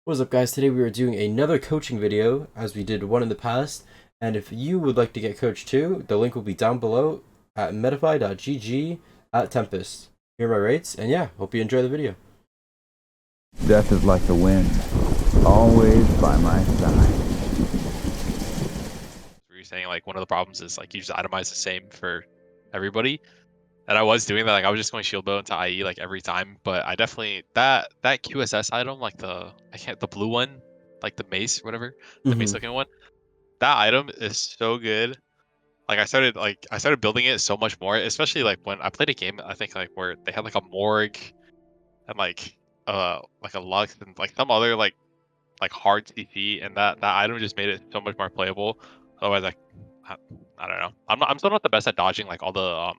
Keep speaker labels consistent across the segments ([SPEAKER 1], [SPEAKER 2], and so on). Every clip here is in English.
[SPEAKER 1] What's up, guys? Today we are doing another coaching video as we did one in the past, and if you would like to get coached too, the link will be down below at medify.gg/Tempest. Here are my rates, and yeah, hope you enjoy the video.
[SPEAKER 2] Death is like the wind, always by my side.
[SPEAKER 3] You're saying like one of the problems is like you just itemize the same for everybody. And I was doing that, like I was just going shield bow into IE like every time, but I definitely that QSS item, like the blue one, like the mace, whatever, the mace looking one, that item is so good. Like I started building it so much more, especially like when I played a game, I think like where they had like a morgue and like a lux and like some other like hard CC, and that item just made it so much more playable. Otherwise, like I don't know, I'm still not the best at dodging like all the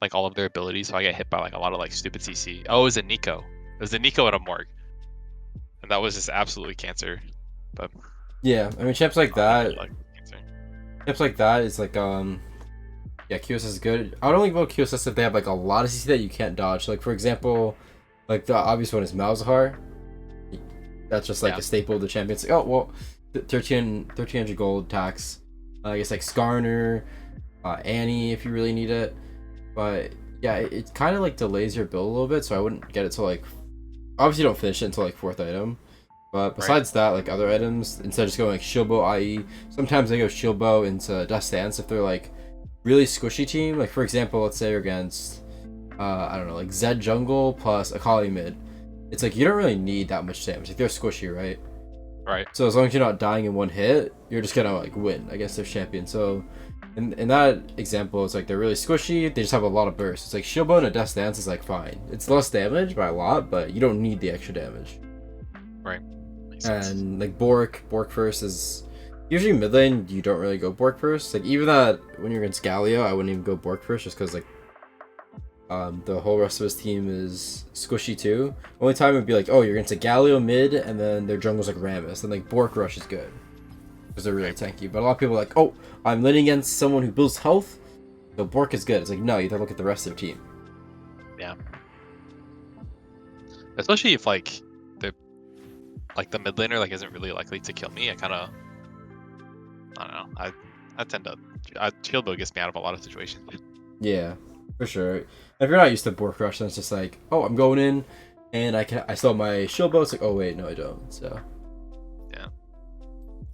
[SPEAKER 3] like all of their abilities, so I get hit by like a lot of like stupid CC. Oh, it was a Nico. It was a Nico and a Morg, and that was just absolutely cancer. But
[SPEAKER 1] yeah, I mean champs like that.
[SPEAKER 3] Like,
[SPEAKER 1] champs like that is like yeah, QSS is good. I would only vote QSS if they have like a lot of CC that you can't dodge. Like for example, like the obvious one is Malzahar. That's just like a staple of the champions. Like, oh well, 1300 gold tax. I guess like Skarner, Annie if you really need it. But yeah, it kind of like delays your build a little bit, so I wouldn't get it till like, obviously you don't finish it until like 4th item. But besides that, like other items, instead of just going like shield bow IE, sometimes they go shield bow into Dust Dance if they're like really squishy team. Like for example, let's say you're against, I don't know, like Zed jungle plus Akali mid. It's like you don't really need that much damage. Like they're squishy, right?
[SPEAKER 3] Right.
[SPEAKER 1] So as long as you're not dying in one hit, you're just gonna like win against their champion. So in that example, it's like they're really squishy. They just have a lot of burst. It's like shield bow and a Death Dance is like fine. It's less damage by a lot, but you don't need the extra damage.
[SPEAKER 3] Right.
[SPEAKER 1] And like Bork first is usually mid lane. You don't really go Bork first. Like even that when you're against Galio, I wouldn't even go Bork first just because like the whole rest of his team is squishy too. Only time would be like, oh, you're into Galio mid, and then their jungle's like Rammus, and like Bork Rush is good because they're really tanky. But a lot of people are like, oh, I'm laning against someone who builds health, so Bork is good. It's like, no, you have to look at the rest of their team.
[SPEAKER 3] Yeah. Especially if like the mid laner like isn't really likely to kill me. I don't know. I tend to shield bow gets me out of a lot of situations.
[SPEAKER 1] Yeah, for sure. If you're not used to Bork Rush, then it's just like, oh, I'm going in, and I still have my shield bow. It's like, oh wait, no, I don't. So
[SPEAKER 3] yeah,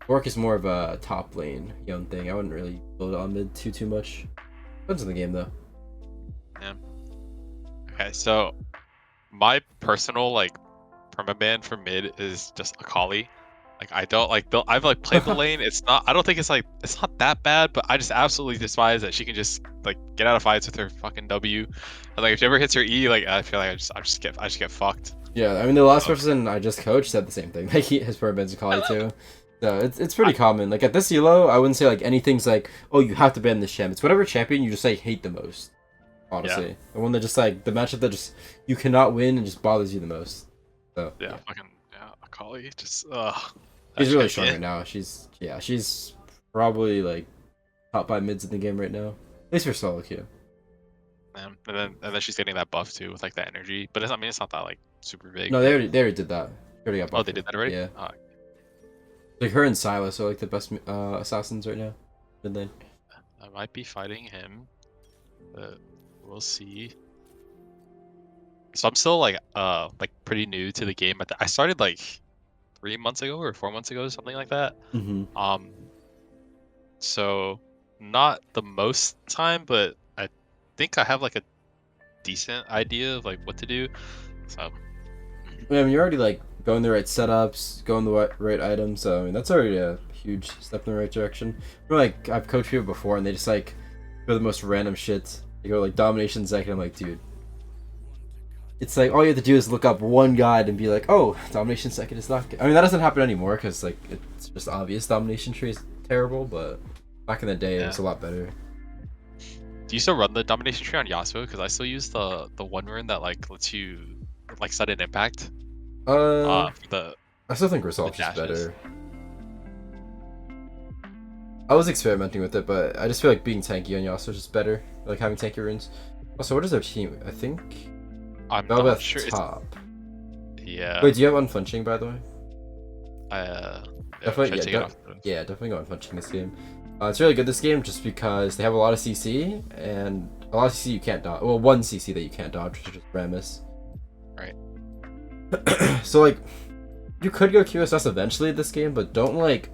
[SPEAKER 1] Bork is more of a top lane Yone thing. I wouldn't really build it on mid too much. Depends on the game though.
[SPEAKER 3] Yeah. Okay, so my personal like permaban for mid is just Akali. Like I don't like I've like played the lane. It's not that bad, but I just absolutely despise that she can just like get out of fights with her fucking W. And like if she ever hits her E, like I feel like I just get fucked.
[SPEAKER 1] Yeah, I mean the last person I just coached said the same thing. Like he has permaban's Akali too. So it's pretty common. Like at this elo, I wouldn't say like anything's like, oh, you have to ban this champ. It's whatever champion you just like hate the most. Honestly,
[SPEAKER 3] Yeah.
[SPEAKER 1] the one that just like the matchup that just you cannot win and just bothers you the most. So
[SPEAKER 3] Yeah, fucking Akali just
[SPEAKER 1] she's really strong right now. She's probably like top 5 mids in the game right now. At least for solo queue.
[SPEAKER 3] And then she's getting that buff too with like that energy, but it's not that like super big.
[SPEAKER 1] No, they already did that. They already got buffed.
[SPEAKER 3] Oh, they did that already.
[SPEAKER 1] Yeah. Like her and Silas are like the best assassins right now. Mid lane.
[SPEAKER 3] I might be fighting him, but we'll see. So I'm still like pretty new to the game. I started like 3 months ago or 4 months ago, something like that. So not the most time, but I think I have like a decent idea of like what to do. So
[SPEAKER 1] Yeah, I mean, you're already like going the right setups, going the right items. So I mean, that's already a huge step in the right direction. Like I've coached people before, and they just like go the most random shit. They go like domination second. I'm like, dude, it's like all you have to do is look up one guide and be like, oh, domination second is not good. I mean, that doesn't happen anymore because like it's just obvious domination tree is terrible. But back in the day, it was a lot better.
[SPEAKER 3] Do you still run the domination tree on Yasuo? Because I still use the one rune that like lets you like sudden impact.
[SPEAKER 1] I still think Resolve is better. I was experimenting with it, but I just feel like being tanky on Yasuo is just better. Like having tanky runes. Also, what is their team? I think
[SPEAKER 3] I'm
[SPEAKER 1] Velvet
[SPEAKER 3] not sure.
[SPEAKER 1] top.
[SPEAKER 3] Yeah.
[SPEAKER 1] Wait, do you have unflinching, by the way?
[SPEAKER 3] Yeah,
[SPEAKER 1] Definitely,
[SPEAKER 3] should I take it off?
[SPEAKER 1] yeah, definitely go unflinching this game. It's really good this game just because they have a lot of CC and a lot of CC you can't dodge. Well, one CC that you can't dodge, which is just Ramus.
[SPEAKER 3] Right.
[SPEAKER 1] So like, you could go QSS eventually this game, but don't like.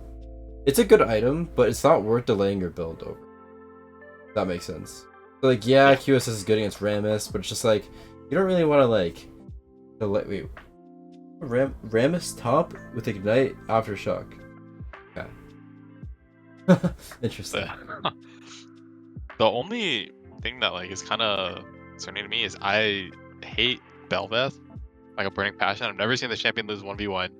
[SPEAKER 1] It's a good item, but it's not worth delaying your build over. If that makes sense. So like, yeah, QSS is good against Ramus, but it's just like you don't really want to like delay. Wait, Ramus top with Ignite Aftershock. Okay. Interesting.
[SPEAKER 3] The only thing that like is kind of concerning to me is I hate Belveth, like a burning passion. I've never seen the champion lose 1v1.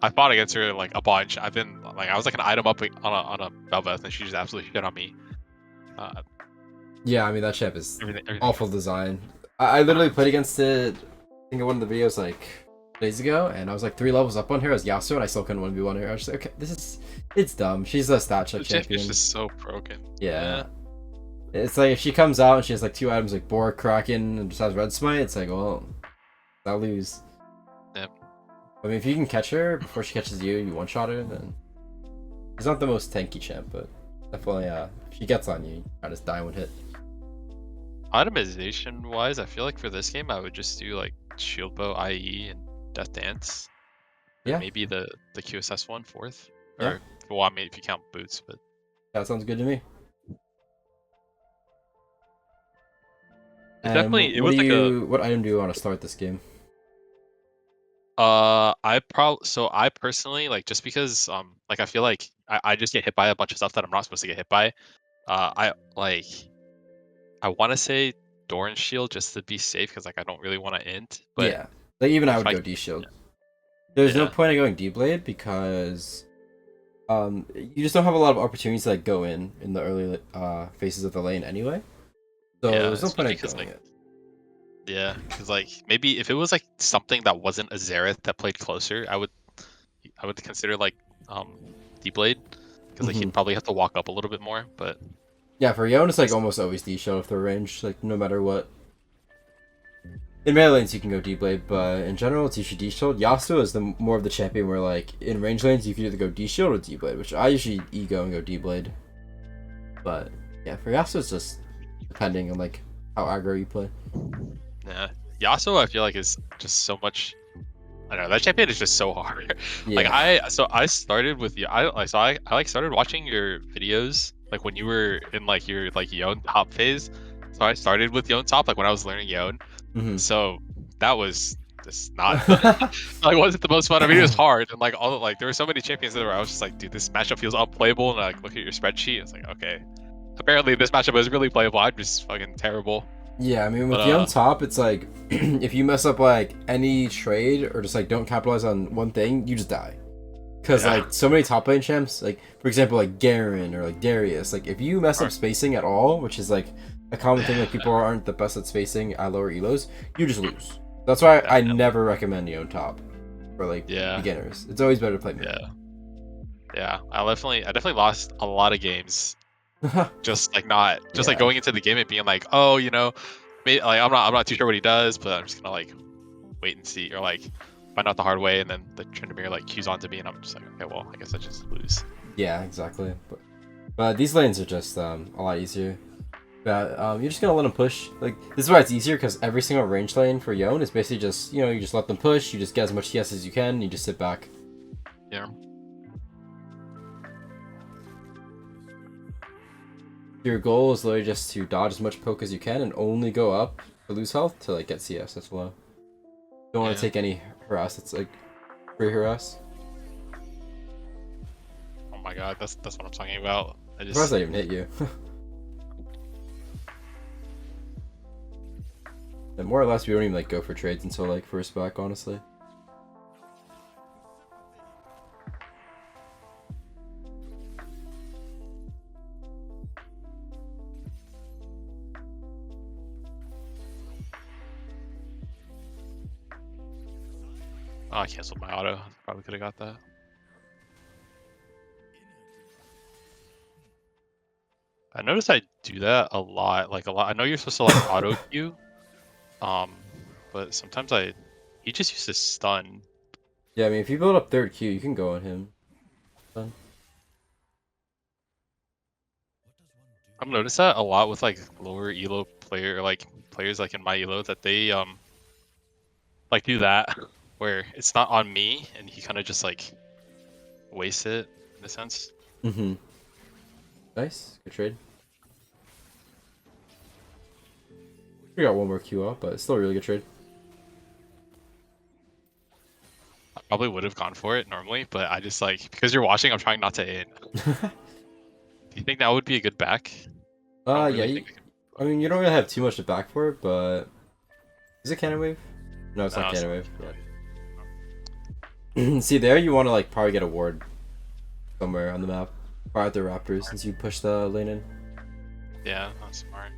[SPEAKER 3] I fought against her like a bunch. I was like an item up on a Belveth, and she just absolutely shit on me.
[SPEAKER 1] Yeah, I mean that champ is
[SPEAKER 3] Everything.
[SPEAKER 1] awful design. I literally played against it. I think in one of the videos like days ago, and I was like 3 levels up on her as Yasuo, and I still couldn't 1v1 her. I was just like, okay, it's dumb. She's a stat check champion.
[SPEAKER 3] It's just so broken.
[SPEAKER 1] Yeah. It's like if she comes out and she has like 2 items like Boar, Kraken, and just has Red Smite, it's like, well, I'll lose.
[SPEAKER 3] Yep.
[SPEAKER 1] I mean, if you can catch her before she catches you, you one-shot her, then she's not the most tanky champ, but definitely, if she gets on you, I just die one hit.
[SPEAKER 3] Itemization wise, I feel like for this game I would just do like Shield Bow, IE, and Death Dance.
[SPEAKER 1] Yeah.
[SPEAKER 3] Maybe the QSS one fourth.
[SPEAKER 1] Yeah.
[SPEAKER 3] Or well, I mean if you count boots, but
[SPEAKER 1] That sounds good to me.
[SPEAKER 3] It definitely it was like
[SPEAKER 1] what item do you want to start this game?
[SPEAKER 3] I personally like just because like I feel like I just get hit by a bunch of stuff that I'm not supposed to get hit by. I want to say Doran Shield just to be safe because like I don't really want to int. But
[SPEAKER 1] yeah, like even I would
[SPEAKER 3] if
[SPEAKER 1] go D Shield. There's no point in going D Blade because you just don't have a lot of opportunities to like go in the early phases of the lane anyway. So there's no point in going it.
[SPEAKER 3] Yeah, because like maybe if it was like something that wasn't a Xerath that played closer, I would consider like D-Blade because like he'd probably have to walk up a little bit more. But
[SPEAKER 1] yeah, for Yone it's like almost always D-Shield if they're ranged, like no matter what. In melee lanes you can go D-Blade, but in general it's usually D-Shield. Yasuo is the more of the champion where like in range lanes you can either go D-Shield or D-Blade, which I usually ego and go D-Blade. But yeah, for Yasuo it's just depending on like how aggro you play.
[SPEAKER 3] Yeah, Yasuo I feel like is just so much. I don't know, that champion is just so hard.
[SPEAKER 1] Yeah.
[SPEAKER 3] Like I started with you. I like started watching your videos like when you were in like your like Yone top phase. So I started with Yone top like when I was learning Yone. So that was just not like wasn't the most fun. I mean it was hard and like all like there were so many champions there where I was just like, dude, this matchup feels unplayable. And I like look at your spreadsheet. I was like, okay, apparently this matchup is really playable. I'm just fucking terrible.
[SPEAKER 1] Yeah, I mean, with Yone top, it's like, if you mess up, like, any trade, or just, like, don't capitalize on one thing, you just die. Because, like, so many top lane champs, like, for example, like, Garen, or, like, Darius, like, if you mess up spacing at all, which is, like, a common thing, like, people aren't the best at spacing at lower elos, you just lose. That's why I never recommend Yone top for, like, beginners. It's always better to play mid.
[SPEAKER 3] Yeah, I definitely lost a lot of games. Just like like going into the game and being like, oh, you know, maybe, like I'm not too sure what he does, but I'm just gonna like wait and see or like find out the hard way, and then the Tryndamere like cues onto me, and I'm just like, okay, well, I guess I just lose.
[SPEAKER 1] Yeah, exactly. But these lanes are just a lot easier. But you're just gonna let them push. Like this is why it's easier because every single range lane for Yone is basically just you just let them push. You just get as much CS as you can. And you just sit back.
[SPEAKER 3] Yeah.
[SPEAKER 1] Your goal is literally just to dodge as much poke as you can and only go up to lose health to like get CS. That's low. Don't want to take any harass. It's like free harass.
[SPEAKER 3] Oh my god, that's what I'm talking about. I just.
[SPEAKER 1] Surprised I even hit you. And more or less, we don't even like go for trades until like first back, honestly.
[SPEAKER 3] Oh, I canceled my auto. Probably could have got that. I noticed I do that a lot. Like a lot. I know you're supposed to like auto queue, but sometimes I He just used to stun.
[SPEAKER 1] Yeah, I mean, if you build up third Q, you can go on him. Done.
[SPEAKER 3] I've noticed that a lot with like lower elo players like in my elo that they like do that where it's not on me and he kind of just like wastes it in a sense.
[SPEAKER 1] Mm-hmm. Nice. Good trade. We got one more Q off, but it's still a really good trade.
[SPEAKER 3] I probably would have gone for it normally, but I just like because you're watching, I'm trying not to in. Do you think that would be a good back? I don't
[SPEAKER 1] Yeah,
[SPEAKER 3] really think I can.
[SPEAKER 1] I mean, you don't really have too much to back for it, but... Is it Cannon Wave? No, it's
[SPEAKER 3] No,
[SPEAKER 1] not
[SPEAKER 3] it's
[SPEAKER 1] Cannon
[SPEAKER 3] not.
[SPEAKER 1] Wave. Yeah. See, there you want to, like, probably get a ward somewhere on the map. Fire at the Raptors, since you push the lane in.
[SPEAKER 3] Yeah, that's smart.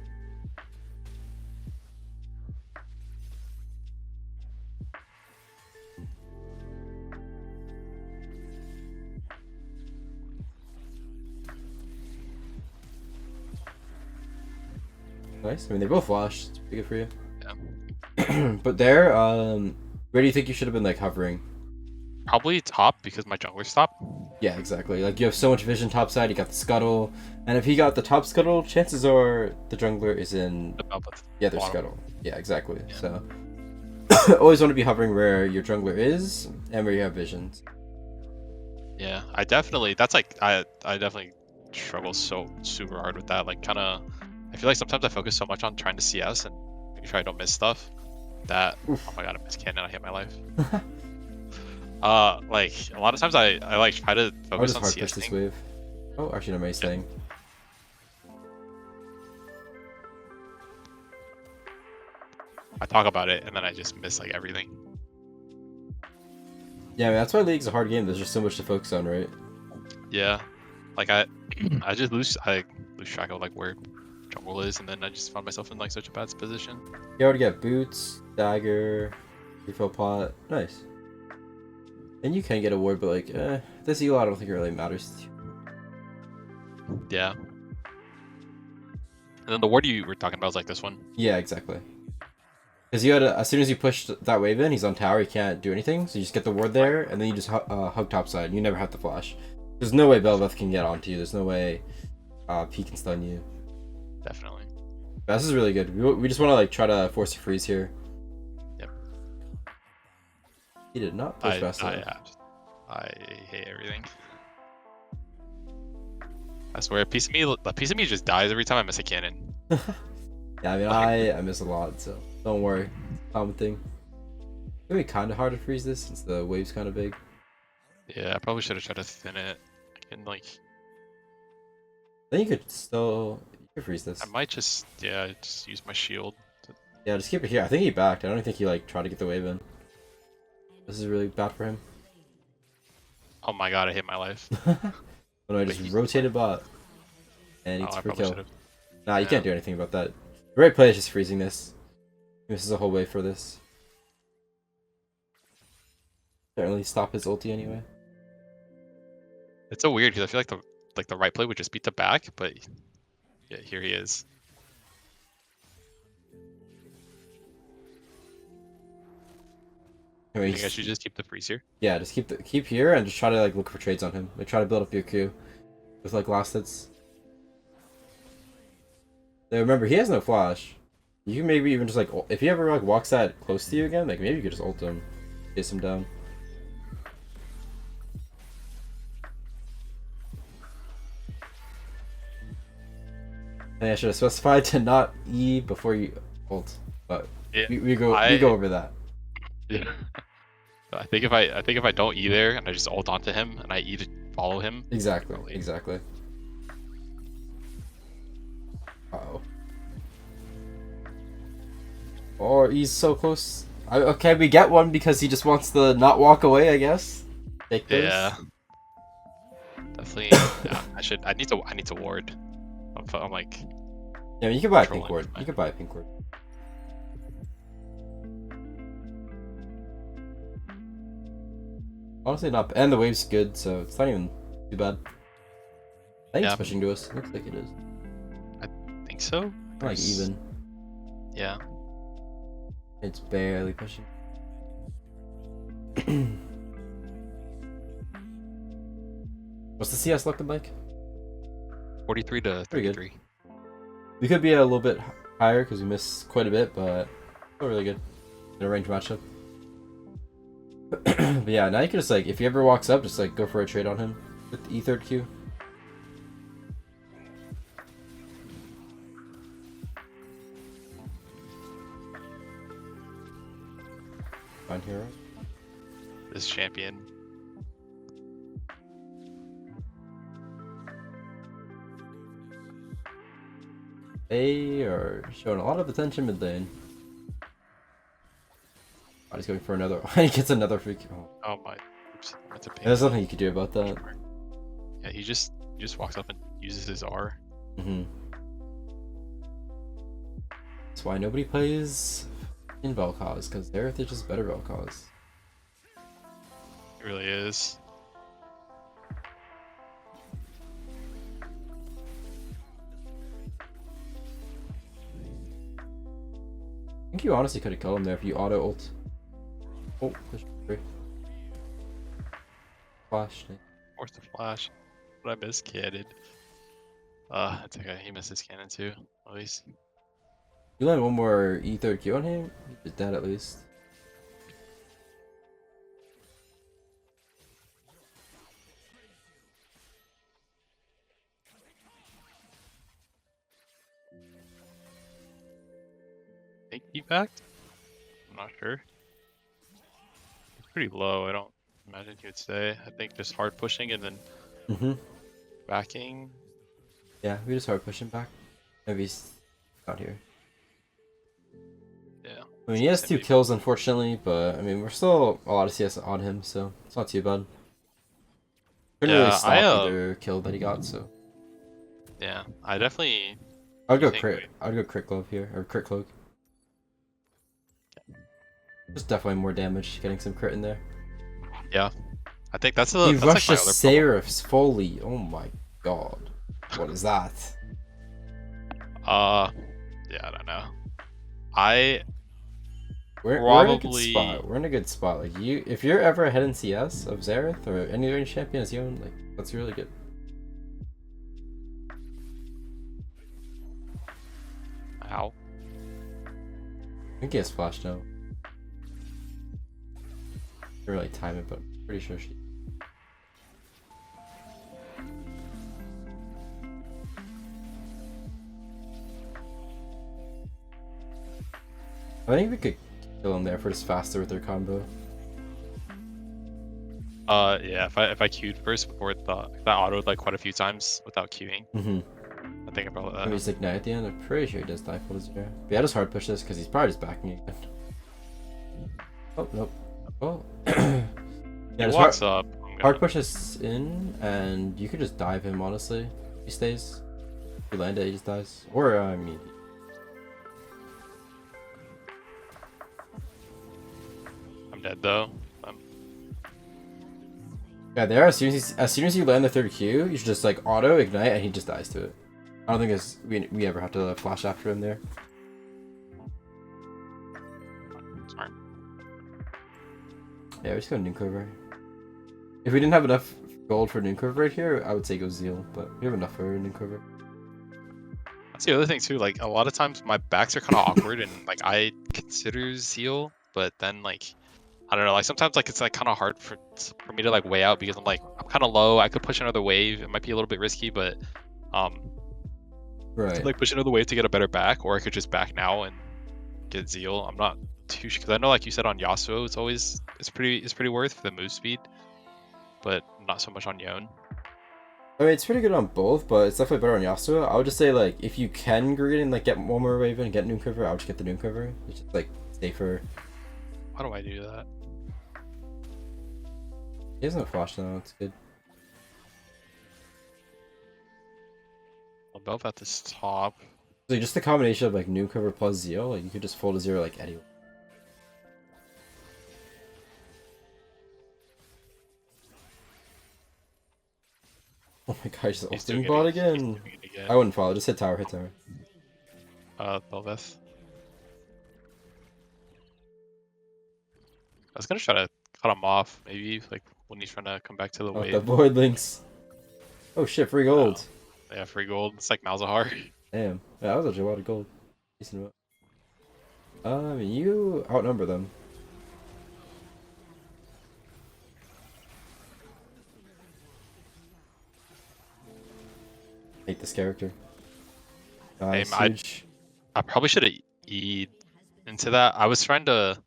[SPEAKER 1] Nice. I mean, they both flash. It's pretty good for you.
[SPEAKER 3] Yeah.
[SPEAKER 1] But there, where do you think you should have been, like, hovering?
[SPEAKER 3] Probably top because my jungler's top.
[SPEAKER 1] Yeah, exactly. Like, you have so much vision topside, you got the scuttle, and if he got the top scuttle, chances are the jungler is in the other scuttle. Yeah, exactly.
[SPEAKER 3] Yeah.
[SPEAKER 1] So, always want to be hovering where your jungler is and where you have visions.
[SPEAKER 3] Yeah, I definitely. That's like I definitely struggle so super hard with that. Like, kind of. I feel like sometimes I focus so much on trying to CS and make sure I don't miss stuff. That
[SPEAKER 1] Oof.
[SPEAKER 3] oh my god, I missed cannon. I hate my life. Like a lot of times I like try to
[SPEAKER 1] I'll
[SPEAKER 3] focus
[SPEAKER 1] just
[SPEAKER 3] on
[SPEAKER 1] hard push
[SPEAKER 3] CS
[SPEAKER 1] this
[SPEAKER 3] thing.
[SPEAKER 1] wave. Oh, actually, no, he's staying.
[SPEAKER 3] I talk about it and then I just miss like everything.
[SPEAKER 1] Yeah, I mean, that's why League's a hard game. There's just so much to focus on, right?
[SPEAKER 3] Yeah, like I just lose track of like where jungle is, and then I just found myself in like such a bad position.
[SPEAKER 1] You already get boots, dagger, refill pot. Nice. And you can get a ward, but like, this elo I don't think it really matters to you.
[SPEAKER 3] Yeah. And then the ward you were talking about is like this one.
[SPEAKER 1] Yeah, exactly. Because you had as soon as you push that wave in, he's on tower, he can't do anything, so you just get the ward there, and then you just hug topside, and you never have to flash. There's no way Bel'Veth can get onto you, there's no way P can stun you.
[SPEAKER 3] Definitely.
[SPEAKER 1] But this is really good. We just want to like try to force a freeze here.
[SPEAKER 3] Yep.
[SPEAKER 1] He did not push fast enough.
[SPEAKER 3] I hate everything. I swear, a piece of me just dies every time I miss a cannon.
[SPEAKER 1] Yeah, I mean, I miss a lot, so don't worry. Common thing. It's gonna be kind of hard to freeze this since the wave's kind of big.
[SPEAKER 3] Yeah, I probably should have tried to thin it. And like,
[SPEAKER 1] Then you could still freeze this.
[SPEAKER 3] I might just use my shield.
[SPEAKER 1] Yeah, just keep it here. I think he backed. I don't think he like tried to get the wave in. This is really bad for him.
[SPEAKER 3] Oh my god, I hate my life.
[SPEAKER 1] Oh no, I just rotated bot. And it's
[SPEAKER 3] I
[SPEAKER 1] for
[SPEAKER 3] probably
[SPEAKER 1] kill.
[SPEAKER 3] should have.
[SPEAKER 1] Nah, you can't do anything about that. The right play is just freezing this. He misses a whole wave for this. Certainly stop his ulti anyway.
[SPEAKER 3] It's so weird because I feel like the right play would just beat the back, but yeah, here he is. I think I should just keep the freeze here.
[SPEAKER 1] Yeah, just keep here and just try to like look for trades on him. Like try to build up your Q with like last hits. Now, remember, he has no flash. You can maybe even just like if he ever like walks that close to you again, like maybe you could just ult him, chase him down. And I should have specified to not E before you ult, but
[SPEAKER 3] Yeah,
[SPEAKER 1] we go over that.
[SPEAKER 3] Yeah. I think if I don't E there and I just ult onto him and I E to follow him.
[SPEAKER 1] Exactly.
[SPEAKER 3] Probably.
[SPEAKER 1] Exactly. Uh-oh. Or he's so close. Okay, we get one because he just wants to not walk away, I guess. Take this.
[SPEAKER 3] Yeah. Definitely. Yeah, I need to ward. I'm like.
[SPEAKER 1] Yeah, I mean, you can buy a
[SPEAKER 3] Trolling
[SPEAKER 1] pink ward.
[SPEAKER 3] with
[SPEAKER 1] You can buy a pink ward. Honestly, not. And the wave's good, so it's not even too bad. I think it's pushing to us. Looks like it is.
[SPEAKER 3] I think so.
[SPEAKER 1] Like even.
[SPEAKER 3] Yeah.
[SPEAKER 1] It's barely pushing. What's the CS looking like?
[SPEAKER 3] 43 to
[SPEAKER 1] Pretty good.
[SPEAKER 3] 33.
[SPEAKER 1] We could be a little bit higher because we missed quite a bit, but still really good in a range matchup. But yeah, now you can just like, if he ever walks up, just like go for a trade on him with the E3rd Q. Fine hero.
[SPEAKER 3] This champion.
[SPEAKER 1] They are showing a lot of attention mid lane. Oh, he's going for another. He gets another free kill.
[SPEAKER 3] Oh my. Oops. That's a pain.
[SPEAKER 1] There's nothing you can do about that.
[SPEAKER 3] Yeah, he just walks up and uses his R.
[SPEAKER 1] That's why nobody plays in Vel'Koz, because they're just better Vel'Koz.
[SPEAKER 3] It really is.
[SPEAKER 1] I think you honestly could have killed him there if you auto ult. Oh, push free. Flash.
[SPEAKER 3] Where's the flash? What I missed, cannon. It's okay. He missed his cannon too, at least.
[SPEAKER 1] You land one more E3rd Q on him? He did that at least.
[SPEAKER 3] Think he backed? I'm not sure. He's pretty low. I don't imagine he would stay. I think just hard pushing and then backing.
[SPEAKER 1] Yeah, we just hard push him back. Maybe he's out here.
[SPEAKER 3] Yeah.
[SPEAKER 1] I mean, he has 2 kills, unfortunately, but I mean, we're still a lot of CS on him, so it's not too bad. Couldn't really stop either kill that he got, so.
[SPEAKER 3] Yeah, I definitely.
[SPEAKER 1] I'd go crit. I'd go crit glove here, or crit cloak. There's definitely more damage getting some crit in there.
[SPEAKER 3] Yeah, I think that's a.
[SPEAKER 1] He
[SPEAKER 3] That's
[SPEAKER 1] rushed
[SPEAKER 3] like
[SPEAKER 1] a
[SPEAKER 3] my other
[SPEAKER 1] Seraph's fully. Oh my god, what is that?
[SPEAKER 3] Yeah, I don't know.
[SPEAKER 1] We're in a good spot. We're in a good spot. Like if you're ever ahead in CS of Xerath or any range champion as Yone, like that's really good.
[SPEAKER 3] Ow.
[SPEAKER 1] I think he has flash now. I can't really time it, but I'm pretty sure she. I think we could kill him there if we're just faster with their combo.
[SPEAKER 3] Yeah. If I queued first before that autoed like quite a few times without queuing. I think about that.
[SPEAKER 1] Maybe just ignite at the end. I'm pretty sure he does die for his But yeah, just hard push this because he's probably just backing again. Oh nope. Oh. Yeah,
[SPEAKER 3] he walks up.
[SPEAKER 1] Hard push this in, and you could just dive him. Honestly, if he stays. If you land it, he just dies. Or I mean.
[SPEAKER 3] I'm dead though.
[SPEAKER 1] Yeah, there. As soon as you land the 3rd Q, you should just like auto ignite, and he just dies to it. I don't think we ever have to flash after him there.
[SPEAKER 3] Smart.
[SPEAKER 1] Yeah, we're just going nuke over. If we didn't have enough gold for nuke over right here, I would say go Zeal, but we have enough for nuke over.
[SPEAKER 3] That's the other thing too. Like a lot of times my backs are kind of awkward, and like I consider Zeal, but then like I don't know. Like sometimes like it's like kind of hard for me to like weigh out because I'm kind of low. I could push another wave. It might be a little bit risky, but
[SPEAKER 1] right.
[SPEAKER 3] Like push another wave to get a better back, or I could just back now and get Zeal. I'm not too sure because I know, like you said, on Yasuo, it's pretty worth for the move speed, but not so much on Yone.
[SPEAKER 1] I mean, it's pretty good on both, but it's definitely better on Yasuo. I would just say like if you can greed and like get one more wave and get nuke cover, I would just get the nuke cover. It's just like safer.
[SPEAKER 3] How do I do that?
[SPEAKER 1] He has no flash now. It's good.
[SPEAKER 3] Well, both at this top.
[SPEAKER 1] So just the combination of like nuke cover plus Zeal, like you could just fold a 0 like anyway. Oh my gosh, he's ulting bot again. I wouldn't follow, just hit tower, hit tower.
[SPEAKER 3] Belveth. I was gonna try to cut him off, maybe, like, when he's trying to come back to the
[SPEAKER 1] Oh,
[SPEAKER 3] wave.
[SPEAKER 1] the void links. Oh shit, free gold.
[SPEAKER 3] Yeah, free gold. It's like Malzahar.
[SPEAKER 1] Damn. Yeah, that was actually a lot of gold. Decent amount. You outnumber them. Hate this character. Huge.
[SPEAKER 3] I probably should have E'd into that. I was trying to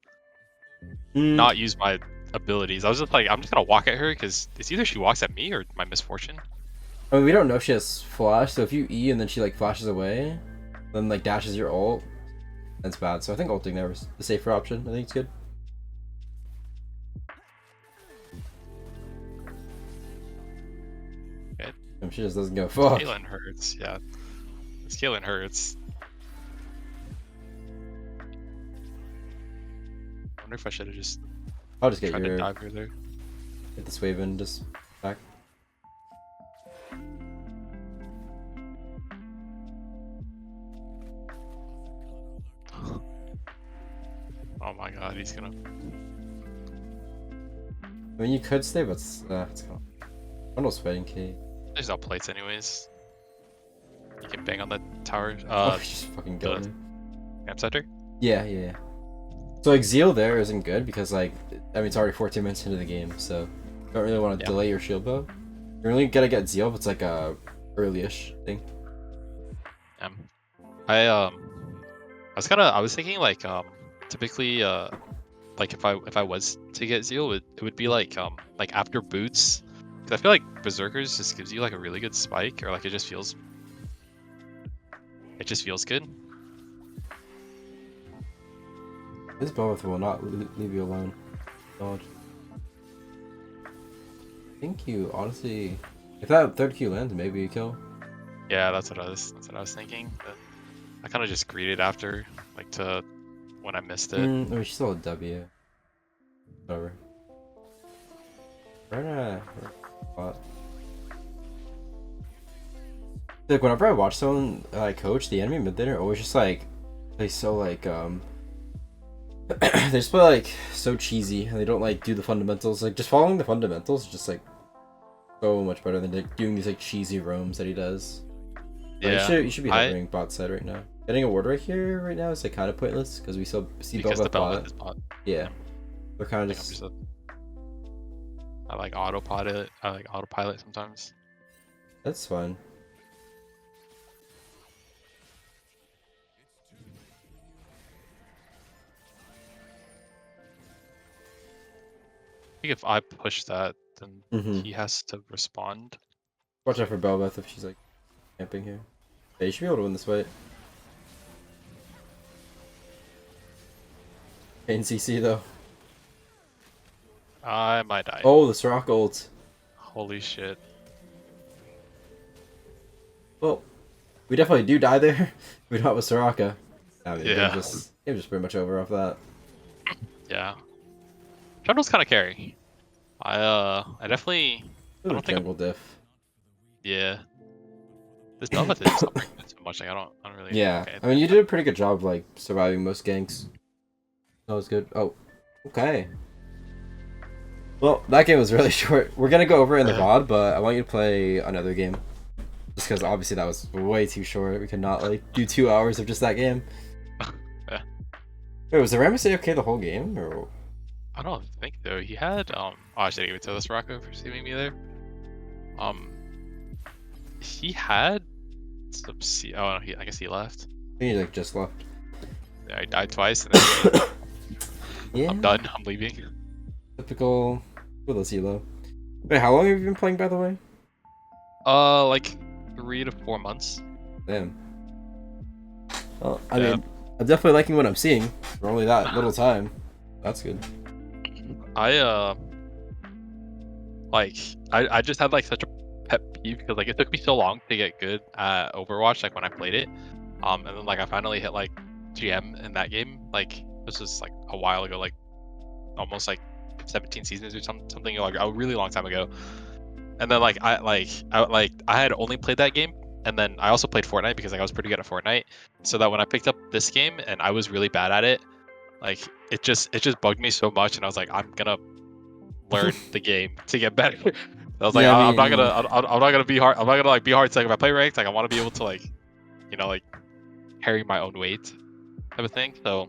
[SPEAKER 3] not use my abilities. I was just like, I'm just gonna walk at her because it's either she walks at me or my misfortune.
[SPEAKER 1] I mean, we don't know if she has flash, so if you E and then she like flashes away, then like dashes your ult, that's bad. So I think ulting there was the safer option. I think it's good.
[SPEAKER 3] Okay.
[SPEAKER 1] She just doesn't go fuck.
[SPEAKER 3] Scaling hurts, yeah. Scaling hurts. I wonder if I should have just
[SPEAKER 1] I'll just get
[SPEAKER 3] tried
[SPEAKER 1] your
[SPEAKER 3] to dive her there.
[SPEAKER 1] get this wave in, just back.
[SPEAKER 3] Oh my god, he's gonna.
[SPEAKER 1] I mean, you could stay, but it's kind of. Bundle's fighting key.
[SPEAKER 3] There's no plates anyways. You can bang on the tower.
[SPEAKER 1] Oh, just fucking go.
[SPEAKER 3] Camp center?
[SPEAKER 1] Yeah. So like Zeal there isn't good because like I mean it's already 14 minutes into the game, so you don't really want to delay your shield bow. You really gotta get Zeal if it's like a early-ish thing.
[SPEAKER 3] I was thinking like typically like if I was to get Zeal, it would be like after boots, because I feel like Berserkers just gives you like a really good spike, or like it just feels good.
[SPEAKER 1] This bow will not leave you alone. God. I think you honestly, if that third Q lands, maybe you kill.
[SPEAKER 3] Yeah, that's what I was thinking. But I kind of just greeted after, like to when I missed it.
[SPEAKER 1] I mean, she's still a W. Whatever. We're in a spot. Like whenever I watch someone coach, the enemy mid laner always just like they so like they just play like so cheesy and they don't like do the fundamentals. Like just following the fundamentals is just like so much better than like doing these like cheesy roams that he does.
[SPEAKER 3] Yeah,
[SPEAKER 1] you should be hovering bot side right now. Getting a ward right here right now is like kind of pointless because we still see Bel'Veth bot. Yeah, we're kind of just.
[SPEAKER 3] I like autopilot. I like autopilot sometimes.
[SPEAKER 1] That's fine.
[SPEAKER 3] I think if I push that, then he has to respond.
[SPEAKER 1] Watch out for Bel'Veth if she's like camping here. Yeah, you should be able to win this fight. In CC though.
[SPEAKER 3] I might die.
[SPEAKER 1] Oh, the Soraka ult.
[SPEAKER 3] Holy shit.
[SPEAKER 1] Well, we definitely do die there. We don't have a Soraka. I mean,
[SPEAKER 3] yeah.
[SPEAKER 1] It was pretty much over off that.
[SPEAKER 3] Yeah. Jungle's kind of carry. I definitely. I don't think
[SPEAKER 1] jungle diff.
[SPEAKER 3] Yeah. This Bel'Veth is not too much. Like I don't really.
[SPEAKER 1] Yeah.
[SPEAKER 3] Okay.
[SPEAKER 1] I mean, you did a pretty good job like surviving most ganks. That was good. Oh, okay. Well, that game was really short. We're gonna go over it in the VOD, but I want you to play another game. Just because obviously that was way too short. We could not like do 2 hours of just that game.
[SPEAKER 3] Yeah.
[SPEAKER 1] Wait, was the Rammus AFK the whole game, or?
[SPEAKER 3] I don't think though. He had Oh, I should give it to this Rocco for saving me there. He had some Oh no, I guess he left.
[SPEAKER 1] I think he like just left.
[SPEAKER 3] Yeah, I died twice. And then
[SPEAKER 1] Yeah.
[SPEAKER 3] I'm done. I'm leaving.
[SPEAKER 1] Typical with Elo. Wait, how long have you been playing, by the way?
[SPEAKER 3] Like 3 to 4 months.
[SPEAKER 1] Damn. Well, I mean, I'm definitely liking what I'm seeing for only that little time. That's good.
[SPEAKER 3] I just had like such a pet peeve because like it took me so long to get good at Overwatch, like when I played it. And then like I finally hit like GM in that game. Like this was like a while ago, like almost like 17 seasons or something, like a really long time ago. And then like I had only played that game, and then I also played Fortnite because like I was pretty good at Fortnite. So that when I picked up this game and I was really bad at it, like it just bugged me so much, and I was like, I'm gonna learn the game to get better. I was like,
[SPEAKER 1] Yeah, I
[SPEAKER 3] I'm not
[SPEAKER 1] mean,
[SPEAKER 3] gonna, I'm not gonna be hard. I'm not gonna like be hard. So like, if I play ranked, like I want to be able to like, like carry my own weight, type of thing. So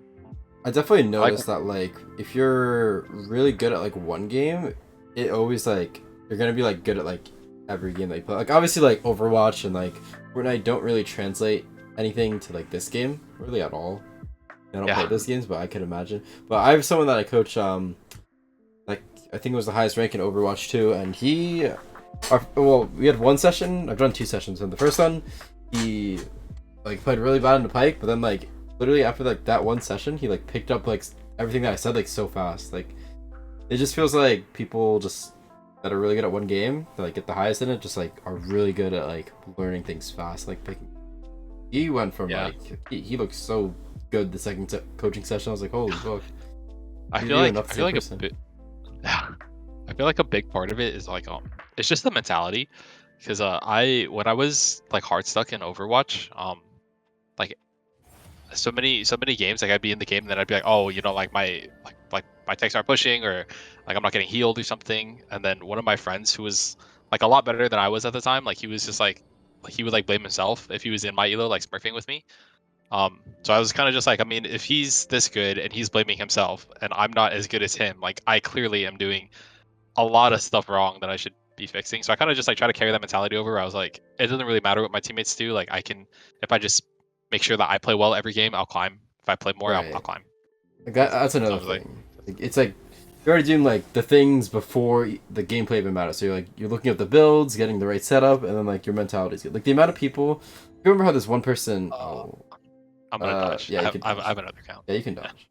[SPEAKER 1] I definitely
[SPEAKER 3] I like,
[SPEAKER 1] noticed that like if you're really good at like one game, it always like you're gonna be like good at like every game that you play. Like obviously like Overwatch and like Fortnite don't really translate anything to like this game really at all. I don't play
[SPEAKER 3] yeah,
[SPEAKER 1] those games, but I can imagine. But I have someone that I coach. Like I think it was the highest rank in Overwatch too, and he, well, we had one session. I've done 2 sessions, and the first one, he like played really bad in the pike, but then like literally after like that one session, he like picked up like everything that I said like so fast. Like it just feels like people just that are really good at one game, that like get the highest in it, just like are really good at like learning things fast. Like picking. He went from
[SPEAKER 3] yeah.
[SPEAKER 1] like he looked so good the second coaching session. I was like, holy fuck.
[SPEAKER 3] I
[SPEAKER 1] You're
[SPEAKER 3] feel
[SPEAKER 1] doing
[SPEAKER 3] like
[SPEAKER 1] enough
[SPEAKER 3] I
[SPEAKER 1] the
[SPEAKER 3] feel
[SPEAKER 1] same
[SPEAKER 3] like
[SPEAKER 1] person.
[SPEAKER 3] I feel like a big part of it is like it's just the mentality, because when I was like hard stuck in Overwatch, like so many games, like I'd be in the game and then I'd be like, oh, like my techs aren't pushing, or like I'm not getting healed or something. And then one of my friends who was like a lot better than I was at the time, like he was just like he would like blame himself if he was in my elo like smurfing with me. So I was kind of just like, I mean, if he's this good and he's blaming himself and I'm not as good as him, like I clearly am doing a lot of stuff wrong that I should be fixing. So I kind of just like try to carry that mentality over. I was like, it doesn't really matter what my teammates do. Like I can, if I just make sure that I play well every game, I'll climb. If I play more, I'll
[SPEAKER 1] Right.
[SPEAKER 3] climb.
[SPEAKER 1] Like that's
[SPEAKER 3] So I
[SPEAKER 1] another
[SPEAKER 3] was like,
[SPEAKER 1] thing. Like, it's like you're already doing like the things before the gameplay even matters. So you're looking at the builds, getting the right setup, and then like your mentality is good. Like the amount of people. You remember how this one person?
[SPEAKER 3] uh,
[SPEAKER 1] Oh,
[SPEAKER 3] I'm gonna dodge.
[SPEAKER 1] yeah,
[SPEAKER 3] I
[SPEAKER 1] you
[SPEAKER 3] have,
[SPEAKER 1] can
[SPEAKER 3] I have, I
[SPEAKER 1] dodge.
[SPEAKER 3] have another count.
[SPEAKER 1] Yeah, you can dodge.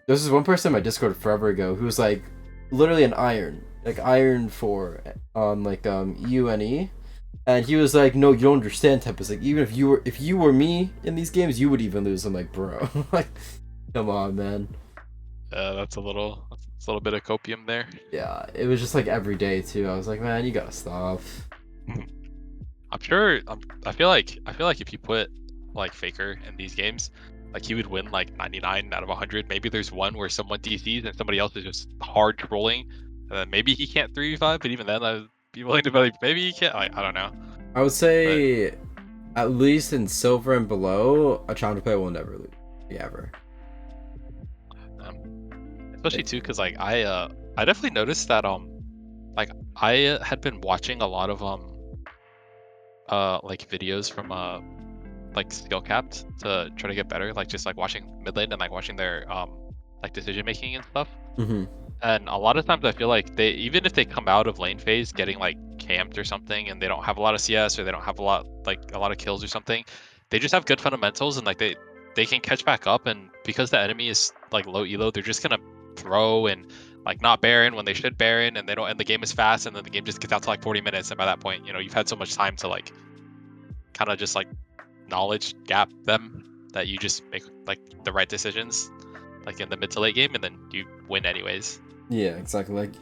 [SPEAKER 1] There's this one person in my Discord forever ago who was like literally an iron, like iron 4 on like Une, and he was like, "No, you don't understand, Tempest. Like even if you were me in these games, you would even lose." I'm like, bro, like, come on, man.
[SPEAKER 3] That's a little bit of copium there.
[SPEAKER 1] Yeah, it was just like every day too. I was like, man, you gotta stop.
[SPEAKER 3] I'm sure. I feel like if you put like Faker in these games, like he would win like 99 out of 100. Maybe there's one where someone DCs and somebody else is just hard trolling, and then maybe he can't 3v5. But even then, I'd be willing to believe maybe he can't. Like I don't know.
[SPEAKER 1] I would
[SPEAKER 3] But
[SPEAKER 1] say, at least in silver and below, a challenger player will never lose, ever.
[SPEAKER 3] especially too, because like I definitely noticed that like I had been watching a lot of like videos from like skill capped to try to get better, like just like watching mid lane and like watching their like decision making and stuff.
[SPEAKER 1] Mm-hmm.
[SPEAKER 3] And a lot of times I feel like they, even if they come out of lane phase getting like camped or something and they don't have a lot of CS or they don't have a lot of kills or something, they just have good fundamentals and like they can catch back up, and because the enemy is like low elo, they're just gonna throw and like not Baron when they should Baron, and they don't, and the game is fast, and then the game just gets out to like 40 minutes, and by that point, you've had so much time to like kind of just like knowledge gap them that you just make like the right decisions like in the mid to late game, and then you win anyways.
[SPEAKER 1] Yeah, exactly. Like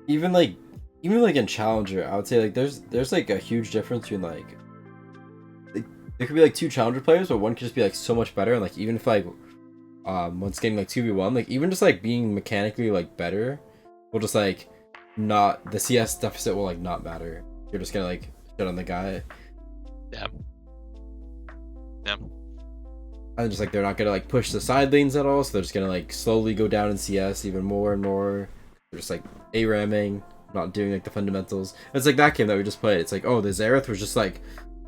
[SPEAKER 1] even like even like in challenger, I would say like there's like a huge difference between like there could be like two challenger players, but one could just be like so much better, and like even if like one's getting like 2v1, like even just like being mechanically like better will just like not, the CS deficit will like not matter. You're just gonna like shit on the guy.
[SPEAKER 3] Yeah. Yeah.
[SPEAKER 1] And just like they're not gonna like push the side lanes at all, so they're just gonna like slowly go down in CS even more and more. They're just like A-ramming, not doing like the fundamentals. It's like that game that we just played. It's like, oh, the Xerath was just like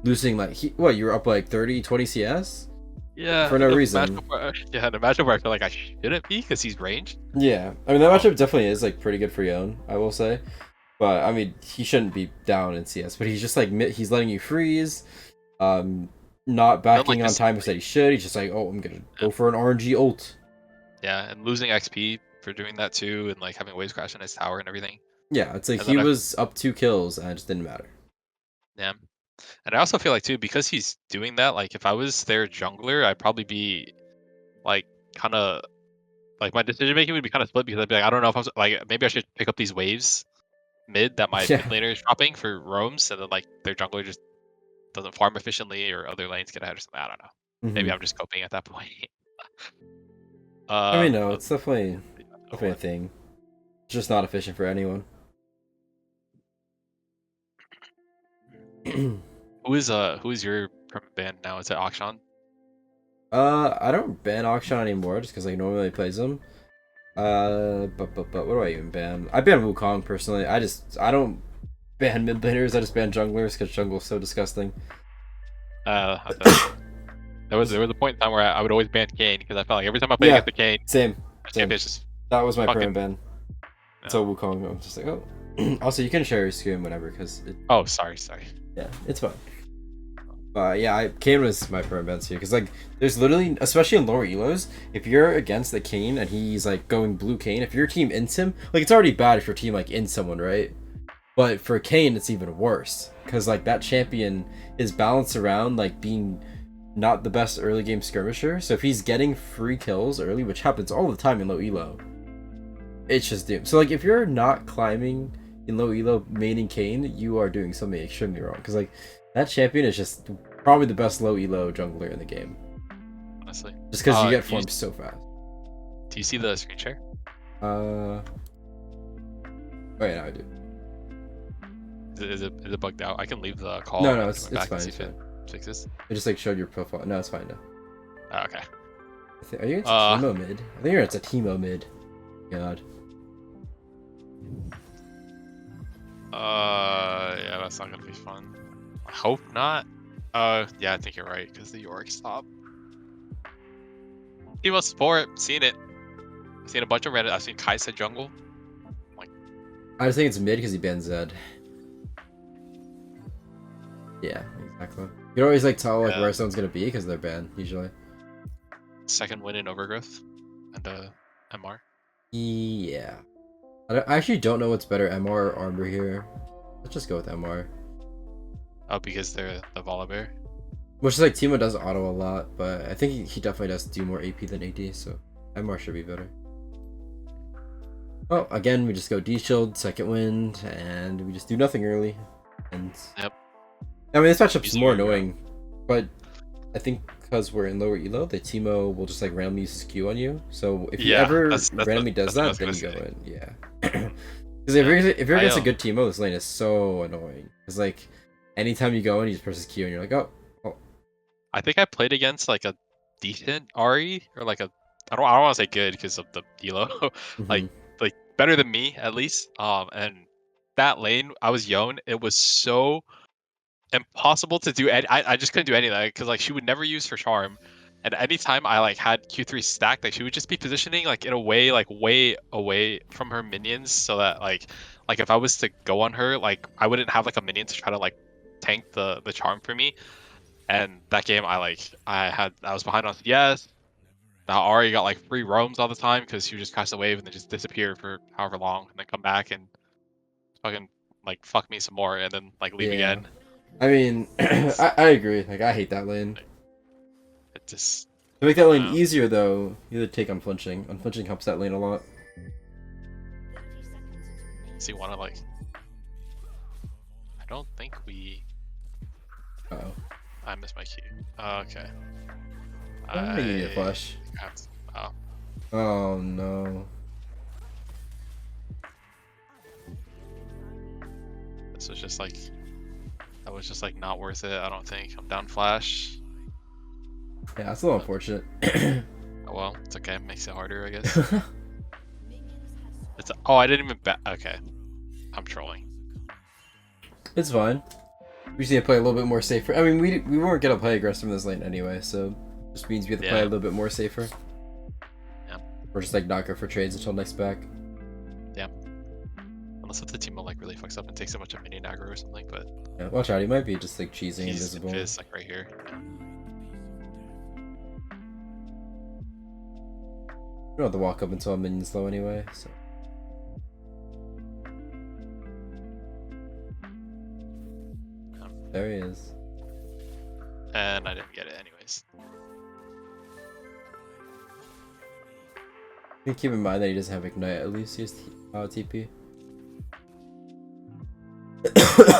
[SPEAKER 1] losing like you were up like 30-20 CS
[SPEAKER 3] Yeah.
[SPEAKER 1] for no reason.
[SPEAKER 3] Yeah, the matchup where I feel like I shouldn't be because he's ranged.
[SPEAKER 1] Yeah, I mean that matchup definitely is like pretty good for Yone, I will say. But I mean he shouldn't be down in CS, but he's just like he's letting you freeze, not backing on time that he should. He's just like, oh, I'm gonna go for an RNG ult.
[SPEAKER 3] Yeah, and losing XP for doing that too, and like having waves crash on his tower and everything.
[SPEAKER 1] Yeah, it's like
[SPEAKER 3] And
[SPEAKER 1] he
[SPEAKER 3] then
[SPEAKER 1] was up 2 kills and it just didn't matter.
[SPEAKER 3] yeah, and I also feel like too, because he's doing that, like if I was their jungler, I'd probably be like kind of like my decision making would be kind of split, because I'd be like, I don't know if I was like, maybe I should pick up these waves mid that my mid
[SPEAKER 1] Yeah.
[SPEAKER 3] laner is dropping for roams, and then like their jungler just doesn't farm efficiently, or other lanes get ahead or something. I don't know. Maybe
[SPEAKER 1] Mm-hmm.
[SPEAKER 3] I'm just coping at that point.
[SPEAKER 1] I mean, no,
[SPEAKER 3] But
[SPEAKER 1] it's definitely
[SPEAKER 3] I don't know
[SPEAKER 1] a
[SPEAKER 3] what.
[SPEAKER 1] thing. It's just not efficient for anyone.
[SPEAKER 3] Who is your permanent ban now? Is it Akshan?
[SPEAKER 1] I don't ban Akshan anymore just because I normally plays him. But what do I even ban? I ban Wukong personally. I don't ban mid laners. I just ban junglers because jungle's so disgusting.
[SPEAKER 3] There was a point in time where I would always ban Kane because I felt like every time I played against the Kane,
[SPEAKER 1] same.
[SPEAKER 3] Tempest just
[SPEAKER 1] That was my
[SPEAKER 3] fucking-
[SPEAKER 1] permanent ban.
[SPEAKER 3] Yeah.
[SPEAKER 1] So Wukong, I'm just like, oh. Also, you can share your screen whenever because
[SPEAKER 3] Oh, sorry.
[SPEAKER 1] yeah, it's fine. But yeah, Kane was my permanent ban too because like there's literally, especially in lower elos, if you're against the Kane and he's like going blue Kane, if your team ints him, like it's already bad if your team like ints someone, right? But for Kane, it's even worse because like that champion is balanced around like being not the best early game skirmisher. So if he's getting free kills early, which happens all the time in low elo, it's just doomed. So like if you're not climbing in low elo maining Kane, you are doing something extremely wrong because like that champion is just probably the best low elo jungler in the game.
[SPEAKER 3] Honestly,
[SPEAKER 1] Just because you get formed so fast.
[SPEAKER 3] Do you see the screen share?
[SPEAKER 1] Oh yeah, no, I do.
[SPEAKER 3] Is it bugged out? I can leave the call.
[SPEAKER 1] No,
[SPEAKER 3] and
[SPEAKER 1] it's
[SPEAKER 3] come back
[SPEAKER 1] fine.
[SPEAKER 3] and see
[SPEAKER 1] It's
[SPEAKER 3] if it
[SPEAKER 1] fine.
[SPEAKER 3] fixes.
[SPEAKER 1] I just like showed your profile. No, it's fine now.
[SPEAKER 3] Oh, okay.
[SPEAKER 1] Are you into Teemo mid? I think you're into Teemo mid. God.
[SPEAKER 3] Yeah, that's not gonna be fun. I hope not. Yeah, I think you're right because the Yorick's top. Teemo support, seen it. I've seen a bunch of Reddit. I've seen Kaisa jungle.
[SPEAKER 1] I just think it's mid because he bans Zed. Yeah, exactly. You don't always like tell like where someone's gonna be because they're banned usually.
[SPEAKER 3] Second win in Overgrowth and MR.
[SPEAKER 1] Yeah. I actually don't know what's better, MR or Armor here. Let's just go with MR.
[SPEAKER 3] Oh, because they're the Volibear.
[SPEAKER 1] Which is like Teemo does auto a lot, but I think he definitely does do more AP than AD, so MR should be better. Oh, again, we just go D-Shield, second wind, and we just do nothing early. And
[SPEAKER 3] Yep.
[SPEAKER 1] I mean, this matchup's
[SPEAKER 3] Easy
[SPEAKER 1] more
[SPEAKER 3] to go.
[SPEAKER 1] annoying, but I think because we're in lower elo, the Teemo will just like randomly use Q on you. So if he
[SPEAKER 3] Yeah,
[SPEAKER 1] ever
[SPEAKER 3] that's
[SPEAKER 1] randomly does
[SPEAKER 3] what I
[SPEAKER 1] that,
[SPEAKER 3] was
[SPEAKER 1] then you
[SPEAKER 3] gonna
[SPEAKER 1] go in. Yeah. Because if you're against a
[SPEAKER 3] I,
[SPEAKER 1] good Teemo, this lane is so annoying. Because like anytime you go in, he just presses Q, and you're like, oh.
[SPEAKER 3] I think I played against like a decent Ari or like a I don't want to say good because of the elo, like better than me at least. And that lane I was Yone. It was so impossible to do. I just couldn't do any of that because like she would never use her charm, and anytime I like had Q3 stacked, like she would just be positioning like in a way like way away from her minions, so that like if I was to go on her, like I wouldn't have like a minion to try to like tank the charm for me. And that game, I was behind on CS. Now Ari got like free roams all the time because she would just cast a wave and then just disappear for however long, and then come back and fucking like fuck me some more, and then like leave again.
[SPEAKER 1] I mean, I agree. Like I hate that lane.
[SPEAKER 3] It just
[SPEAKER 1] To make that lane easier though, you have to take Unflinching. Unflinching helps that lane a lot.
[SPEAKER 3] so you want to like. I don't think we.
[SPEAKER 1] Uh-oh.
[SPEAKER 3] I missed my cue. Okay.
[SPEAKER 1] I think you need a flash.
[SPEAKER 3] Oh.
[SPEAKER 1] Oh no.
[SPEAKER 3] This was just like. That was just like not worth it. I don't think. I'm down flash.
[SPEAKER 1] Yeah, that's a little unfortunate.
[SPEAKER 3] Oh well, it's okay. It makes it harder, I guess. Oh, I didn't even bet. Okay. I'm trolling.
[SPEAKER 1] It's fine. We just need to play a little bit more safer. I mean, we weren't gonna play aggressive in this lane anyway, so just means we have to play a little bit more safer.
[SPEAKER 3] Yeah.
[SPEAKER 1] Or just like not go for trades until next back.
[SPEAKER 3] Yeah. Unless if the team like really fucks up and takes a bunch of minion aggro or something, but
[SPEAKER 1] Yeah, watch out. He might be just like cheesing
[SPEAKER 3] he's
[SPEAKER 1] invisible.
[SPEAKER 3] Fizz, like right here.
[SPEAKER 1] We don't have to walk up until a minion's low anyway, so. There he is.
[SPEAKER 3] And I didn't get it anyways.
[SPEAKER 1] You keep in mind that he doesn't have Ignite, at least he has TP.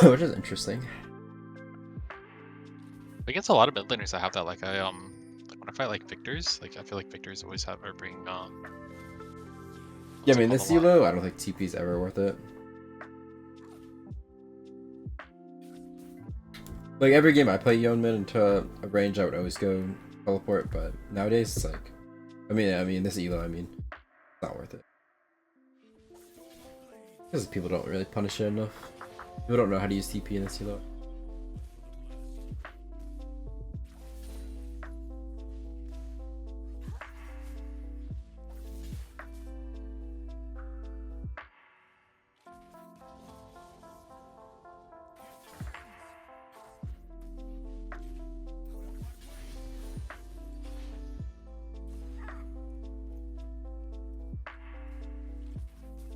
[SPEAKER 1] Which is interesting.
[SPEAKER 3] Against a lot of mid laners, I have that like like when I fight like Victors, like I feel like Victors always are bringing
[SPEAKER 1] Yeah, I
[SPEAKER 3] It's
[SPEAKER 1] mean,
[SPEAKER 3] like
[SPEAKER 1] this
[SPEAKER 3] on the line.
[SPEAKER 1] elo, I don't think TP's ever worth it. Like, every game I play Yone mid into a range, I would always go teleport, but nowadays, it's like... I mean, this elo, it's not worth it. Because people don't really punish it enough. People don't know how to use TP in this elo.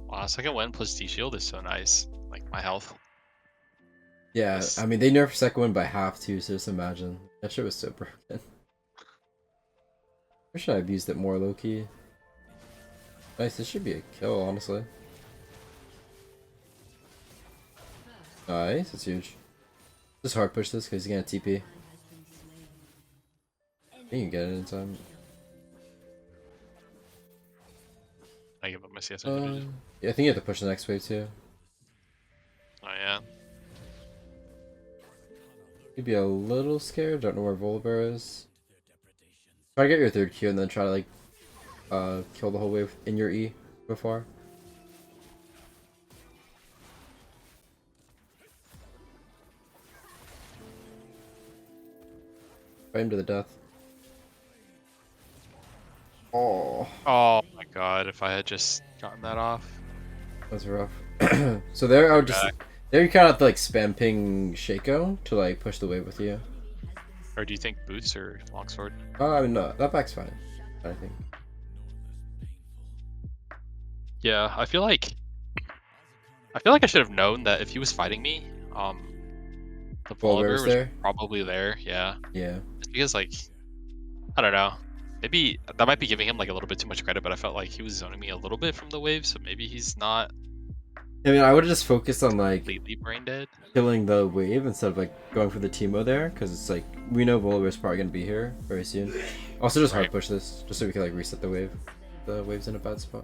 [SPEAKER 3] Wow, second win plus T shield is so nice. Like my health.
[SPEAKER 1] Yeah,
[SPEAKER 3] This-
[SPEAKER 1] I mean, they nerfed second one by half too, so just imagine. That shit was so broken. Wish I abused it more low-key. Nice, this should be a kill, honestly. Nice, it's huge. Just hard push this because he's gonna TP. I think you can get it in time.
[SPEAKER 3] I give up my CS.
[SPEAKER 1] Yeah, I think you have to push the next wave too.
[SPEAKER 3] Oh yeah.
[SPEAKER 1] You'd be a little scared, don't know where Volibear is. Try to get your third Q and then try to like kill the whole wave in your E so far. Fight him to the death. Oh,
[SPEAKER 3] Oh my god, if I had just gotten that off.
[SPEAKER 1] that's rough. So there I would just there you kind of have to like spam ping Shaco to like push the wave with you.
[SPEAKER 3] Or do you think boots or longsword?
[SPEAKER 1] I mean no, that back's fine. I think.
[SPEAKER 3] Yeah, I feel like I should have known that if he was fighting me, the
[SPEAKER 1] Volibear was
[SPEAKER 3] Volibear was
[SPEAKER 1] there?
[SPEAKER 3] probably there, yeah.
[SPEAKER 1] Yeah.
[SPEAKER 3] It's because like I don't know. Maybe that might be giving him like a little bit too much credit, but I felt like he was zoning me a little bit from the wave, so maybe he's not
[SPEAKER 1] I mean, I would have just focused on like
[SPEAKER 3] completely brain dead.
[SPEAKER 1] killing the wave instead of like going for the Teemo there, because it's like we know Volibear's probably gonna be here very soon. Also, just hard
[SPEAKER 3] Right.
[SPEAKER 1] push this, just so we can like reset the wave. The wave's in a bad spot.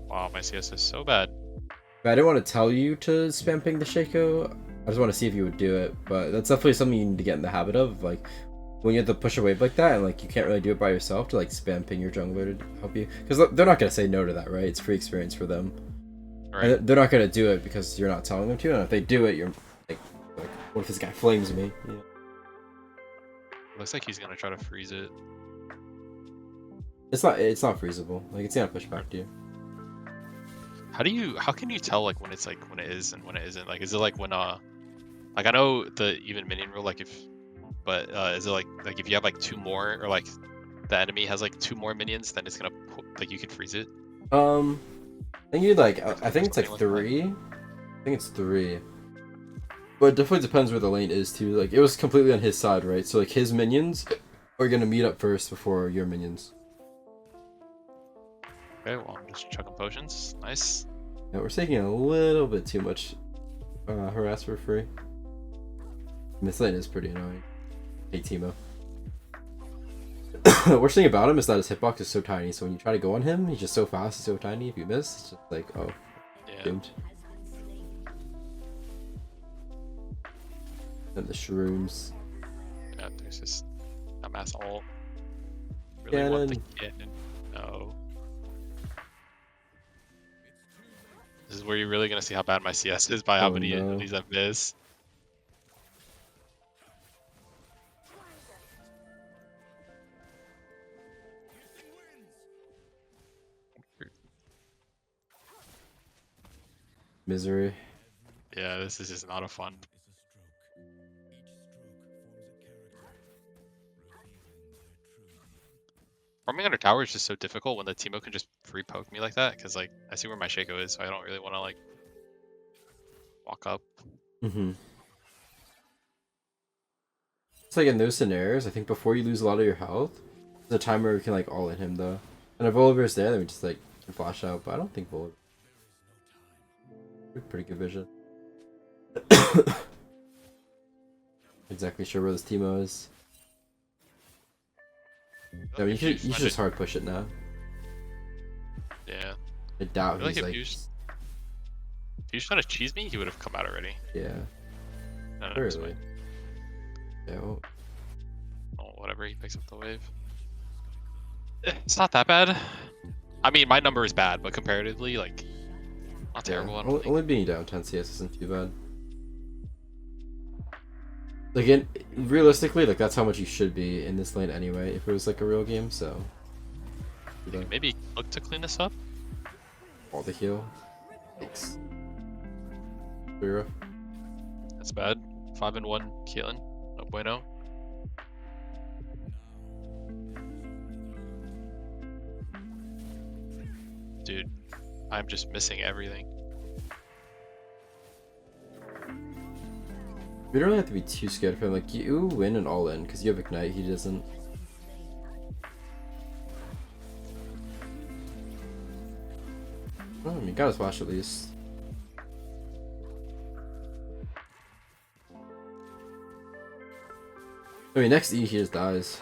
[SPEAKER 3] Wow, my CS is so bad.
[SPEAKER 1] But I didn't want to tell you to spam ping the Shaco. I just want to see if you would do it, but that's definitely something you need to get in the habit of. Like when you have to push a wave like that, and like you can't really do it by yourself, to like spam ping your jungler to help you, because they're not gonna say no to that, right? It's free experience for them.
[SPEAKER 3] Right.
[SPEAKER 1] And they're not gonna do it because you're not telling them to, and if they do it, you're like what if this guy flames me? Yeah.
[SPEAKER 3] Looks like he's gonna try to freeze it.
[SPEAKER 1] It's not freezable. Like it's gonna push back to you.
[SPEAKER 3] How can you tell like when it's like when it is and when it isn't? Like is it like when like I know the even minion rule, like but is it like if you have like two more, or like the enemy has like two more minions, then it's gonna like you can freeze it?
[SPEAKER 1] I think you like I think it's like
[SPEAKER 3] Something like that.
[SPEAKER 1] 3. I think it's 3. But it definitely depends where the lane is too. Like it was completely on his side, right? So like his minions are gonna meet up first before your minions.
[SPEAKER 3] Okay, well I'm just chucking potions. Nice.
[SPEAKER 1] Yeah, we're taking a little bit too much harass for free. This lane is pretty annoying. Hey Teemo. The worst thing about him is that his hitbox is so tiny, so when you try to go on him, he's just so fast and so tiny. If you miss, it's just like, oh,
[SPEAKER 3] Yeah.
[SPEAKER 1] doomed. And the shrooms.
[SPEAKER 3] Yeah, there's just a mass ult. Really want the
[SPEAKER 1] Cannon.
[SPEAKER 3] cannon. No. This is where you're really gonna see how bad my CS is by how
[SPEAKER 1] Oh,
[SPEAKER 3] many
[SPEAKER 1] no.
[SPEAKER 3] of these I miss.
[SPEAKER 1] Misery.
[SPEAKER 3] Yeah, this is just not a fun. Farming under tower is just so difficult when the Teemo can just free poke me like that, because like I see where my Shaco is, so I don't really want to like walk up.
[SPEAKER 1] Mm-hmm. It's like in those scenarios, I think before you lose a lot of your health, there's a time where we can like all in him though. And if Volibear's there, then we just like can flash out. But I don't think Volibear. Pretty good vision. Exactly sure where this Teemo is. I mean, you should just hard push it now.
[SPEAKER 3] Yeah.
[SPEAKER 1] I doubt
[SPEAKER 3] I feel
[SPEAKER 1] he's
[SPEAKER 3] like
[SPEAKER 1] like.
[SPEAKER 3] if he was trying to cheese me, he would have come out already.
[SPEAKER 1] Yeah.
[SPEAKER 3] No, no, it's
[SPEAKER 1] Really.
[SPEAKER 3] fine.
[SPEAKER 1] Yeah. Well,
[SPEAKER 3] Oh, whatever, he picks up the wave. It's not that bad. I mean, my number is bad, but comparatively, like, not terrible. I don't think.
[SPEAKER 1] Only being down 10 CS isn't too bad. Like, realistically, like that's how much you should be in this lane anyway, if it was like a real game. So.
[SPEAKER 3] Maybe look to clean this up.
[SPEAKER 1] All the heal. Thanks. Pretty rough.
[SPEAKER 3] That's bad. 5-1 Keelan. No bueno. Dude, I'm just missing everything.
[SPEAKER 1] You don't really have to be too scared for him. Like, you win and all in, because you have Ignite, he doesn't. Oh, I mean, you got his flash at least. I mean, next E, he just dies.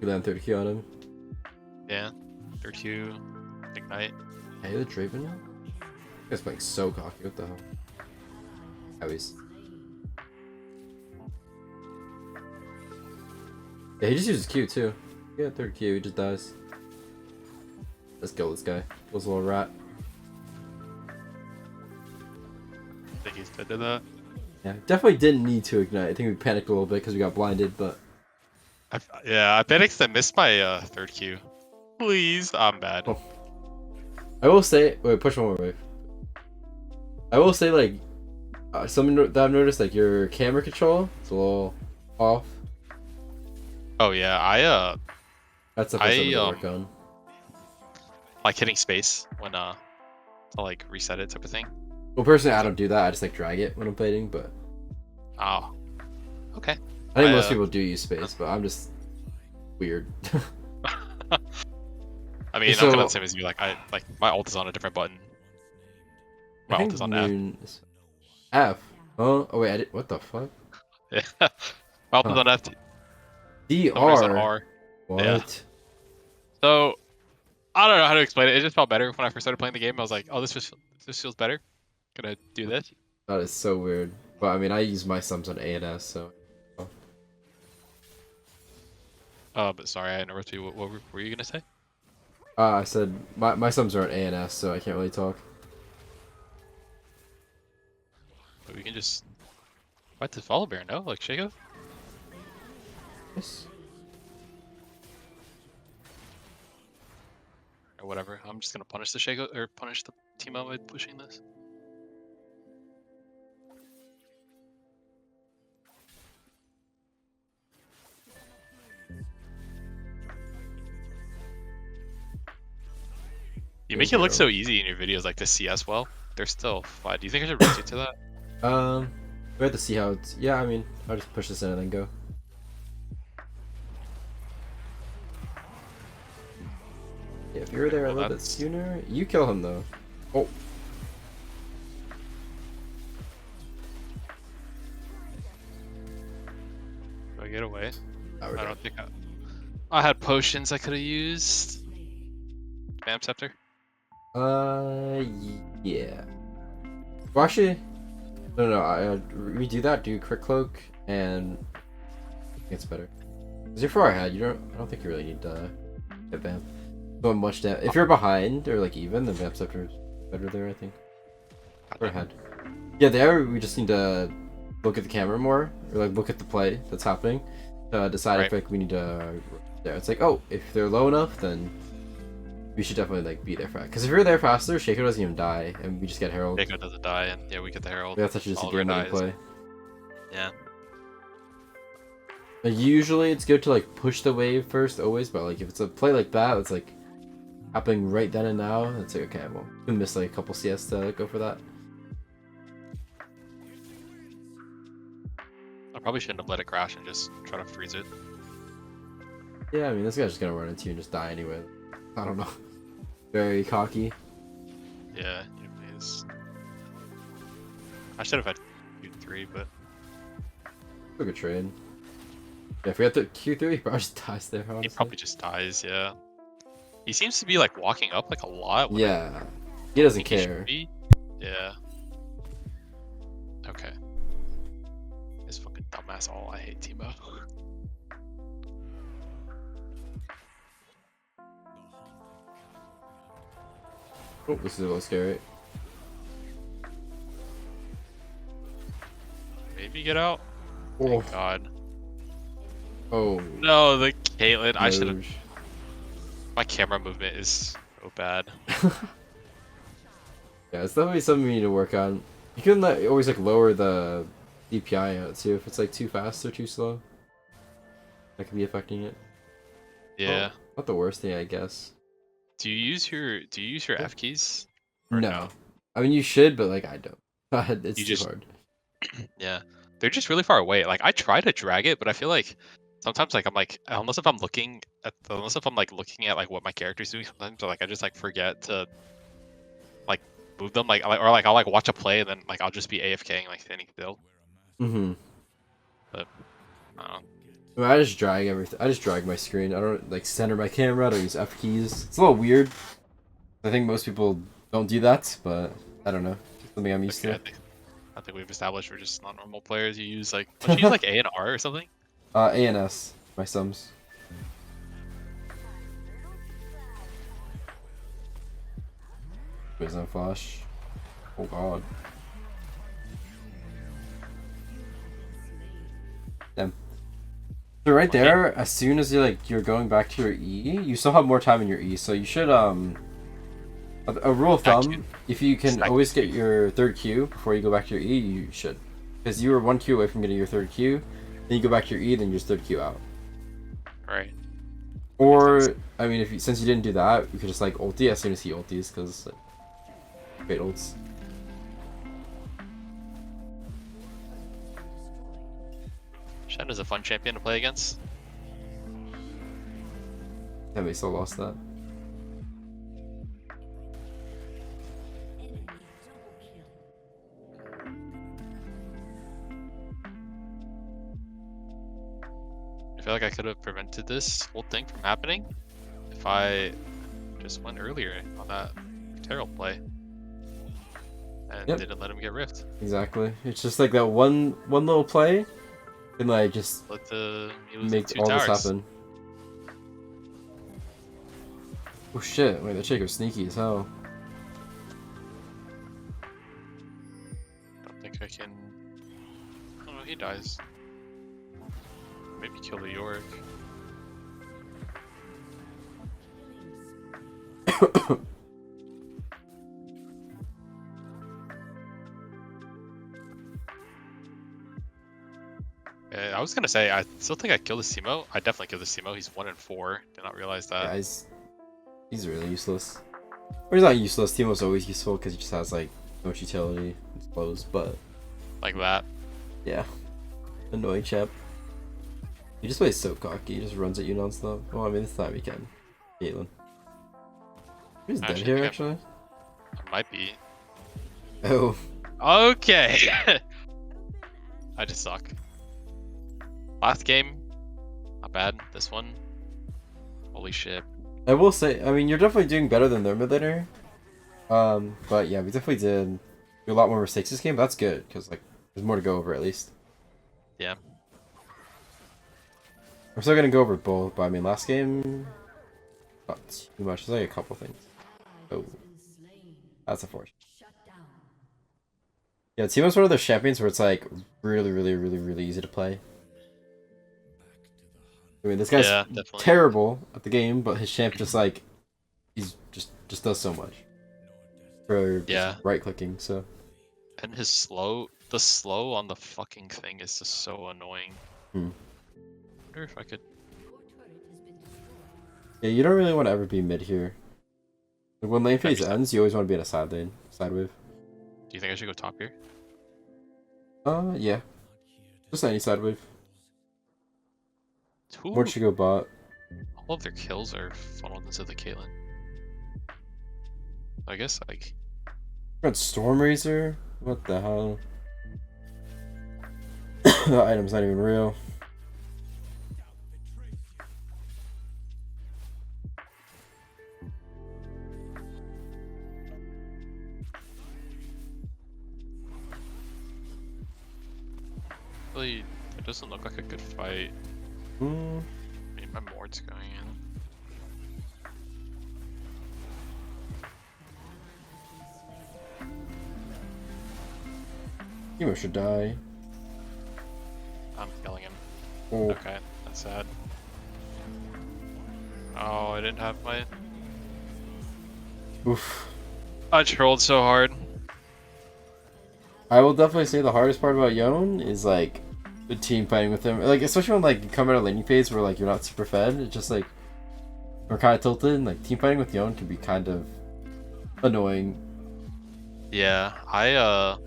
[SPEAKER 1] You land 30k on him.
[SPEAKER 3] Yeah. 3Q. Ignite.
[SPEAKER 1] Hey, the Draven now? This guy's playing so cocky, what the hell? How he's. Yeah, he just uses Q too. Yeah, third Q, he just dies. Let's go, this guy. Was a little rat.
[SPEAKER 3] I think he's dead to that.
[SPEAKER 1] Yeah, definitely didn't need to ignite. I think we panicked a little bit because we got blinded, but.
[SPEAKER 3] Yeah, I panicked and missed my third Q. Please, I'm bad.
[SPEAKER 1] Oh. I will say, wait, push one more wave. I will say, like, something that I've noticed, like, your camera control is a little off.
[SPEAKER 3] Oh yeah,
[SPEAKER 1] That's the first thing to work on.
[SPEAKER 3] like hitting space when to like reset it type of thing.
[SPEAKER 1] Well, personally, I don't do that. I just like drag it when I'm fighting, but.
[SPEAKER 3] Oh. Okay.
[SPEAKER 1] I think most people do use space, but I'm just weird.
[SPEAKER 3] I mean,
[SPEAKER 1] So-
[SPEAKER 3] I'm kind of the same as you. Like, my ult is on a different button. My
[SPEAKER 1] I
[SPEAKER 3] ult
[SPEAKER 1] think
[SPEAKER 3] is on F.
[SPEAKER 1] F. Oh wait, I did. What the fuck?
[SPEAKER 3] Yeah. My ult is on F.
[SPEAKER 1] D
[SPEAKER 3] Somebody's on
[SPEAKER 1] R.
[SPEAKER 3] R.
[SPEAKER 1] What?
[SPEAKER 3] Yeah. So, I don't know how to explain it. It just felt better when I first started playing the game. I was like, oh, this feels better. Gonna do this.
[SPEAKER 1] That is so weird. But I mean, I use my sums on A and S, so.
[SPEAKER 3] But sorry, I interrupted you. What were you gonna say?
[SPEAKER 1] I said my sums are on A and S, so I can't really talk.
[SPEAKER 3] But we can just fight the follow bear, no? Like Shaco?
[SPEAKER 1] Yes.
[SPEAKER 3] Or whatever. I'm just gonna punish the Shaco or punish the team out by pushing this. You make it look so easy in your videos, like the CS well. They're still fun. Do you think I should rotate to that?
[SPEAKER 1] We have to see how it's. Yeah, I mean, I'll just push this in and then go. Yeah, if you were there a little bit sooner, you kill him though. Oh.
[SPEAKER 3] Do I get away?
[SPEAKER 1] I
[SPEAKER 3] I don't think I had potions I could have used. Vaank scepter.
[SPEAKER 1] Yeah. Well, actually, no. I redo that. Do crit cloak, and I think it's better. Cause you're far ahead. I don't think you really need to get vamp. So much damage. If you're behind or like even, then vamp scepter is better there. I think. We're ahead. Yeah, there we just need to look at the camera more, or like look at the play that's happening, to decide if like we need to. There, it's like, oh, if they're low enough, then we should definitely like be there fast. Because if you're there faster, Shaco doesn't even die, and we just get Herald.
[SPEAKER 3] Shaco doesn't die, and yeah, we get the Herald.
[SPEAKER 1] That's actually just a
[SPEAKER 3] Oliver
[SPEAKER 1] game winning
[SPEAKER 3] dies.
[SPEAKER 1] play.
[SPEAKER 3] Yeah.
[SPEAKER 1] Like, usually it's good to like push the wave first, always. But like if it's a play like that, it's like happening right then and now. It's like okay, well, we missed like a couple CS to like, go for that.
[SPEAKER 3] I probably shouldn't have let it crash and just try to freeze it.
[SPEAKER 1] Yeah, I mean this guy's just gonna run into you and just die anyway. I don't know. Very cocky.
[SPEAKER 3] Yeah, it is. I should have had 2-3, but
[SPEAKER 1] Took a trade. Yeah, if we have to Q3, he probably just dies there, honestly.
[SPEAKER 3] He probably just dies, yeah. He seems to be like walking up like a lot. When
[SPEAKER 1] Yeah. He doesn't
[SPEAKER 3] he should
[SPEAKER 1] care.
[SPEAKER 3] be. Yeah. Okay. This fucking dumbass all. I hate Timo.
[SPEAKER 1] Oh, this is a little scary.
[SPEAKER 3] Maybe get out.
[SPEAKER 1] Oh.
[SPEAKER 3] Thank God.
[SPEAKER 1] Oh.
[SPEAKER 3] No, the Caitlyn. I should have.
[SPEAKER 1] Doge.
[SPEAKER 3] My camera movement is so bad.
[SPEAKER 1] Yeah, it's definitely something we need to work on. You can always like lower the DPI out too if it's like too fast or too slow. That could be affecting it.
[SPEAKER 3] Yeah.
[SPEAKER 1] Oh, not the worst thing, I guess.
[SPEAKER 3] Do you use your F keys?
[SPEAKER 1] No.
[SPEAKER 3] Or no?
[SPEAKER 1] I mean, you should, but like I don't. It's
[SPEAKER 3] You
[SPEAKER 1] too
[SPEAKER 3] just-
[SPEAKER 1] hard.
[SPEAKER 3] Yeah. They're just really far away. Like I try to drag it, but I feel like sometimes like I'm like unless if I'm looking at like what my character's doing sometimes like I just like forget to like move them or like I'll like watch a play and then like I'll just be AFKing like standing still.
[SPEAKER 1] Mm-hmm.
[SPEAKER 3] But I don't know.
[SPEAKER 1] I mean, I just drag everything. I just drag my screen. I don't like center my camera. I don't use F keys. It's a little weird. I think most people don't do that, but I don't know. It's something I'm used
[SPEAKER 3] Okay,
[SPEAKER 1] to.
[SPEAKER 3] I think we've established we're just not normal players. You use like don't you use like A and R or something?
[SPEAKER 1] A and S, my sums. Poison flash. Oh god. Damn. So right there, as soon as you're going back to your E, you still have more time in your E, so you should a rule of thumb, if you can always get your third Q before you go back to your E, you should. Because you were 1 Q away from getting your third Q, then you go back to your E, then your third Q out.
[SPEAKER 3] Right.
[SPEAKER 1] Or, I mean, since you didn't do that, you could just like ulti as soon as he ultis, because great ults.
[SPEAKER 3] Shen is a fun champion to play against.
[SPEAKER 1] Yeah, they still lost that.
[SPEAKER 3] I feel like I could have prevented this whole thing from happening if I just went earlier on that Terrell play and didn't let him get rift.
[SPEAKER 1] Exactly. It's just like that one little play can like just make all this happen. Oh shit, wait, that chick was sneaky as hell.
[SPEAKER 3] Don't think I can. Oh no, he dies. Maybe kill the Yorick. I was gonna say, I still think I killed the Simo. I definitely killed the Simo. He's 1 in 4. Did not realize that.
[SPEAKER 1] Yeah, he's really useless. Or he's not useless. Timo's always useful because he just has like so much utility. It's close, but
[SPEAKER 3] like that.
[SPEAKER 1] Yeah, annoying chap. He just plays so cocky. He just runs at you nonstop. Well, I mean, this time he can. Caitlyn. He's dead here, actually.
[SPEAKER 3] I might be.
[SPEAKER 1] Oh.
[SPEAKER 3] Okay. I just suck. Last game, not bad. This one, holy shit.
[SPEAKER 1] I will say, I mean, you're definitely doing better than their mid laner. But yeah, we definitely did do a lot more mistakes this game. But that's good because like there's more to go over at least.
[SPEAKER 3] Yeah.
[SPEAKER 1] I'm still gonna go over both, but I mean, last game, not too much. There's like a couple things. Oh, that's unfortunate. Yeah, Timo's one of those champions where it's like really easy to play. I mean, this guy's terrible at the game, but his champ just like he's just does so much for right clicking. So
[SPEAKER 3] and the slow on the fucking thing is just so annoying. I wonder if I could.
[SPEAKER 1] Yeah, you don't really want to ever be mid here. Like when lane phase ends, you always want to be in a side lane, side wave.
[SPEAKER 3] Do you think I should go top here?
[SPEAKER 1] Yeah, just any side wave.
[SPEAKER 3] Ooh.
[SPEAKER 1] Or should go bot.
[SPEAKER 3] All of their kills are funneled into the Caitlyn. I guess like.
[SPEAKER 1] Got Storm Razor? What the hell? That item's not even real.
[SPEAKER 3] really, it doesn't look like a good fight.
[SPEAKER 1] Hmm.
[SPEAKER 3] I mean, my Mord's going in.
[SPEAKER 1] Hero should die.
[SPEAKER 3] I'm killing him.
[SPEAKER 1] Oh.
[SPEAKER 3] Okay, that's sad. Oh, I didn't have my...
[SPEAKER 1] Oof.
[SPEAKER 3] I trolled so hard.
[SPEAKER 1] I will definitely say the hardest part about Yone is like the team fighting with him. Like especially when like you come out of laning phase where like you're not super fed. It's just like we're kind of tilted. And, like team fighting with Yone can be kind of annoying.
[SPEAKER 3] Yeah, I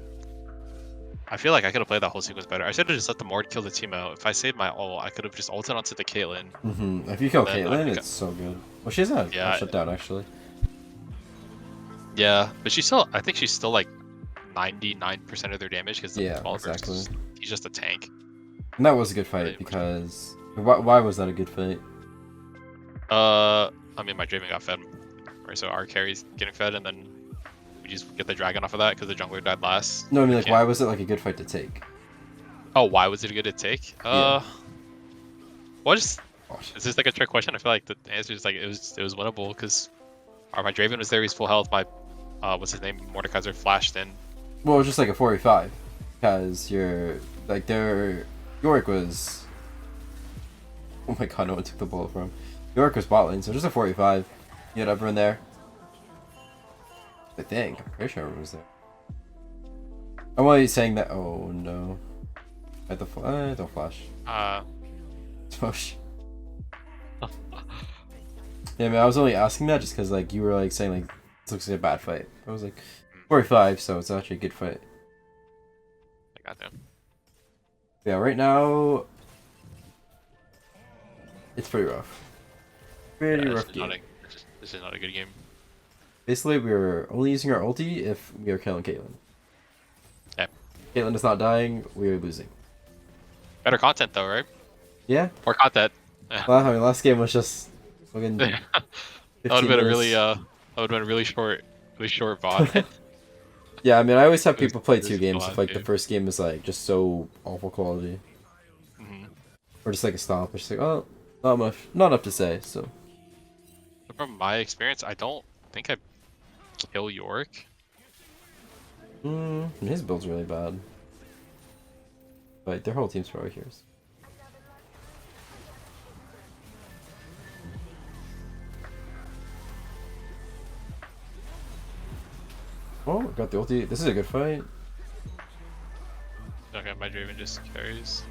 [SPEAKER 3] feel like I could have played that whole sequence better. I should have just let the Mord kill the team out. If I saved my ult, I could have just ulted onto the Caitlyn.
[SPEAKER 1] If you kill
[SPEAKER 3] Then
[SPEAKER 1] Caitlyn, it's so good. Well, she's not shut down actually.
[SPEAKER 3] Yeah, but she's still. I think she's still like 99% of their damage because
[SPEAKER 1] exactly.
[SPEAKER 3] He's just a tank.
[SPEAKER 1] And that was a good fight because why was that a good fight?
[SPEAKER 3] I mean my Draven got fed, right? So our carry's getting fed, and then we just get the dragon off of that because the jungler died last.
[SPEAKER 1] No, I mean like why was it like a good fight to take?
[SPEAKER 3] Oh, why was it good to take?
[SPEAKER 1] Yeah.
[SPEAKER 3] Well, just is this like a trick question? I feel like the answer is like it was winnable because my Draven was there, he's full health. My what's his name, Mordekaiser flashed in.
[SPEAKER 1] Well, it was just like a 4v5 because you're like their Yorick was. Oh my god, no one took the bullet from him. Yorick was bot lane, so just a 4v5. You had everyone there. I think. I'm pretty sure everyone was there. I'm only saying that. Oh no. At the don't flash. Smosh. Yeah, man, I was only asking that just because like you were like saying like this looks like a bad fight. I was like 45, so it's actually a good fight.
[SPEAKER 3] I got them.
[SPEAKER 1] Yeah, right now it's pretty rough. Pretty rough game.
[SPEAKER 3] This is not a good game.
[SPEAKER 1] Basically, we're only using our ulti if we are killing Caitlyn.
[SPEAKER 3] Yeah.
[SPEAKER 1] Caitlyn is not dying, we are losing.
[SPEAKER 3] Better content though, right?
[SPEAKER 1] Yeah.
[SPEAKER 3] More content.
[SPEAKER 1] Well, I mean, last game was just fucking.
[SPEAKER 3] That would have been a really that would have been a really short VOD.
[SPEAKER 1] Yeah, I mean, I always have people play
[SPEAKER 3] This
[SPEAKER 1] 2
[SPEAKER 3] is
[SPEAKER 1] games
[SPEAKER 3] the
[SPEAKER 1] if like
[SPEAKER 3] last
[SPEAKER 1] the
[SPEAKER 3] game.
[SPEAKER 1] first game is like just so awful quality, or just like a stomp. It's just like, oh, not much, not enough to say. So
[SPEAKER 3] From my experience, I don't think I kill Yorick.
[SPEAKER 1] his build's really bad, but their whole team's probably here. Oh, got the ulti. This is a good fight.
[SPEAKER 3] Okay, my Draven just carries.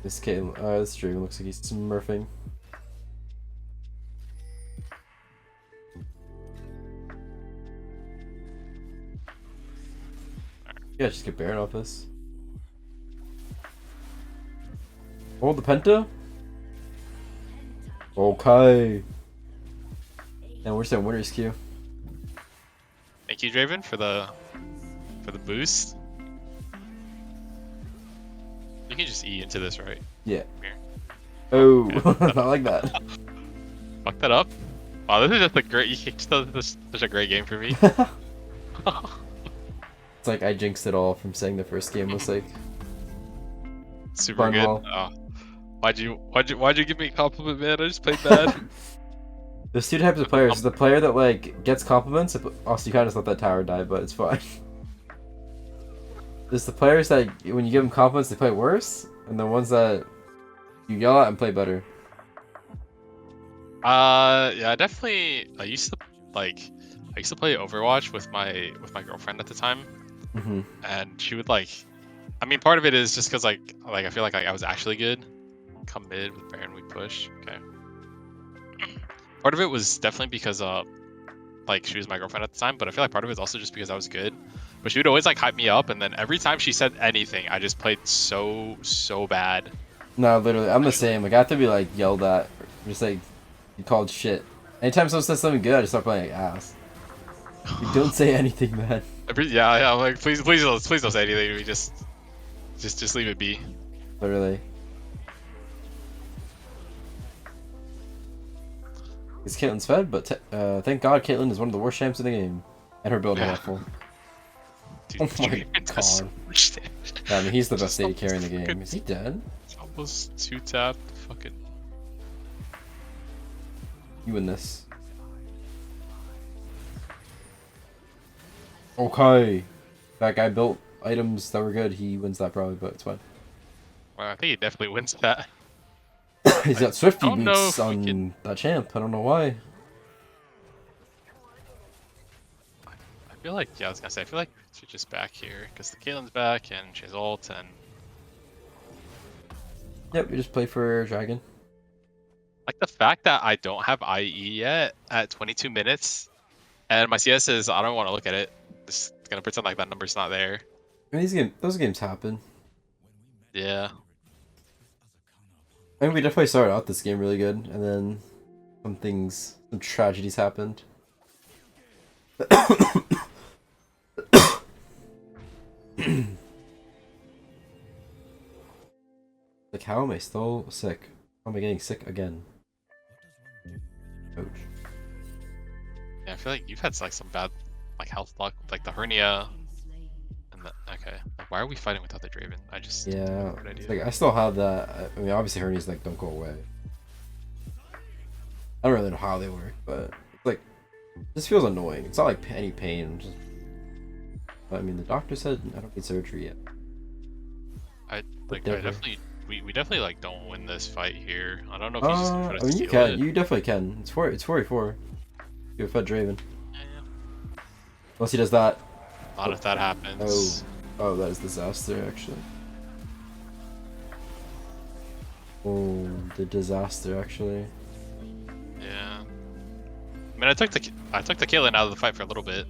[SPEAKER 1] This Caitlyn, this Draven looks like he's smurfing. Yeah, just get Baron off this. Hold the Penta. Okay. And where's that winner's queue?
[SPEAKER 3] Thank you, Draven, for the boost. You can just E into this, right?
[SPEAKER 1] Yeah.
[SPEAKER 3] Here.
[SPEAKER 1] Oh, not like that.
[SPEAKER 3] Fuck that up. Wow, this is just a great. This is such a great game for me.
[SPEAKER 1] It's like I jinxed it all from saying the first game was like
[SPEAKER 3] Super
[SPEAKER 1] fun
[SPEAKER 3] good.
[SPEAKER 1] wall.
[SPEAKER 3] Why'd you give me a compliment, man? I just played bad.
[SPEAKER 1] There's 2 types of players. The player that like gets compliments. Also, you kind of just let that tower die, but it's fine. There's the players that when you give them compliments, they play worse, and the ones that you yell at and play better.
[SPEAKER 3] Yeah, definitely. I used to play Overwatch with my girlfriend at the time, and she would like. I mean, part of it is just because like I feel like I was actually good. Come mid with Baron, we push. Okay. Part of it was definitely because like she was my girlfriend at the time, but I feel like part of it is also just because I was good. But she would always like hype me up, and then every time she said anything, I just played so bad.
[SPEAKER 1] No, literally, I'm the same. Like I have to be like yelled at, or just like you called shit. Anytime someone says something good, I just start playing like ass. You don't say anything, man.
[SPEAKER 3] Yeah. I'm like, please don't say anything to me. Just leave it be.
[SPEAKER 1] Literally. It's Caitlyn's fed, but thank God Caitlyn is one of the worst champs in the game, and her build is awful.
[SPEAKER 3] Dude,
[SPEAKER 1] Oh my
[SPEAKER 3] Draven does so
[SPEAKER 1] god.
[SPEAKER 3] much damage.
[SPEAKER 1] Yeah, I mean, he's the best
[SPEAKER 3] Just
[SPEAKER 1] AD carry in the
[SPEAKER 3] almost
[SPEAKER 1] game. Is he dead?
[SPEAKER 3] Almost 2-tap. Fucking.
[SPEAKER 1] You win this. Okay. That guy built items that were good. He wins that probably, but it's fine.
[SPEAKER 3] Well, I think he definitely wins that.
[SPEAKER 1] He's got Swifty
[SPEAKER 3] don't know
[SPEAKER 1] boots
[SPEAKER 3] if we
[SPEAKER 1] on
[SPEAKER 3] can-
[SPEAKER 1] that champ. I don't know why.
[SPEAKER 3] I feel like, yeah, I was gonna say, I feel like she's just back here because the Caitlyn's back and she's ult and
[SPEAKER 1] Yep, we just play for Dragon.
[SPEAKER 3] like the fact that I don't have IE yet at 22 minutes and my CS is I don't want to look at it. Just gonna pretend like that number's not there.
[SPEAKER 1] I mean, those games happen.
[SPEAKER 3] Yeah.
[SPEAKER 1] I mean, we definitely started out this game really good, and then some tragedies happened. Like, how am I still sick? How am I getting sick again? Ouch.
[SPEAKER 3] Yeah, I feel like you've had like some bad like health luck, like the hernia. And the, okay, like, why are we fighting without the Draven? I just don't know
[SPEAKER 1] Yeah,
[SPEAKER 3] what I do.
[SPEAKER 1] like I still have that. I mean, obviously hernias like don't go away. I don't really know how they work, but it's like this feels annoying. It's not like any pain. Just, but, I mean, the doctor said I don't need surgery yet.
[SPEAKER 3] I
[SPEAKER 1] Whatever.
[SPEAKER 3] definitely we definitely like don't win this fight here. I don't know if he's just gonna try to
[SPEAKER 1] I mean, you
[SPEAKER 3] steal
[SPEAKER 1] can.
[SPEAKER 3] it.
[SPEAKER 1] You definitely can. It's 4v4. You have fed Draven.
[SPEAKER 3] Yeah.
[SPEAKER 1] Unless he does that.
[SPEAKER 3] Not if that happens.
[SPEAKER 1] Oh, that is disaster actually. Oh, the disaster actually.
[SPEAKER 3] Yeah. I mean, I took the Caitlyn out of the fight for a little bit.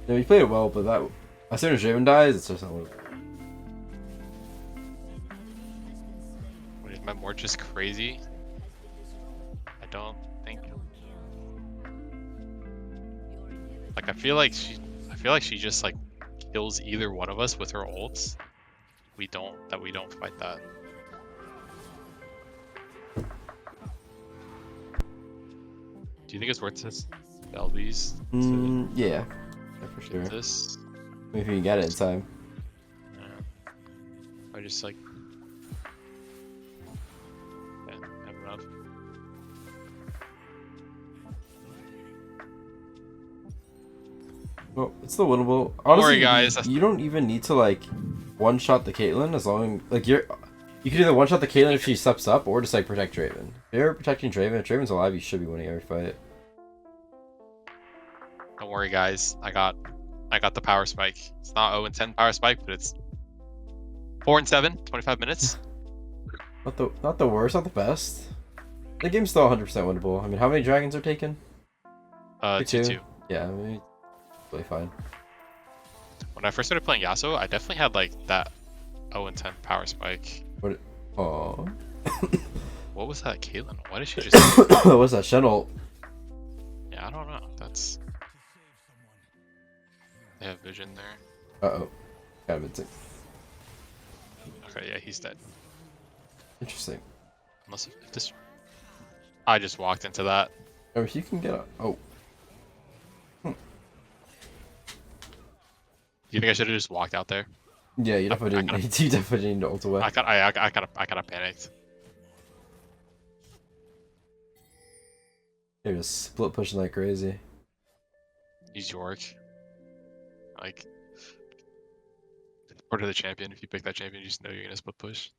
[SPEAKER 1] Yeah, he played it well, but that as soon as Draven dies, it's just not working.
[SPEAKER 3] Is my more just crazy? I don't think. Like I feel like she just like kills either one of us with her ults. We don't fight that. Do you think it's worth this? Belbies?
[SPEAKER 1] Yeah, for sure.
[SPEAKER 3] This?
[SPEAKER 1] Maybe if you can get it in time.
[SPEAKER 3] Yeah. I just like. Yeah, have enough.
[SPEAKER 1] Well, it's still winnable.
[SPEAKER 3] Don't
[SPEAKER 1] Honestly,
[SPEAKER 3] worry, guys.
[SPEAKER 1] you don't even need to like one-shot the Caitlyn as long like you can either one-shot the Caitlyn if she steps up or just like protect Draven. If you're protecting Draven, if Draven's alive, you should be winning every fight.
[SPEAKER 3] Don't worry, guys. I got the power spike. It's not 0 and 10 power spike, but it's 4 and 7, 25 minutes.
[SPEAKER 1] Not the worst, not the best. The game's still 100% winnable. I mean, how many dragons are taken?
[SPEAKER 3] 2-2.
[SPEAKER 1] Yeah, I mean, really fine.
[SPEAKER 3] When I first started playing Yasuo, I definitely had like that 0 and 10 power spike.
[SPEAKER 1] What? Oh.
[SPEAKER 3] What was that, Caitlyn? Why did she just?
[SPEAKER 1] What's that? Shenol.
[SPEAKER 3] Yeah, I don't know. That's. They have vision there.
[SPEAKER 1] Uh oh. Kind of insane.
[SPEAKER 3] Okay, yeah, he's dead.
[SPEAKER 1] Interesting.
[SPEAKER 3] Unless if this. I just walked into that.
[SPEAKER 1] Oh, if you can get a. Oh.
[SPEAKER 3] Do you think I should have just walked out there?
[SPEAKER 1] Yeah, you definitely didn't. You definitely didn't ult away.
[SPEAKER 3] I kind of panicked.
[SPEAKER 1] You're just split pushing like crazy.
[SPEAKER 3] He's York. Like. Part of the champion. If you pick that champion, you just know you're gonna split push.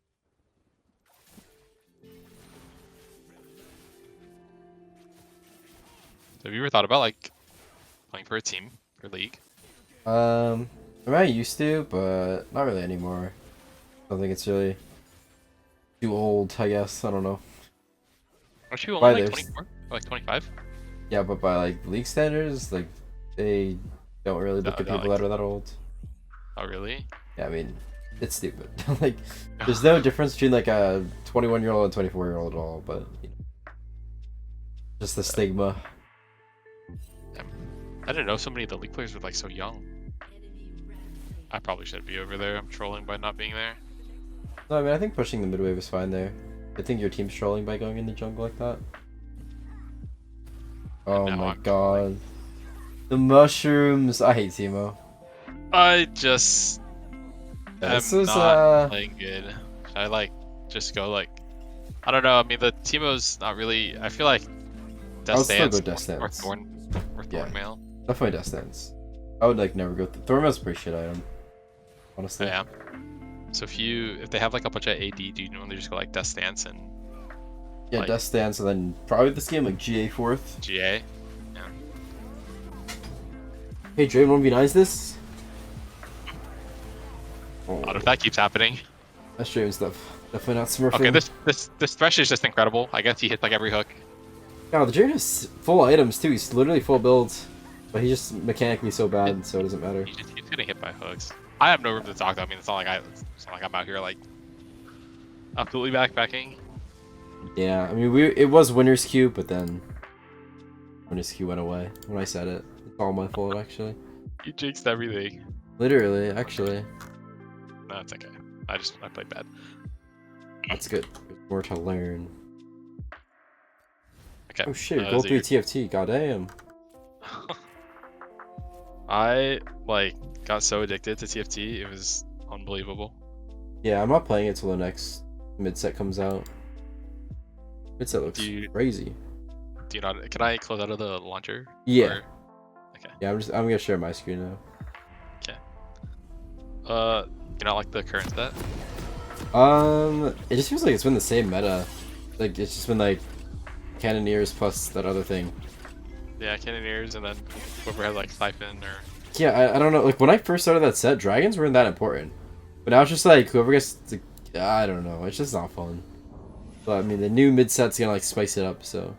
[SPEAKER 3] So have you ever thought about like playing for a team for league?
[SPEAKER 1] I mean, I used to, but not really anymore. I don't think it's really too old, I guess. I don't know.
[SPEAKER 3] Aren't you
[SPEAKER 1] Why
[SPEAKER 3] only like
[SPEAKER 1] there's-
[SPEAKER 3] 24 or like 25?
[SPEAKER 1] Yeah, but by like league standards, like they don't really look
[SPEAKER 3] No,
[SPEAKER 1] at
[SPEAKER 3] they're
[SPEAKER 1] people
[SPEAKER 3] like-
[SPEAKER 1] that are that old.
[SPEAKER 3] Oh really?
[SPEAKER 1] Yeah, I mean, it's stupid. Like, there's no difference between like a 21-year-old and 24-year-old at all, but you know, just the stigma.
[SPEAKER 3] I didn't know so many of the league players were like so young. I probably should be over there. I'm trolling by not being there.
[SPEAKER 1] No, I mean, I think pushing the mid wave is fine there. I think your team's trolling by going in the jungle like that. Oh
[SPEAKER 3] now
[SPEAKER 1] my
[SPEAKER 3] I'm
[SPEAKER 1] god. The mushrooms! I hate Teemo.
[SPEAKER 3] I just
[SPEAKER 1] This
[SPEAKER 3] am
[SPEAKER 1] is
[SPEAKER 3] not playing good. Should I like just go like I don't know. I mean the Teemo's not really. I feel like
[SPEAKER 1] I
[SPEAKER 3] Death
[SPEAKER 1] would still go
[SPEAKER 3] Stance
[SPEAKER 1] Death
[SPEAKER 3] or
[SPEAKER 1] Stance. Yeah.
[SPEAKER 3] Thornmail.
[SPEAKER 1] Definitely Death Stance. I would like never go. Thormail's a pretty shit item. Honestly.
[SPEAKER 3] Yeah. So if they have like a bunch of AD, do you normally just go like Death Stance and
[SPEAKER 1] Yeah,
[SPEAKER 3] like,
[SPEAKER 1] Death Stance, and then probably this game like GA 4th.
[SPEAKER 3] GA? Yeah.
[SPEAKER 1] Hey, Dre, 1v9's this? Oh,
[SPEAKER 3] If that keeps happening.
[SPEAKER 1] that's stream stuff. Definitely not smurfing.
[SPEAKER 3] Okay, this Thresh is just incredible. I guess he hits like every hook.
[SPEAKER 1] No, the Dre has full items too. He's literally full builds, but he's just mechanically so bad, so it doesn't matter.
[SPEAKER 3] He's getting hit by hooks. I have no room to talk though. I mean, it's not like I'm out here like absolutely backpacking.
[SPEAKER 1] Yeah, I mean, it was Winner's Q, but then Winner's Q went away when I said it. It's all my fault, actually.
[SPEAKER 3] You jinxed everything.
[SPEAKER 1] Literally, actually.
[SPEAKER 3] No, it's okay. I played bad.
[SPEAKER 1] That's good. There's more to learn.
[SPEAKER 3] Okay.
[SPEAKER 1] Oh shit, gold 3 TFT, goddamn.
[SPEAKER 3] I like got so addicted to TFT, it was unbelievable.
[SPEAKER 1] Yeah, I'm not playing it till the next mid set comes out. Mid set looks crazy.
[SPEAKER 3] Do you not? Can I close out of the launcher?
[SPEAKER 1] Yeah.
[SPEAKER 3] Or, okay.
[SPEAKER 1] Yeah, I'm gonna share my screen now.
[SPEAKER 3] Okay. You not like the current set?
[SPEAKER 1] It just feels like it's been the same meta. Like it's just been like Cannoneers plus that other thing.
[SPEAKER 3] Yeah, Cannoneers and then whoever has like Siphon or...
[SPEAKER 1] Yeah, I don't know. Like when I first started that set, dragons weren't that important. But now it's just like whoever gets to, I don't know. It's just not fun. But I mean, the new mid set's gonna like spice it up. So.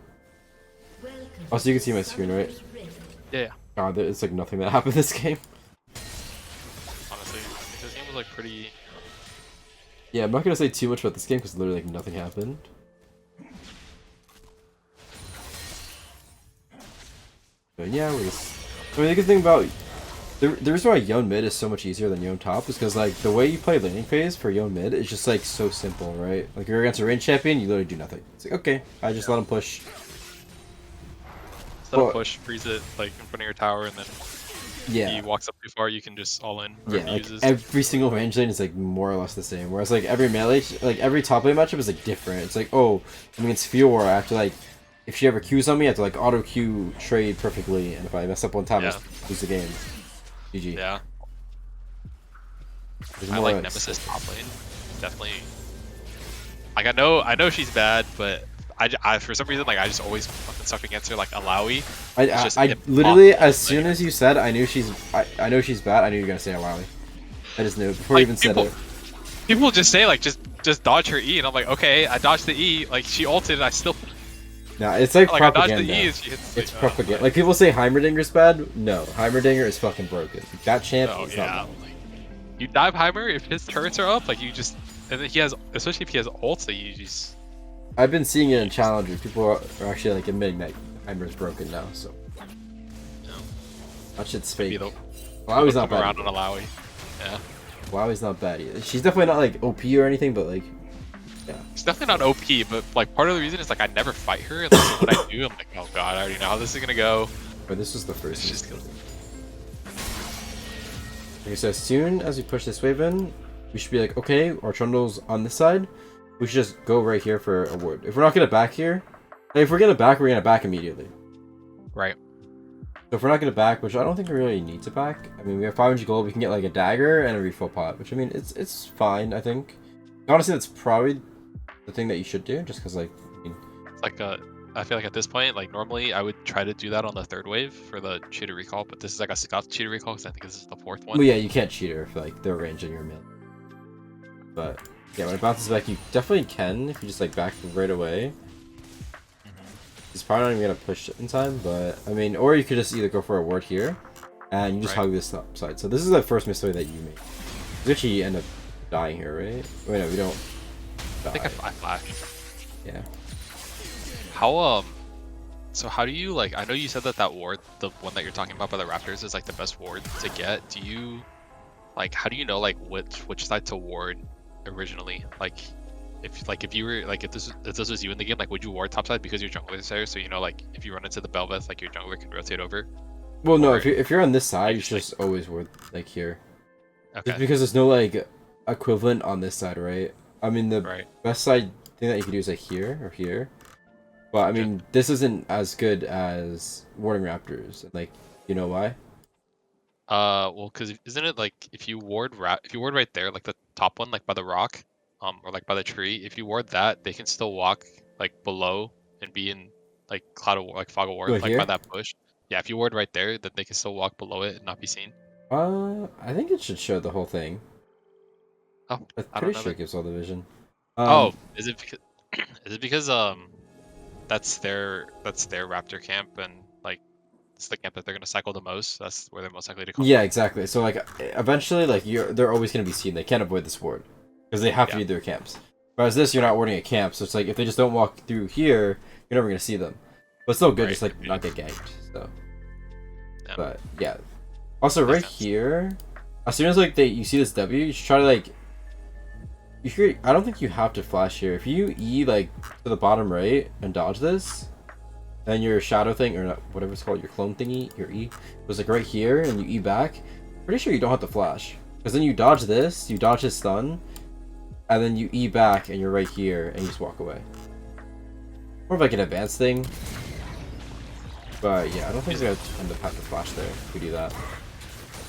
[SPEAKER 1] Oh, so you can see my screen, right?
[SPEAKER 3] Yeah.
[SPEAKER 1] God, it's like nothing that happened this game.
[SPEAKER 3] Honestly, this game was like pretty...
[SPEAKER 1] Yeah, I'm not gonna say too much about this game because literally like nothing happened. But yeah, I mean, the good thing about the reason why Yone mid is so much easier than Yone top is because like the way you play laning phase for Yone mid is just like so simple, right? Like you're against a range champion, you literally do nothing. It's like okay, I just let him push.
[SPEAKER 3] Instead of push, freeze it like in front of your tower, and then he walks up too far, you can just all in.
[SPEAKER 1] Yeah, like every single range lane is like more or less the same. Whereas like every melee, like every top lane matchup is like different. It's like oh, I'm against Fiora, I have to like. If she ever Qs on me, I have to like auto Q trade perfectly, and if I mess up one time, I just lose the game. GG.
[SPEAKER 3] Yeah. I like Nemesis top lane. Definitely. Like I know she's bad, but I for some reason like I just always fucking suck against her like Alawi.
[SPEAKER 1] I literally as soon as you said I know she's bad, I knew you were gonna say Alawi. I just knew it before you even said it.
[SPEAKER 3] People just say like just dodge her E, and I'm like okay, I dodged the E, like she ulted, and I still.
[SPEAKER 1] No, it's like propaganda.
[SPEAKER 3] I dodged the E, and she hits
[SPEAKER 1] it's propaganda. Like people say Heimerdinger's bad. No, Heimerdinger is fucking broken. That champ is not bad.
[SPEAKER 3] Like, you dive Heimer if his turrets are up, like you just, and then he has, especially if he has ults, that you just.
[SPEAKER 1] I've been seeing it in Challenger. People are actually like admitting that Heimer's broken now. So.
[SPEAKER 3] No.
[SPEAKER 1] That shit's fake.
[SPEAKER 3] Alawi's not bad. Around on Alawi. Yeah.
[SPEAKER 1] Alawi's not bad either. She's definitely not like OP or anything, but like. Yeah.
[SPEAKER 3] It's definitely not OP, but like part of the reason is like I never fight her, and like, when I do, I'm like, oh god, I already know how this is gonna go.
[SPEAKER 1] But this was the first. Okay, so as soon as we push this wave in, we should be like, okay, our Trundle's on this side. We should just go right here for a ward. If we're not gonna back here, like, if we're gonna back immediately.
[SPEAKER 3] Right.
[SPEAKER 1] So if we're not gonna back, which I don't think we really need to back. I mean, we have 500 gold. We can get like a dagger and a refill pot, which I mean, it's fine. I think. Honestly, that's probably the thing that you should do, just because like. I mean,
[SPEAKER 3] it's like I feel like at this point, like normally I would try to do that on the third wave for the cheater recall, but this is like a Scott's cheater recall because I think this is the fourth one.
[SPEAKER 1] Well, yeah, you can't cheat her if like they're ranging your mid. But yeah, when it bounces back, you definitely can if you just like back right away. It's probably not even gonna push in time, but I mean, or you could just either go for a ward here, and you just hug this top side. So this is the first misplay that you make. You actually end up dying here, right? Wait, no, we don't. Die.
[SPEAKER 3] I think I flash.
[SPEAKER 1] Yeah.
[SPEAKER 3] How so how do you like? I know you said that ward, the one that you're talking about by the Raptors, is like the best ward to get. Do you like? How do you know like which side to ward originally? Like, if you were like if this was you in the game, like would you ward top side because your jungler is there? So you know like if you run into the Bel'Veth, like your jungler can rotate over.
[SPEAKER 1] Well, no,
[SPEAKER 3] Or-
[SPEAKER 1] if you're on this side, you should just always ward like here.
[SPEAKER 3] Okay.
[SPEAKER 1] Just because there's no like equivalent on this side, right? I mean, the
[SPEAKER 3] Right.
[SPEAKER 1] best side thing that you can do is like here or here. But I mean, this isn't as good as warding raptors. And like, you know why?
[SPEAKER 3] Well, because isn't it like if you ward right there, like the top one, like by the rock, or like by the tree, if you ward that, they can still walk like below and be in like like fog of war,
[SPEAKER 1] Right
[SPEAKER 3] like by
[SPEAKER 1] here?
[SPEAKER 3] that bush. Yeah, if you ward right there, then they can still walk below it and not be seen.
[SPEAKER 1] I think it should show the whole thing.
[SPEAKER 3] Oh,
[SPEAKER 1] I'm
[SPEAKER 3] I don't
[SPEAKER 1] pretty
[SPEAKER 3] know.
[SPEAKER 1] sure it gives all the vision.
[SPEAKER 3] Oh, is it because is it because that's their raptor camp and like it's the camp that they're gonna cycle the most. That's where they're most likely to come.
[SPEAKER 1] Yeah, exactly. So like, eventually, like they're always gonna be seen. They can't avoid this ward because they have to
[SPEAKER 3] Yeah.
[SPEAKER 1] be their camps. Whereas this, you're not warding a camp, so it's like if they just don't walk through here, you're never gonna see them. But it's still good,
[SPEAKER 3] Right.
[SPEAKER 1] just like not get ganked. So,
[SPEAKER 3] Yeah.
[SPEAKER 1] but yeah. Also,
[SPEAKER 3] Makes
[SPEAKER 1] right
[SPEAKER 3] sense.
[SPEAKER 1] here, as soon as like you see this W, you should try to like. I don't think you have to flash here. If you E like to the bottom right and dodge this, then your shadow thing, or not, whatever it's called, your clone thingy, your E, was like right here, and you E back, pretty sure you don't have to flash. Because then you dodge this, you dodge his stun, and then you E back, and you're right here, and you just walk away. More of like an advanced thing. But yeah, I don't think we're going to end up having to flash there if we do that.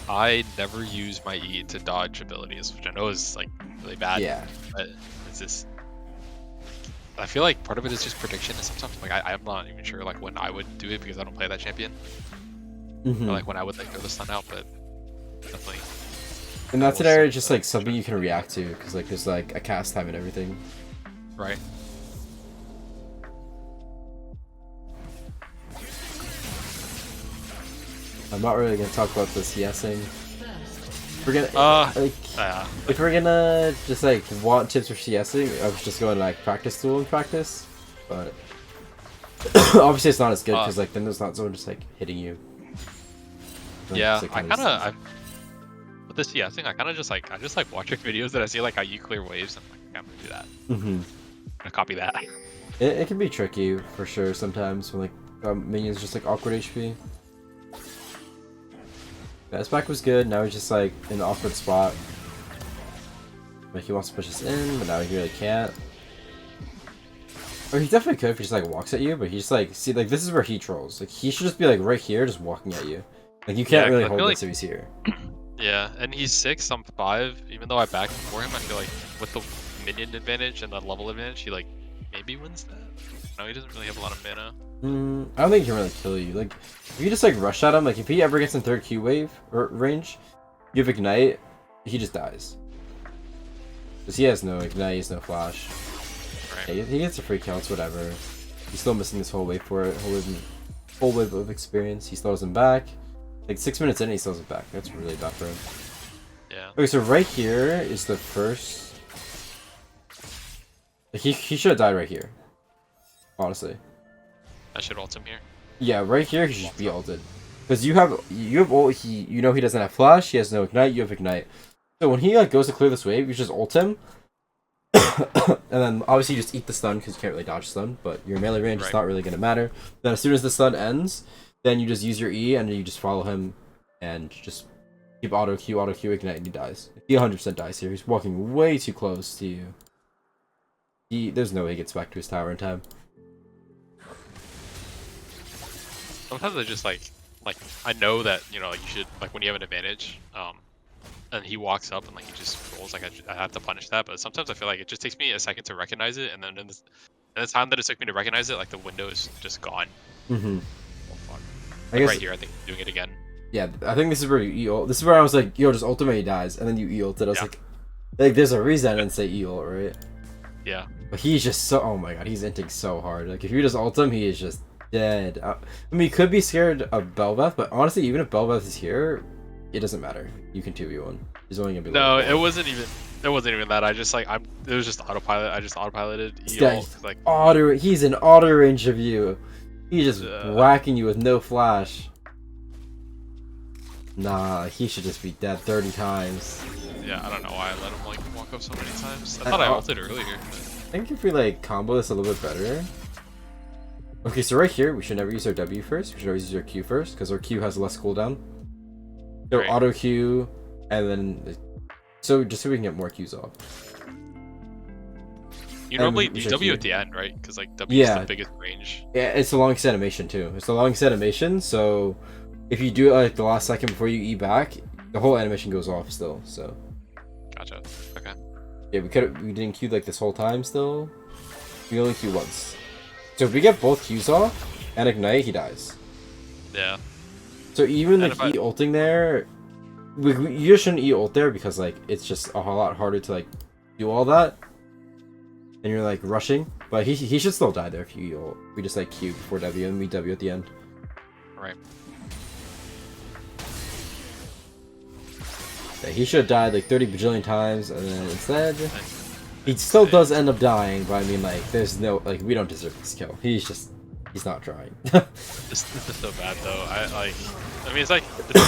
[SPEAKER 3] I never use my E to dodge abilities, which I know is like really bad.
[SPEAKER 1] Yeah.
[SPEAKER 3] But it's just I feel like part of it is just prediction, and sometimes like I'm not even sure like when I would do it because I don't play that champion.
[SPEAKER 1] Mm-hmm.
[SPEAKER 3] Or like when I would like throw the stun out, but definitely.
[SPEAKER 1] And that's an area just like something you can react to, because like there's like a cast time and everything.
[SPEAKER 3] Right.
[SPEAKER 1] I'm not really gonna talk about the CSing. We're gonna like if we're gonna just like want tips for CSing, I was just going like practice tool and practice, but obviously it's not as good because like then there's not someone just like hitting you. Like,
[SPEAKER 3] yeah,
[SPEAKER 1] just,
[SPEAKER 3] I
[SPEAKER 1] like,
[SPEAKER 3] kind of with this CSing, I kind of just like watching videos that I see like how you clear waves, and I'm like, I'm gonna do that.
[SPEAKER 1] Mm-hmm.
[SPEAKER 3] I'm gonna copy that.
[SPEAKER 1] It can be tricky for sure sometimes when like minions just like awkward HP. Best back was good. Now he's just like in an awkward spot. Like he wants to push us in, but now he really can't. Or he definitely could if he just like walks at you, but he just like see like this is where he trolls. Like he should just be like right here, just walking at you. Like you can't really hold this if he's here.
[SPEAKER 3] Yeah, and he's 6, I'm 5. Even though I backed for him, I feel like with the minion advantage and the level advantage, he like maybe wins that. No, he doesn't really have a lot of mana.
[SPEAKER 1] I don't think he can really kill you. Like if you just like rush at him, like if he ever gets in third Q wave or range, you have ignite, he just dies. Because he has no ignite, he has no flash.
[SPEAKER 3] Right.
[SPEAKER 1] Yeah, he gets a free counts, whatever. He's still missing this whole wave for it. Whole wave of experience. He slows him back. Like 6 minutes in, he slows him back. That's really bad for him.
[SPEAKER 3] Yeah.
[SPEAKER 1] Okay, so right here is the first. Like, he should have died right here. Honestly.
[SPEAKER 3] I should ult him here.
[SPEAKER 1] Yeah, right here he should be ulted. Because you have ult. You know he doesn't have flash. He has no ignite. You have ignite. So when he like goes to clear this wave, you just ult him. And then obviously you just eat the stun because you can't really dodge stun, but your melee range is not really going to matter. Then as soon as the stun ends, then you just use your E and you just follow him and just keep auto Q ignite, and he dies. He 100% dies here. He's walking way too close to you. There's no way he gets back to his tower in time.
[SPEAKER 3] Sometimes I just like I know that you know like you should like when you have an advantage, and he walks up and like he just rolls like I have to punish that. But sometimes I feel like it just takes me a second to recognize it, and then in the time that it took me to recognize it, like the window is just gone.
[SPEAKER 1] Mm-hmm.
[SPEAKER 3] Oh fuck!
[SPEAKER 1] I guess
[SPEAKER 3] right here, I think I'm doing it again.
[SPEAKER 1] Yeah, I think this is where you E-ult. This is where I was like, yo, just ultimate, he dies, and then you E-ulted. I was like, there's a reason I didn't say E-ult, right?
[SPEAKER 3] Yeah.
[SPEAKER 1] But he's just so, oh my god, he's inting so hard. Like, if you just ult him, he is just dead. I mean, you could be scared of Bel'Veth, but honestly, even if Bel'Veth is here, it doesn't matter. You can 2v1. He's only gonna be
[SPEAKER 3] No,
[SPEAKER 1] like,
[SPEAKER 3] it wasn't even that. I just like it was just autopilot. I just autopiloted. Like
[SPEAKER 1] he's in auto range of you. He's just whacking you with no flash. Nah, he should just be dead 30 times.
[SPEAKER 3] Yeah, I don't know why I let him like walk up so many times. I thought I ulted earlier. But...
[SPEAKER 1] I think if we like combo this a little bit better, Okay, so right here, we should never use our W first. We should always use our Q first, because our Q has less cooldown. So
[SPEAKER 3] Right.
[SPEAKER 1] auto Q, and then... So just so we can get more Qs off.
[SPEAKER 3] You normally
[SPEAKER 1] we
[SPEAKER 3] use
[SPEAKER 1] should
[SPEAKER 3] W
[SPEAKER 1] Q.
[SPEAKER 3] at the end, right? Because like W is
[SPEAKER 1] Yeah.
[SPEAKER 3] the biggest range.
[SPEAKER 1] Yeah, it's the longest animation too. It's the longest animation, so if you do it like the last second before you E back, the whole animation goes off still. So
[SPEAKER 3] Gotcha. Okay.
[SPEAKER 1] yeah, we didn't Q like this whole time still. We only Q once. So if we get both Qs off and ignite, he dies.
[SPEAKER 3] Yeah.
[SPEAKER 1] So even
[SPEAKER 3] And
[SPEAKER 1] like
[SPEAKER 3] if
[SPEAKER 1] E ulting there, you just shouldn't E ult there because like it's just a whole lot harder to like do all that. And you're like rushing, but he should still die there if you E ult. We just like Q before W and we W at the end.
[SPEAKER 3] Right.
[SPEAKER 1] Yeah, he should have died like 30 bajillion times, and then instead, he still does end up dying, but I mean, like, there's no, like, we don't deserve this kill. He's not trying.
[SPEAKER 3] This is so bad though. I mean, it's like the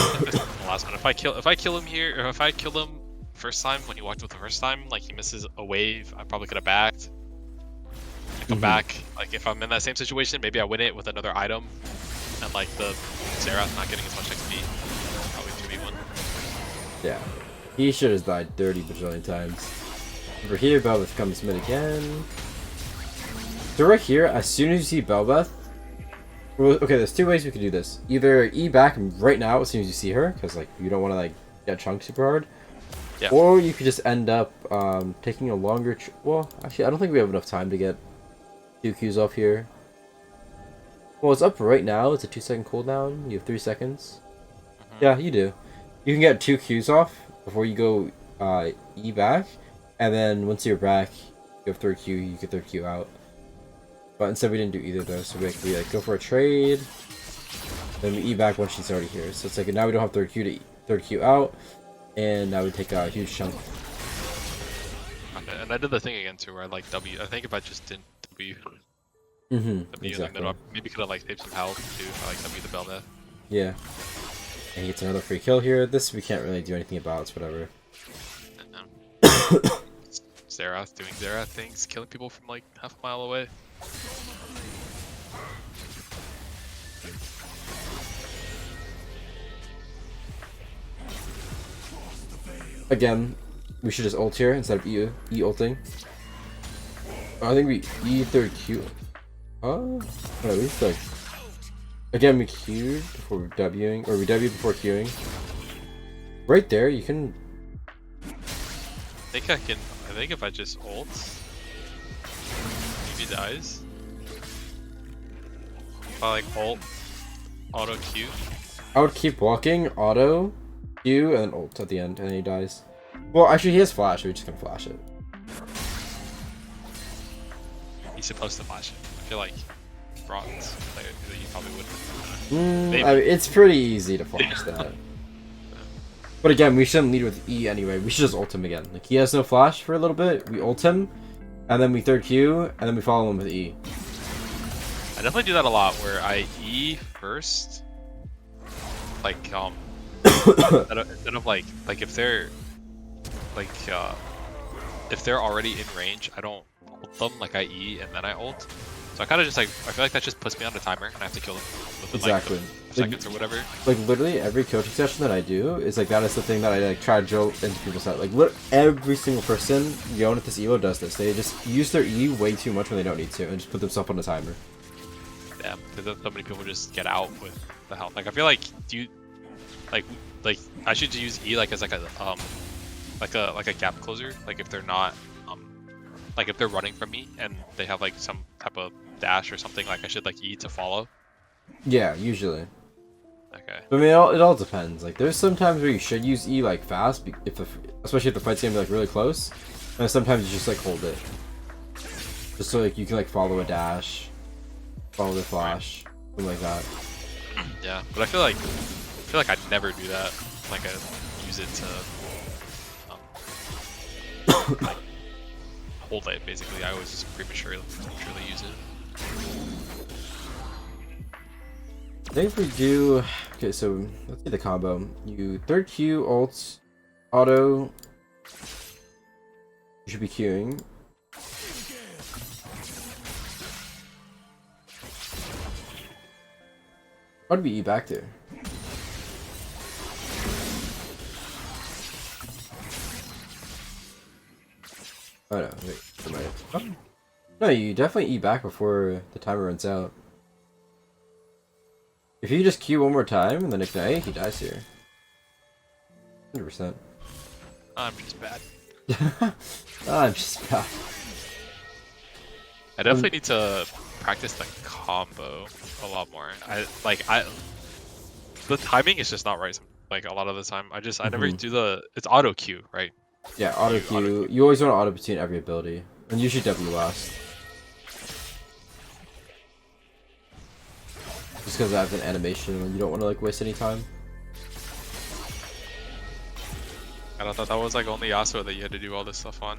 [SPEAKER 3] last one. If I kill him here, or if I kill him first time when he walked with the first time, like he misses a wave, I probably could have backed. I come back, like if I'm in that same situation, maybe I win it with another item, and like the Xerath not getting as much XP. Probably 2v1.
[SPEAKER 1] Yeah, he should have died 30 bajillion times. Over here, Belbeth comes mid again. So right here, as soon as you see Belbeth, well, okay, there's two ways we could do this. Either E back right now as soon as you see her, because like you don't want to like get chunked super hard.
[SPEAKER 3] Yeah.
[SPEAKER 1] Or you could just end up taking a longer... well, actually, I don't think we have enough time to get 2 Qs off here. Well, it's up right now. It's a 2-second cooldown. You have 3 seconds. Yeah, you do. You can get 2 Qs off before you go E back. And then once you're back, you have 3rd Q, you get 3rd Q out. But instead we didn't do either though, so we like go for a trade. Then we E back once she's already here. So it's like now we don't have 3rd Q to 3rd Q out. And now we take a huge chunk.
[SPEAKER 3] Okay, and I did the thing again too, where I like W. I think if I just didn't W,
[SPEAKER 1] Exactly.
[SPEAKER 3] then maybe could have like saved some health too. If I like W the Belbeth.
[SPEAKER 1] Yeah. And he gets another free kill here. This we can't really do anything about. It's whatever.
[SPEAKER 3] Xerath doing Xerath things, killing people from like half a mile away.
[SPEAKER 1] Again, we should just ult here instead of E ulting. I think we E 3rd Q. Oh, no, we like. Again, we Q'd before W'ing, or we W before Q'ing. Right there, you can.
[SPEAKER 3] I think if I just ult, maybe he dies. If I like ult, auto Q.
[SPEAKER 1] I would keep walking, auto, Q, and then ult at the end, and then he dies. Well, actually, he has flash, so we're just gonna flash it.
[SPEAKER 3] He's supposed to flash it. I feel like bronze, like you probably wouldn't.
[SPEAKER 1] I mean, it's pretty easy to flash that. But again, we shouldn't lead with E anyway. We should just ult him again. Like, he has no flash for a little bit. We ult him, and then we 3rd Q, and then we follow him with E.
[SPEAKER 3] I definitely do that a lot, where I E first, like instead of like if they're like if they're already in range, I don't ult them. Like I E and then I ult. So I kind of just like I feel like that just puts me on the timer, and I have to kill them within
[SPEAKER 1] Exactly.
[SPEAKER 3] like seconds or whatever.
[SPEAKER 1] Like literally every coaching session that I do is like that is the thing that I like try to drill into people's head. Like every single person Yone at this elo does this. They just use their E way too much when they don't need to, and just put themselves on the timer.
[SPEAKER 3] Yeah, because so many people just get out with the health. Like I feel like like I should use E like as like a gap closer. Like if they're not like if they're running from me and they have like some type of dash or something, like I should like E to follow.
[SPEAKER 1] Yeah, usually.
[SPEAKER 3] Okay.
[SPEAKER 1] But I mean, it all depends. Like there's some times where you should use E like fast, especially if the fight's gonna be like really close. And sometimes you just like hold it, just so like you can like follow a dash, follow the flash, something like that.
[SPEAKER 3] Yeah, but I feel like I'd never do that. Like I use it to like hold it basically. I always just prematurely use it.
[SPEAKER 1] I think if we do, okay, so let's do the combo. You 3rd Q ult, auto. You should be queuing. I'd be E back there. Oh no, wait. Oh. No, you definitely E back before the timer runs out. If you just Q one more time and then ignite, he dies here. 100%.
[SPEAKER 3] I'm just bad.
[SPEAKER 1] I'm just bad.
[SPEAKER 3] I definitely need to practice the combo a lot more. The timing is just not right. Like a lot of the time, I never do it's auto Q, right?
[SPEAKER 1] Yeah, auto Q. You always want to auto between every ability, and usually W last. Just because I have an animation when you don't want to like waste any time.
[SPEAKER 3] I thought that was like only Yasuo that you had to do all this stuff on.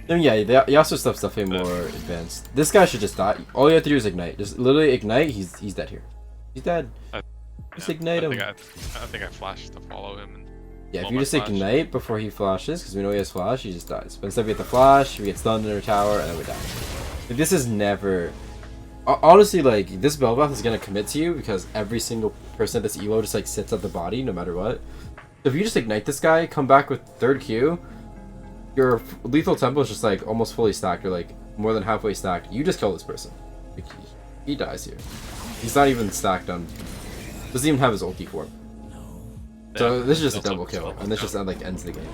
[SPEAKER 1] I mean, yeah, the Yasuo stuff's definitely more advanced. This guy should just die. All you have to do is ignite. Just literally ignite. He's dead here. He's dead. Just ignite him.
[SPEAKER 3] I think I flashed to follow him. And
[SPEAKER 1] yeah, if you just ignite before he flashes, because we know he has flash, he just dies. But instead we get the flash, we get stunned in our tower, and then we die. Like, this is never... Honestly, like, this Belvath is going to commit to you, because every single person at this elo just, like, sits at the body, no matter what. So if you just ignite this guy, come back with third Q, your lethal tempo is just, like, almost fully stacked, or, like, more than halfway stacked. You just kill this person. Like, he dies here. He's not even stacked on... Doesn't even have his ulti form. So this is just a double kill, and this just like ends the game.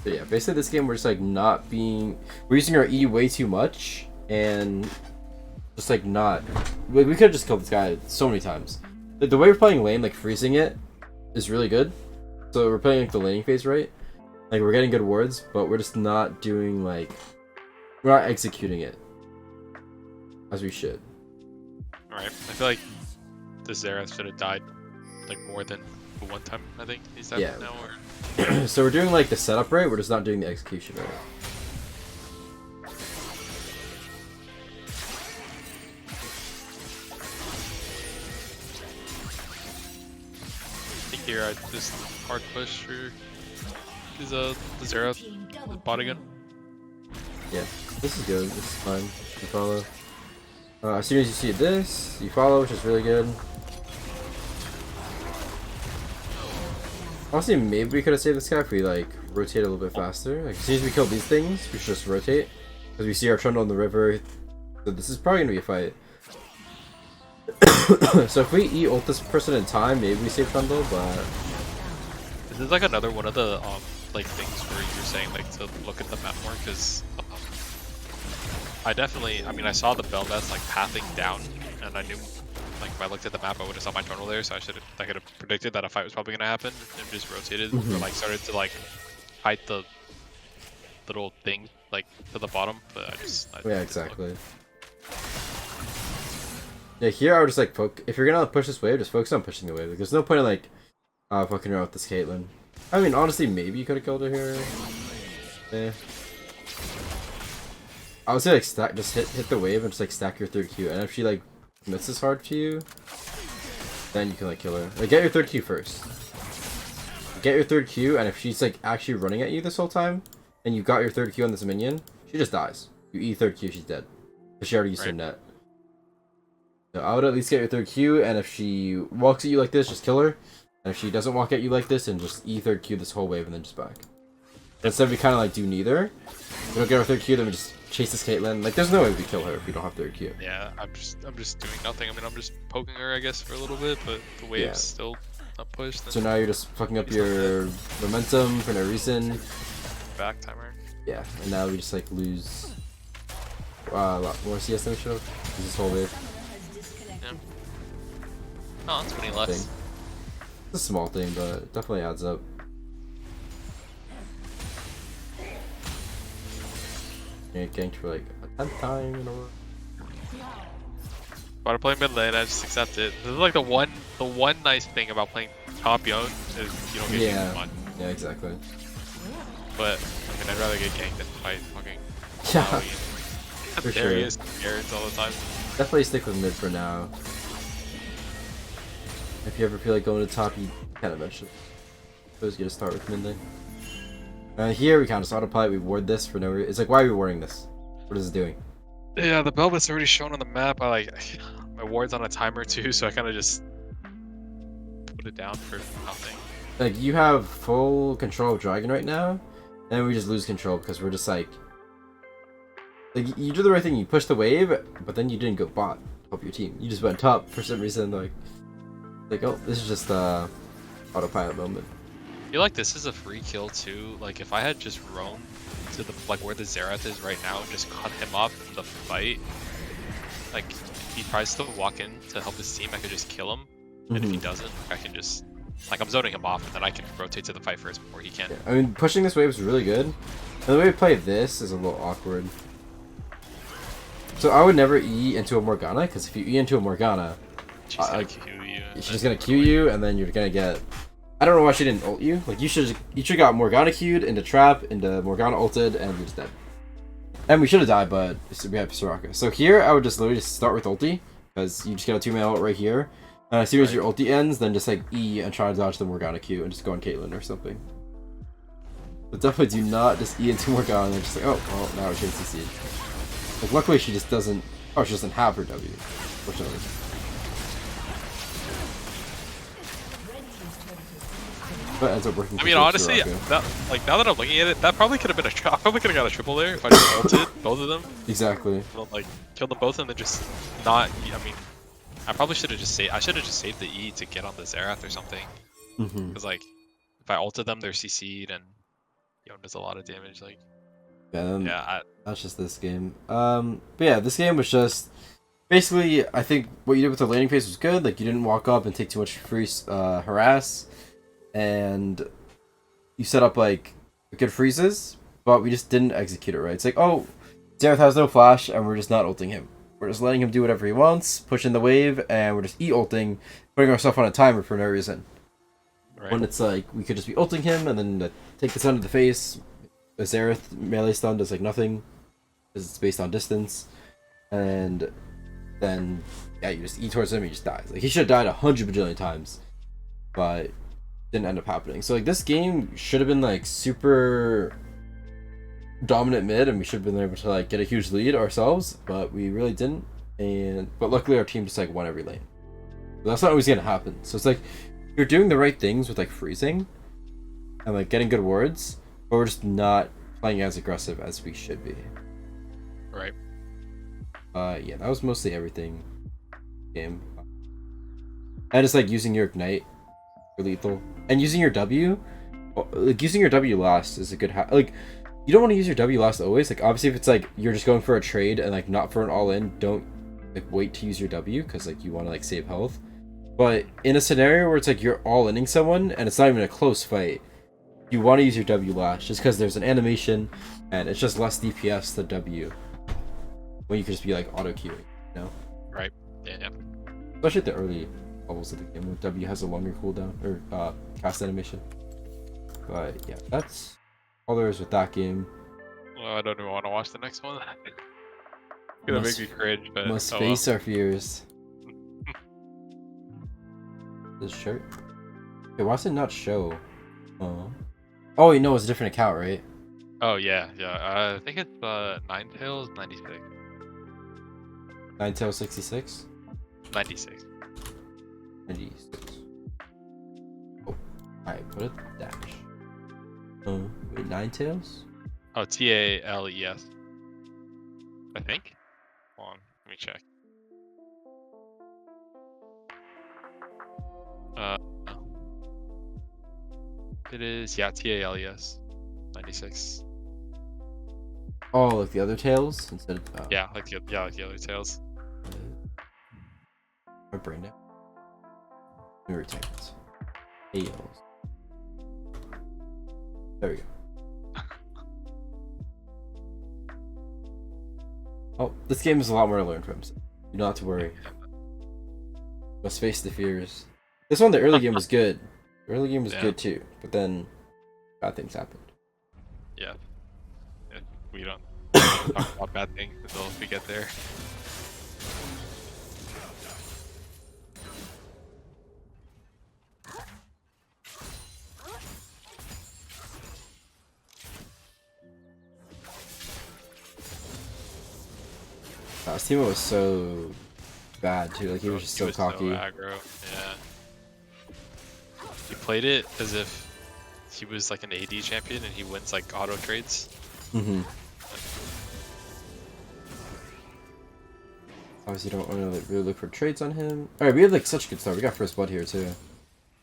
[SPEAKER 1] But yeah, basically this game we're just like we're using our E way too much, and just like we could have just killed this guy so many times. The way we're playing lane, like freezing it, is really good. So we're playing like the laning phase right. Like we're getting good wards, but we're just not doing like we're not executing it as we should.
[SPEAKER 3] Alright, I feel like the Xerath should have died like more than one time, I think he's dead now. Or...
[SPEAKER 1] So we're doing like the setup right, we're just not doing the execution right.
[SPEAKER 3] I think here I just hard push for the Xerath bot again.
[SPEAKER 1] Yeah, this is good, this is fine. You follow. As soon as you see this, you follow, which is really good. Honestly, maybe we could have saved this guy if we like rotate a little bit faster. Like as soon as we kill these things, we should just rotate. Because we see our Trundle in the river. So this is probably gonna be a fight. So if we ult this person in time, maybe we save Trundle, but...
[SPEAKER 3] This is like another one of the like things where you're saying like to look at the map more, because I saw the Belveth like pathing down, and I knew, like, if I looked at the map, I would have saw my Trundle there, so I could have predicted that a fight was probably gonna happen, and just rotated, or like started to like hide the little thing like to the bottom, but
[SPEAKER 1] yeah, exactly. Yeah, here I would just like if you're gonna push this wave, just focus on pushing the wave. Like, there's no point in like fucking around with this Caitlyn. I mean, honestly, maybe you could have killed her here. Eh. I would say like just hit the wave and just like stack your third Q, and if she like misses hard to you, then you can like kill her. Like get your third Q first. Get your third Q, and if she's like actually running at you this whole time, and you got your third Q on this minion, she just dies. You E third Q, she's dead. Because she already used her net. So I would at least get your third Q, and if she walks at you like this, just kill her. And if she doesn't walk at you like this, and just E third Q this whole wave and then just back. Instead we kind of like do neither. We don't get our third Q, then we just chase this Caitlyn. Like there's no way we kill her if we don't have third Q.
[SPEAKER 3] Yeah, I'm just doing nothing. I mean, I'm just poking her, I guess, for a little bit, but the wave's still not pushed.
[SPEAKER 1] So now you're just fucking up your momentum for no reason.
[SPEAKER 3] Back timer.
[SPEAKER 1] Yeah, and now we just like lose a lot more CS than we should have. Lose this whole wave.
[SPEAKER 3] Yeah. Oh, that's 20 less.
[SPEAKER 1] It's a small thing, but it definitely adds up. Yeah, ganked for like a 10th time in a row.
[SPEAKER 3] About to play mid lane, I just accept it. This is like the one nice thing about playing top Yone is you don't get used much.
[SPEAKER 1] Yeah, exactly.
[SPEAKER 3] But I mean, I'd rather get ganked than fight fucking.
[SPEAKER 1] Yeah. For sure.
[SPEAKER 3] Darius carrots all the time.
[SPEAKER 1] Definitely stick with mid for now. If you ever feel like going to top, you can eventually. Always get a start with mid lane. Here we kind of just autopilot. We ward this for no reason. It's like, why are we warding this? What is it doing?
[SPEAKER 3] Yeah, the Belbet's already shown on the map. I like my ward's on a timer too, so I kind of just put it down for nothing.
[SPEAKER 1] Like, you have full control of Dragon right now, and we just lose control because we're just like you do the right thing, you push the wave, but then you didn't go bot to help your team. You just went top for some reason, like oh, this is just autopilot moment.
[SPEAKER 3] I feel like this is a free kill too. Like if I had just roamed to the like where the Xerath is right now and just cut him off in the fight, like if he tries to walk in to help his team, I could just kill him. And if he doesn't, I can just like I'm zoning him off, and then I can rotate to the fight first before he can.
[SPEAKER 1] Yeah, I mean, pushing this wave is really good. And the way we play this is a little awkward. So I would never E into a Morgana, because if you E into a Morgana,
[SPEAKER 3] She's gonna Q you.
[SPEAKER 1] She's just gonna Q you, and then you're gonna get. I don't know why she didn't ult you. Like you should got Morgana Q'd into trap, into Morgana ulted, and you're just dead. And we should have died, but we have Soraka. So here I would just literally just start with ulti, because you just get a 2-man ult right here. And as soon as your ulti ends, then just like E and try to dodge the Morgana Q and just go on Caitlyn or something. But definitely do not just E into Morgana and just like, oh, well, now she CC'd. Like, luckily she just doesn't, oh, she doesn't have her W, fortunately. But it ends up working.
[SPEAKER 3] I mean, honestly, that, like now that I'm looking at it, that probably could have been a I probably could have got a triple there if I just ulted both of them.
[SPEAKER 1] Exactly.
[SPEAKER 3] Like killed them both and then just not. I mean, I probably should have just saved. I should have just saved the E to get on the Xerath or something. Because like, if I ulted them, they're CC'd and Yone does a lot of damage. Like,
[SPEAKER 1] that's just this game. But yeah, this game was just basically. I think what you did with the landing phase was good. Like you didn't walk up and take too much free harass, and you set up like good freezes, but we just didn't execute it right. It's like, oh, Xerath has no flash, and we're just not ulting him. We're just letting him do whatever he wants, pushing the wave, and we're just E-ulting, putting ourselves on a timer for no reason. Right. When it's like, we could just be ulting him, and then take the stun to the face. The Xerath melee stun does like nothing, because it's based on distance. And then, yeah, you just E towards him, he just dies. Like, he should have died 100 bajillion times, but didn't end up happening. So, like, this game should have been, like, super dominant mid, and we should have been able to like get a huge lead ourselves, but we really didn't. But luckily our team just like won every lane. But that's not always gonna happen. So it's like you're doing the right things with like freezing and like getting good wards, but we're just not playing as aggressive as we should be.
[SPEAKER 3] Right.
[SPEAKER 1] Yeah, that was mostly everything. Game. And it's like using your ignite for lethal, and using your W. Like using your W last is a good like. You don't want to use your W last always. Like obviously if it's like you're just going for a trade and like not for an all-in, don't like wait to use your W because like you want to like save health. But in a scenario where it's like you're all-inning someone and it's not even a close fight, you want to use your W last just because there's an animation and it's just less DPS to W when you could just be like auto queuing, you know?
[SPEAKER 3] Right. Yeah.
[SPEAKER 1] Especially at the early levels of the game where W has a longer cooldown or cast animation. But yeah, that's all there is with that game.
[SPEAKER 3] Well, I don't even want to watch the next one. It's gonna make me cringe, but
[SPEAKER 1] must face our fears. This shirt. Wait, why does it not show? Oh, you know it's a different account, right?
[SPEAKER 3] Oh yeah. I think it's Ninetales 96.
[SPEAKER 1] Ninetales 66.
[SPEAKER 3] 96.
[SPEAKER 1] 96. Oh, alright, put a dash. Wait, Ninetales?
[SPEAKER 3] Oh, Tales. I think. Hold on, let me check. It is, yeah, Tales. 96.
[SPEAKER 1] Oh, like the other Tales instead of.
[SPEAKER 3] Yeah, like the other Tales.
[SPEAKER 1] My brain now. Mirror Tales. Tales. There we go. Oh, this game is a lot more to learn from, so you don't have to worry. Must face the fears. This one, the early game was good. The early game was good too, but then bad things happened.
[SPEAKER 3] Yeah. We don't talk about bad things until we get there.
[SPEAKER 1] His team was so bad too. Like he was just so cocky.
[SPEAKER 3] So aggro. Yeah. He played it as if he was like an AD champion and he wins like auto trades.
[SPEAKER 1] Mm-hmm. Obviously, you don't want to like, really look for trades on him. All right, we had like such a good start. We got first blood here too.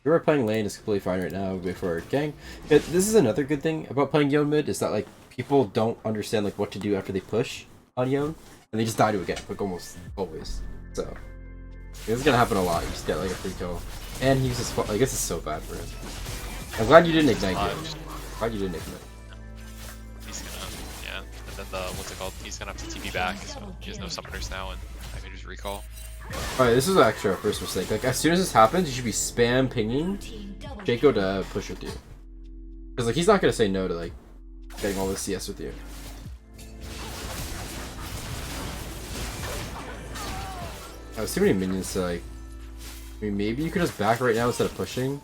[SPEAKER 1] We were playing lane is completely fine right now. Wait for our gang. Yeah, this is another good thing about playing Yone mid is that like people don't understand like what to do after they push on Yone, and they just die to a gank like almost always. So this is gonna happen a lot. You just get like a free kill, and he uses like this is so bad for him. I'm glad you didn't ignite him. Glad you didn't ignite.
[SPEAKER 3] He's gonna, yeah. And then the what's it called? He's gonna have to TP back, so he has no summoners now, and I can just recall.
[SPEAKER 1] Alright, this is actually our first mistake. Like, as soon as this happens, you should be spam pinging Jaco to push with you. Because, like, he's not going to say no to, like, getting all the CS with you. I have too many minions to, like... I mean, maybe you could just back right now instead of pushing.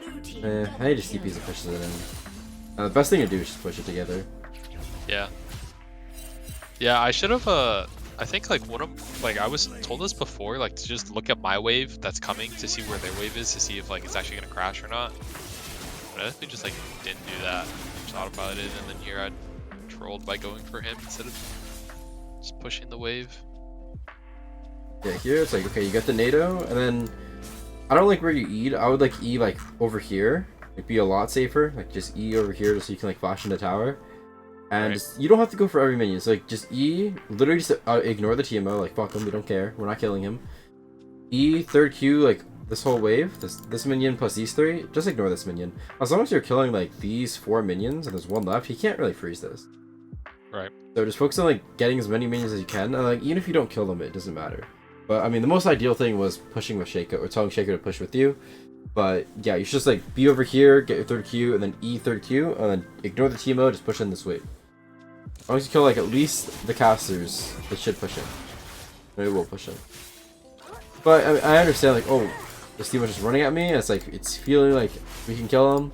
[SPEAKER 1] I need to CPs and pushes it in. The best thing to do is just push it together.
[SPEAKER 3] Yeah. Yeah, I should have, I think like I was told this before, like to just look at my wave that's coming to see where their wave is to see if like it's actually gonna crash or not. But I think just like didn't do that. Just autopiloted, and then here I trolled by going for him instead of just pushing the wave.
[SPEAKER 1] Yeah, here it's like okay, you got the NATO, and then I don't like where you E. I would like E like over here. It'd be a lot safer. Like just E over here just so you can like flash in the tower. And
[SPEAKER 3] Right.
[SPEAKER 1] just, you don't have to go for every minion, so like just E, literally just ignore the TMO, like fuck him, we don't care, we're not killing him. E, third Q, like this whole wave, this minion plus these three, just ignore this minion. As long as you're killing like these 4 minions and there's one left, he can't really freeze this.
[SPEAKER 3] Right.
[SPEAKER 1] So just focus on like getting as many minions as you can, and like even if you don't kill them, it doesn't matter. But I mean, the most ideal thing was pushing with Shaco, or telling Shaco to push with you. But yeah, you should just like be over here, get your third Q, and then E third Q, and then ignore the TMO, just push in this wave. As long as you kill like at least the casters, they should push him. Maybe we'll push him. But I understand like, oh, this team was just running at me. And it's like it's feeling like we can kill him.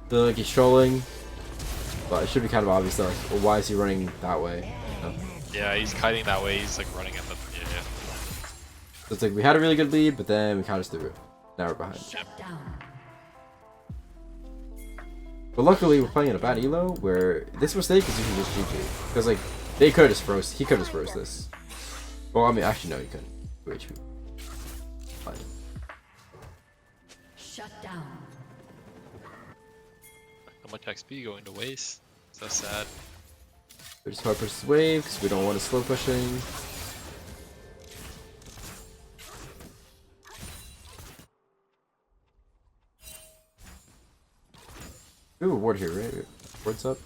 [SPEAKER 1] Feeling like he's trolling. But it should be kind of obvious that like, well, why is he running that way? You know?
[SPEAKER 3] Yeah, he's kiting that way. He's like running at the yeah.
[SPEAKER 1] So it's like we had a really good lead, but then we kind of threw it. Now we're behind. But luckily, we're playing at a bad elo where this mistake is usually just GG. Because, like, they could have just froze. He could have just froze this. Well, I mean, actually, no, he couldn't. 2 HP. Fine.
[SPEAKER 4] Shut down.
[SPEAKER 3] How much XP going to waste? So sad.
[SPEAKER 1] We're just hard versus wave because we don't want to slow pushing. We have a ward here, right? Ward's up.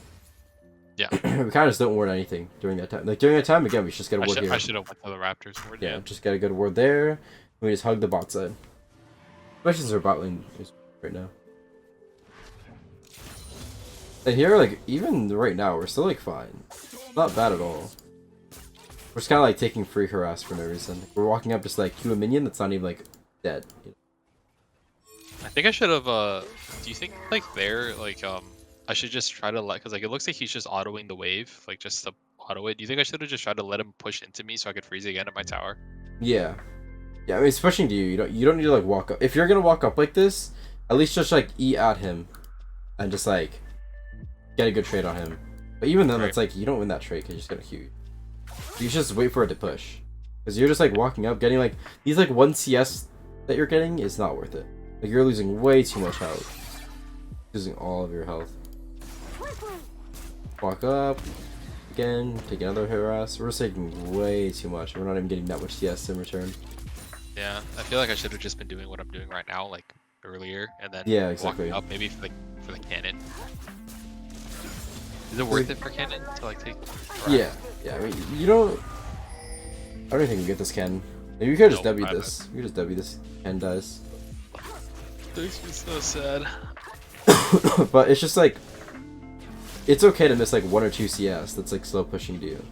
[SPEAKER 3] Yeah.
[SPEAKER 1] We kind of just don't ward anything during that time. Like during that time, again, we should just get a ward here.
[SPEAKER 3] I should have went to the Raptors ward.
[SPEAKER 1] Yeah, just get a good ward there. And we just hug the bot side. Especially since our bot lane is right now. And here, like, even right now, we're still like fine. Not bad at all. We're just kind of like taking free harass for no reason. We're walking up just like Q a minion that's not even like dead.
[SPEAKER 3] I think I should have. Do you think like I should just try to because like it looks like he's just autoing the wave, like just to auto it. Do you think I should have just tried to let him push into me so I could freeze again at my tower?
[SPEAKER 1] Yeah. Yeah, I mean, it's pushing to you. You don't need to like walk up. If you're gonna walk up like this, at least just like E at him, and just like get a good trade on him. But even then, it's like you don't win that trade because you just get a huge. You should just wait for it to push, because you're just like walking up, getting like these like 1 CS that you're getting is not worth it. Like you're losing way too much health, losing all of your health. Walk up again, take another harass. We're just taking way too much. We're not even getting that much CS in return.
[SPEAKER 3] Yeah, I feel like I should have just been doing what I'm doing right now, like earlier, and then
[SPEAKER 1] Yeah, exactly.
[SPEAKER 3] walking up maybe for the cannon. Is it worth it for cannon to like take?
[SPEAKER 1] Yeah, yeah. I mean, you don't. I don't think we get this Ken. Maybe we could just W this. We could just W this. Ken dies.
[SPEAKER 3] Makes me so sad.
[SPEAKER 1] But it's just like, it's okay to miss like 1 or 2 CS. That's like slow pushing to you.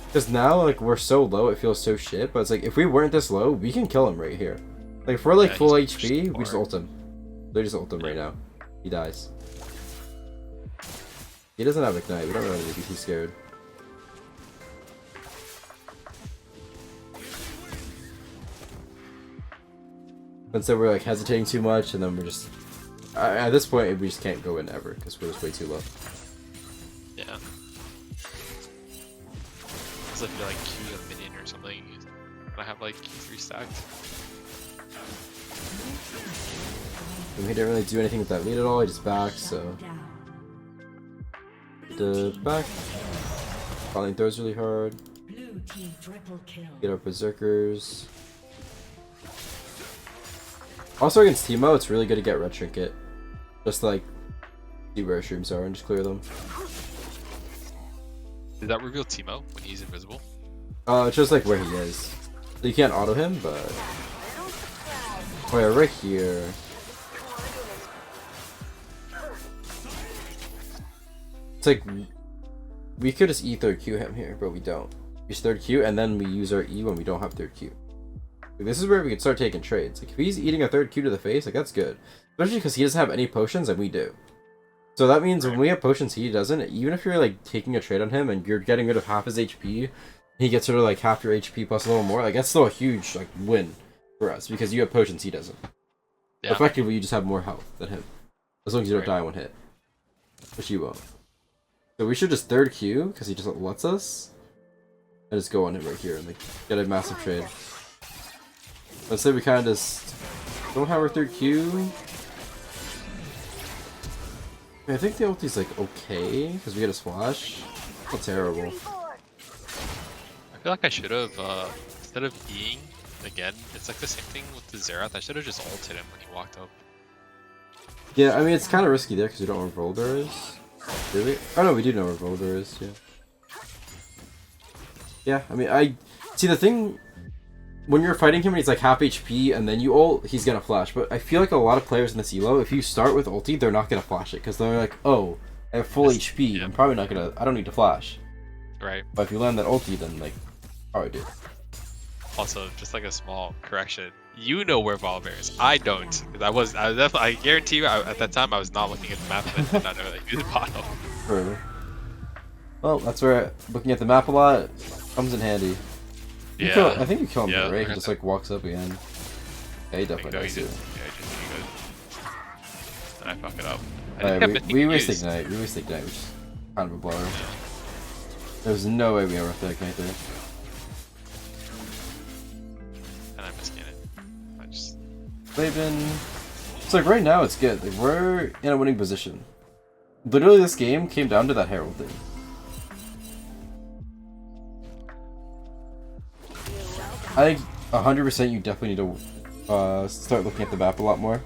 [SPEAKER 1] Because now like we're so low, it feels so shit. But it's like if we weren't this low, we can kill him right here. Like if we're like full HP, we just ult him. They just ult him right now. He dies. He doesn't have ignite. We don't really need to be too scared. Instead, we're like hesitating too much, and then we're just at this point we just can't go in ever because we're just way too low.
[SPEAKER 3] Yeah. It's like you're like Q a minion or something. And I have like Q3 stacked.
[SPEAKER 1] And he didn't really do anything with that lead at all. He just backed, so the back. Falling throws really hard. Get our berserkers. Also against Teemo, it's really good to get Red Trinket. Just like see where streams are and just clear them.
[SPEAKER 3] Did that reveal Teemo when he's invisible?
[SPEAKER 1] It's just like where he is. So you can't auto him, but oh yeah, right here. It's like we could just E third Q him here, but we don't. Use third Q and then we use our E when we don't have third Q. Like, this is where we can start taking trades. Like if he's eating a third Q to the face, like that's good. Especially because he doesn't have any potions and we do. So that means when we have potions he doesn't, even if you're like taking a trade on him and you're getting rid of half his HP, he gets rid of like half your HP plus a little more, like that's still a huge like win for us because you have potions he doesn't. Yeah. Effectively you just have more health than him. As long as you don't die in one hit. Which you won't. So we should just third Q because he just lets us. And just go on him right here and like get a massive trade. Let's say we kind of just don't have our third Q. I think the ulti's like okay because we get a splash. Not terrible.
[SPEAKER 3] I feel like I should have instead of Eing again, it's like the same thing with the Xerath. I should have just ulted him when he walked up.
[SPEAKER 1] Yeah, I mean it's kind of risky there because we don't know where Volder is. Really? Oh no, we do know where Volder is. Yeah. Yeah, I mean, I see the thing when you're fighting him and he's like half HP and then you ult, he's gonna flash. But I feel like a lot of players in this elo, if you start with ulti, they're not gonna flash it because they're like, oh, I have full HP. I'm probably not gonna. I don't need to flash.
[SPEAKER 3] Right.
[SPEAKER 1] But if you land that ulti, then like, probably do.
[SPEAKER 3] Also, just like a small correction, you know where Volibear is. I don't. Because I definitely. I guarantee you, at that time, I was not looking at the map and I did not know that he was bottom.
[SPEAKER 1] Further. Well, that's where looking at the map a lot comes in handy.
[SPEAKER 3] Yeah.
[SPEAKER 1] I think you kill him, right? He just like walks up again. Yeah, he definitely does too.
[SPEAKER 3] Yeah, he just good. And I fuck it up.
[SPEAKER 1] Alright, we waste Ignite. We waste Ignite, which is kind of a blower. Yeah. There's no way we ever have to Ignite there.
[SPEAKER 3] And I'm misking it. I just...
[SPEAKER 1] It's like right now it's good. Like we're in a winning position. Literally this game came down to that Herald thing. I think 100% you definitely need to start looking at the map a lot more.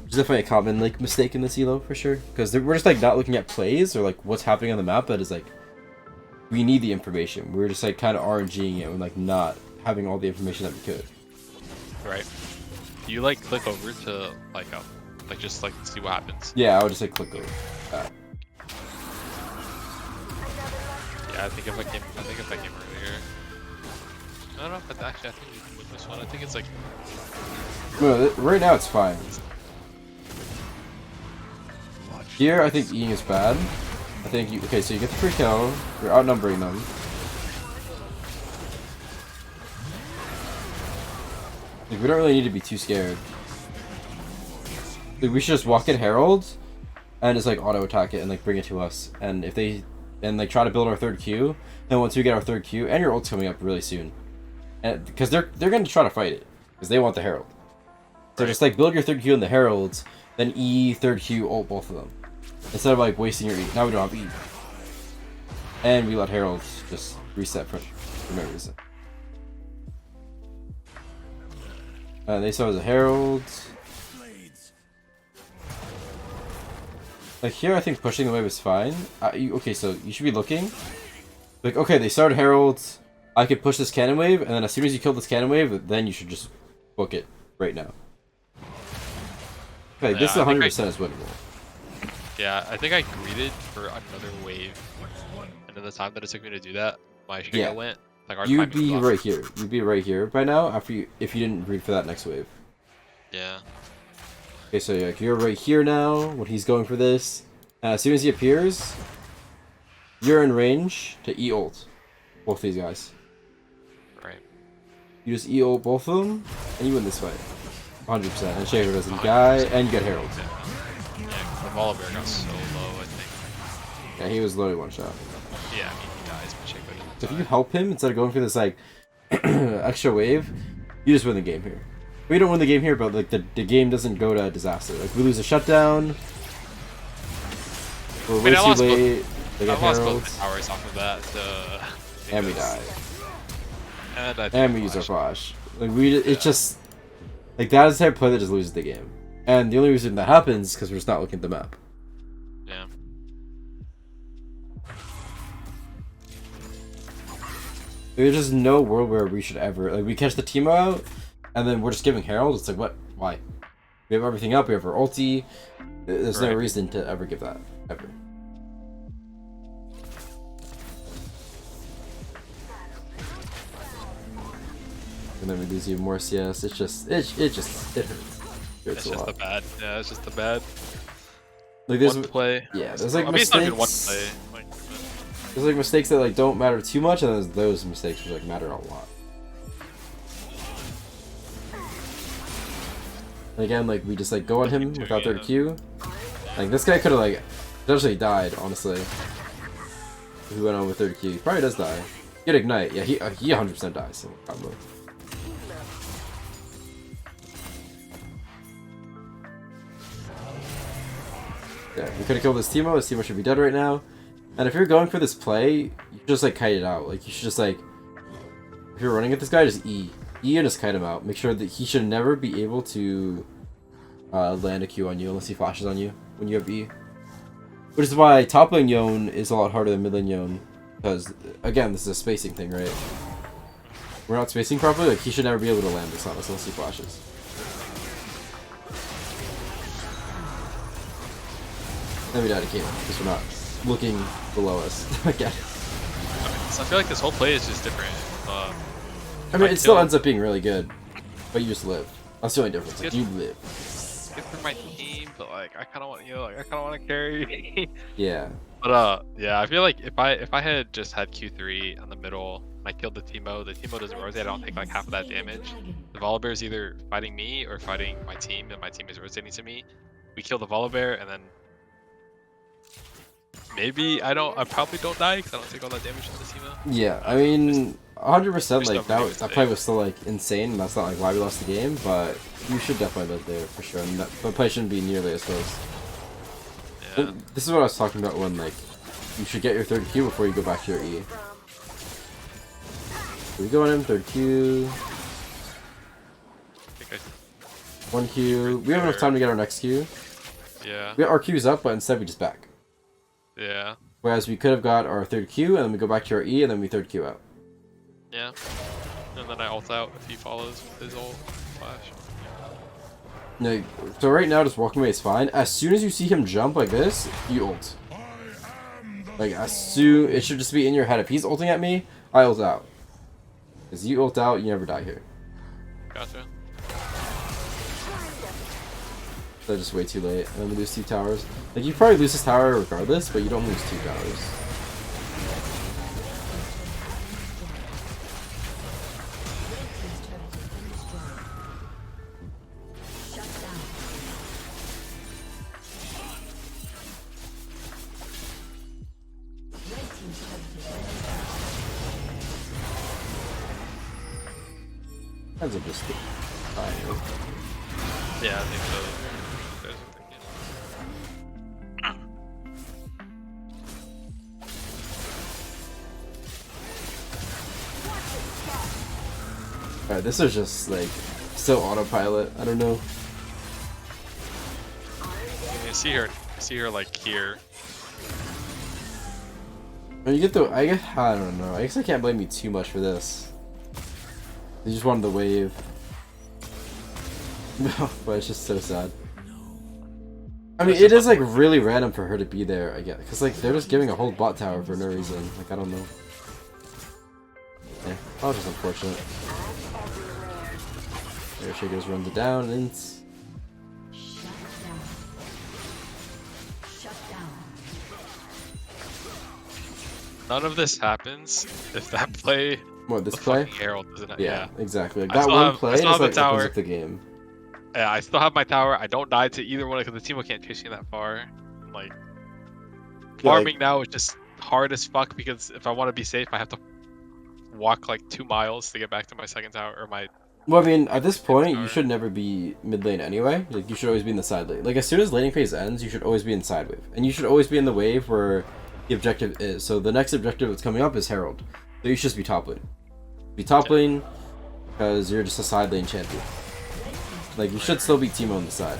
[SPEAKER 1] Which is definitely a common like mistake in this elo for sure. Because we're just like not looking at plays or like what's happening on the map. That is like we need the information. We're just like kind of RNGing it and like not having all the information that we could.
[SPEAKER 3] Right. Do you like click over to like just like see what happens?
[SPEAKER 1] Yeah, I would just say click over.
[SPEAKER 3] Yeah, I think if I came earlier. I don't know, but actually I think we can win this one. I think it's like...
[SPEAKER 1] No, right now it's fine. Here, I think Eing is bad. I think you... Okay, so you get the free kill. You're outnumbering them. Like, we don't really need to be too scared. Like, we should just walk in Herald and just like auto attack it and like bring it to us. And if they... And like try to build our third Q. Then once we get our third Q... And your ult's coming up really soon. And because they're going to try to fight it because they want the Herald. So just like build your third Q in the Heralds, then E third Q ult both of them instead of like wasting your E. Now we don't have E, and we let Heralds just reset for no reason. They saw as a Herald. Like here, I think pushing the wave is fine. Okay, so you should be looking. Like okay, they started Heralds. I could push this cannon wave, and then as soon as you kill this cannon wave, then you should just book it right now. Okay, this is 100% is winnable.
[SPEAKER 3] Yeah, I think I greeted for another wave, and in the time that it took me to do that, my Giga went. Like our
[SPEAKER 1] you'd be right here. You'd be right here by now if you didn't greet for that next wave.
[SPEAKER 3] Yeah.
[SPEAKER 1] Okay, so like, you're right here now when he's going for this. As soon as he appears, you're in range to E ult both these guys.
[SPEAKER 3] Right.
[SPEAKER 1] You just E ult both of them, and you win this fight. 100%. And Shaker doesn't die, and you get Herald.
[SPEAKER 3] Yeah, the Volibear got so low, I think.
[SPEAKER 1] Yeah, he was literally one shot.
[SPEAKER 3] Yeah, I mean, he dies, but Shaker doesn't
[SPEAKER 1] If
[SPEAKER 3] die.
[SPEAKER 1] you help him instead of going for this like extra wave, you just win the game here. We don't win the game here, but like the game doesn't go to disaster. Like we lose a shutdown. We're way too late. They get
[SPEAKER 3] I lost
[SPEAKER 1] Heralds.
[SPEAKER 3] both the towers off of that.
[SPEAKER 1] And we die.
[SPEAKER 3] And
[SPEAKER 1] we use our flash. Like it's just like that is the type of play that just loses the game. And the only reason that happens is because we're just not looking at the map.
[SPEAKER 3] Yeah.
[SPEAKER 1] There's just no world where we should ever like we catch the Teemo out, and then we're just giving Herald. It's like what? Why? We have everything up. We have our ulti. There's no reason to ever give that ever. And then we lose even more CS. It hurts.
[SPEAKER 3] It's just the bad. Yeah, it's just the bad.
[SPEAKER 1] Like there's
[SPEAKER 3] one play.
[SPEAKER 1] Yeah, there's like
[SPEAKER 3] I mean, it's not even one
[SPEAKER 1] mistakes.
[SPEAKER 3] play. Like,
[SPEAKER 1] There's like mistakes that like don't matter too much, and there's those mistakes which like matter a lot. And again, like we just like go on him without their Q. Like this guy could have like potentially died, honestly. If he went on with third Q, he probably does die. Get ignite, yeah, he 100% dies. So combo. Yeah, we could have killed this Teemo. This Teemo should be dead right now. And if you're going for this play, you should just like kite it out. Like you should just like, if you're running at this guy, just E and just kite him out. Make sure that he should never be able to land a Q on you unless he flashes on you when you have E. Which is why top lane Yone is a lot harder than mid lane Yone, because again, this is a spacing thing, right? We're not spacing properly. Like he should never be able to land this on us unless he flashes. Then we die to Caitlyn because we're not looking below us again.
[SPEAKER 3] so I feel like this whole play is just different.
[SPEAKER 1] I mean, it still ends up being really good, but you just live. That's the only difference. Like, you live.
[SPEAKER 3] Good for my team, but like I kind of want I kind of want to carry.
[SPEAKER 1] Yeah.
[SPEAKER 3] But yeah, I feel like if I had just had Q3 on the middle, and I killed the Teemo doesn't rotate. I don't take like half of that damage. The Volibear is either fighting me or fighting my team, and my team is rotating to me. We kill the Volibear, and then maybe I probably don't die because I don't take all that damage from the Teemo.
[SPEAKER 1] Yeah, I mean, 100%. Like that play was still like insane, and that's not like why we lost the game. But you should definitely live there for sure. And that play shouldn't be nearly as close.
[SPEAKER 3] Yeah.
[SPEAKER 1] This is what I was talking about when like you should get your third Q before you go back to your E. So we go on him, third Q. One Q. We have enough time to get our next Q.
[SPEAKER 3] Yeah.
[SPEAKER 1] We got our Q's up, but instead we just back.
[SPEAKER 3] Yeah.
[SPEAKER 1] Whereas we could have got our third Q, and then we go back to our E, and then we third Q out.
[SPEAKER 3] Yeah. And then I ult out if he follows with his ult flash.
[SPEAKER 1] No, so right now just walking away is fine. As soon as you see him jump like this, you ult. Like as soon, it should just be in your head. If he's ulting at me, I ult out. Because you ult out, you never die here.
[SPEAKER 3] Gotcha.
[SPEAKER 1] So just way too late, and then we lose 2 towers. Like you probably lose this tower regardless, but you don't lose 2 towers. Ends up just dying.
[SPEAKER 3] Yeah, I think so.
[SPEAKER 1] Alright, this is just like so autopilot. I don't know.
[SPEAKER 3] You see her like here.
[SPEAKER 1] When you get the, I don't know. I guess I can't blame you too much for this. They just wanted the wave. No, but it's just so sad. I mean, it is like really random for her to be there, I guess, because like they're just giving a whole bot tower for no reason. Like I don't know. Yeah, that was just unfortunate. There she goes, runs it down, and
[SPEAKER 3] None of this happens if that play.
[SPEAKER 1] what this
[SPEAKER 3] the
[SPEAKER 1] play?
[SPEAKER 3] fucking Herald doesn't.
[SPEAKER 1] Yeah, exactly. Like
[SPEAKER 3] I
[SPEAKER 1] that
[SPEAKER 3] still
[SPEAKER 1] one
[SPEAKER 3] have- I
[SPEAKER 1] play
[SPEAKER 3] still
[SPEAKER 1] just
[SPEAKER 3] have the
[SPEAKER 1] like opens
[SPEAKER 3] tower.
[SPEAKER 1] up the game.
[SPEAKER 3] Yeah, I still have my tower. I don't die to either one because the Teemo can't chase me that far. Like farming now is just hard as fuck because if I want to be safe, I have to walk like 2 miles to get back to my second tower or my
[SPEAKER 1] Well, I mean, at this point, you
[SPEAKER 3] tower.
[SPEAKER 1] should never be mid lane anyway. Like, you should always be in the side lane. Like, as soon as laning phase ends, you should always be in side wave. And you should always be in the wave where the objective is. So the next objective that's coming up is Herald. So you should just be top lane. Be top lane because you're just a side lane champion. Like, you should still be Teemo on the side.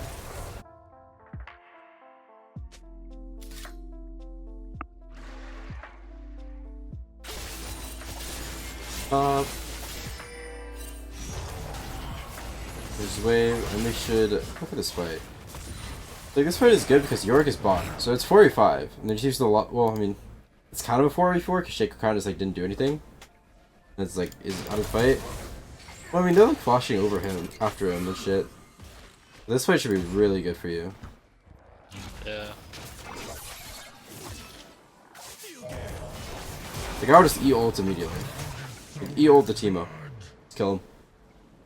[SPEAKER 1] There's wave, and they should look at this fight. Like, this fight is good because Yorick is bot, so it's 4v5, and they just used a lot. Well, I mean, it's kind of a 4v4 because Shaco kind of just like didn't do anything. And it's like is out of fight. Well, I mean, they're like flashing over him after him and shit. This fight should be really good for you.
[SPEAKER 3] Yeah.
[SPEAKER 1] Like, I would just E-ult immediately. Like, E-ult the Teemo. Just kill him.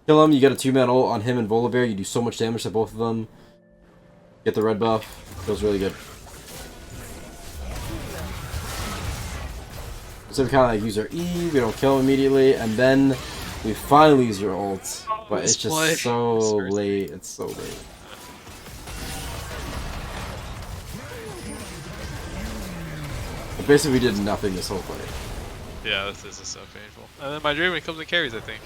[SPEAKER 1] Kill him, you get a 2-man ult on him and Volibear, you do so much damage to both of them. Get the red buff. Feels really good. So we kind of like use our E, we don't kill him immediately, and then we finally use your ult. But it's just so late, it's so late. But basically we did nothing this whole fight.
[SPEAKER 3] Yeah, this is so painful. And then my Draven comes and carries, I think.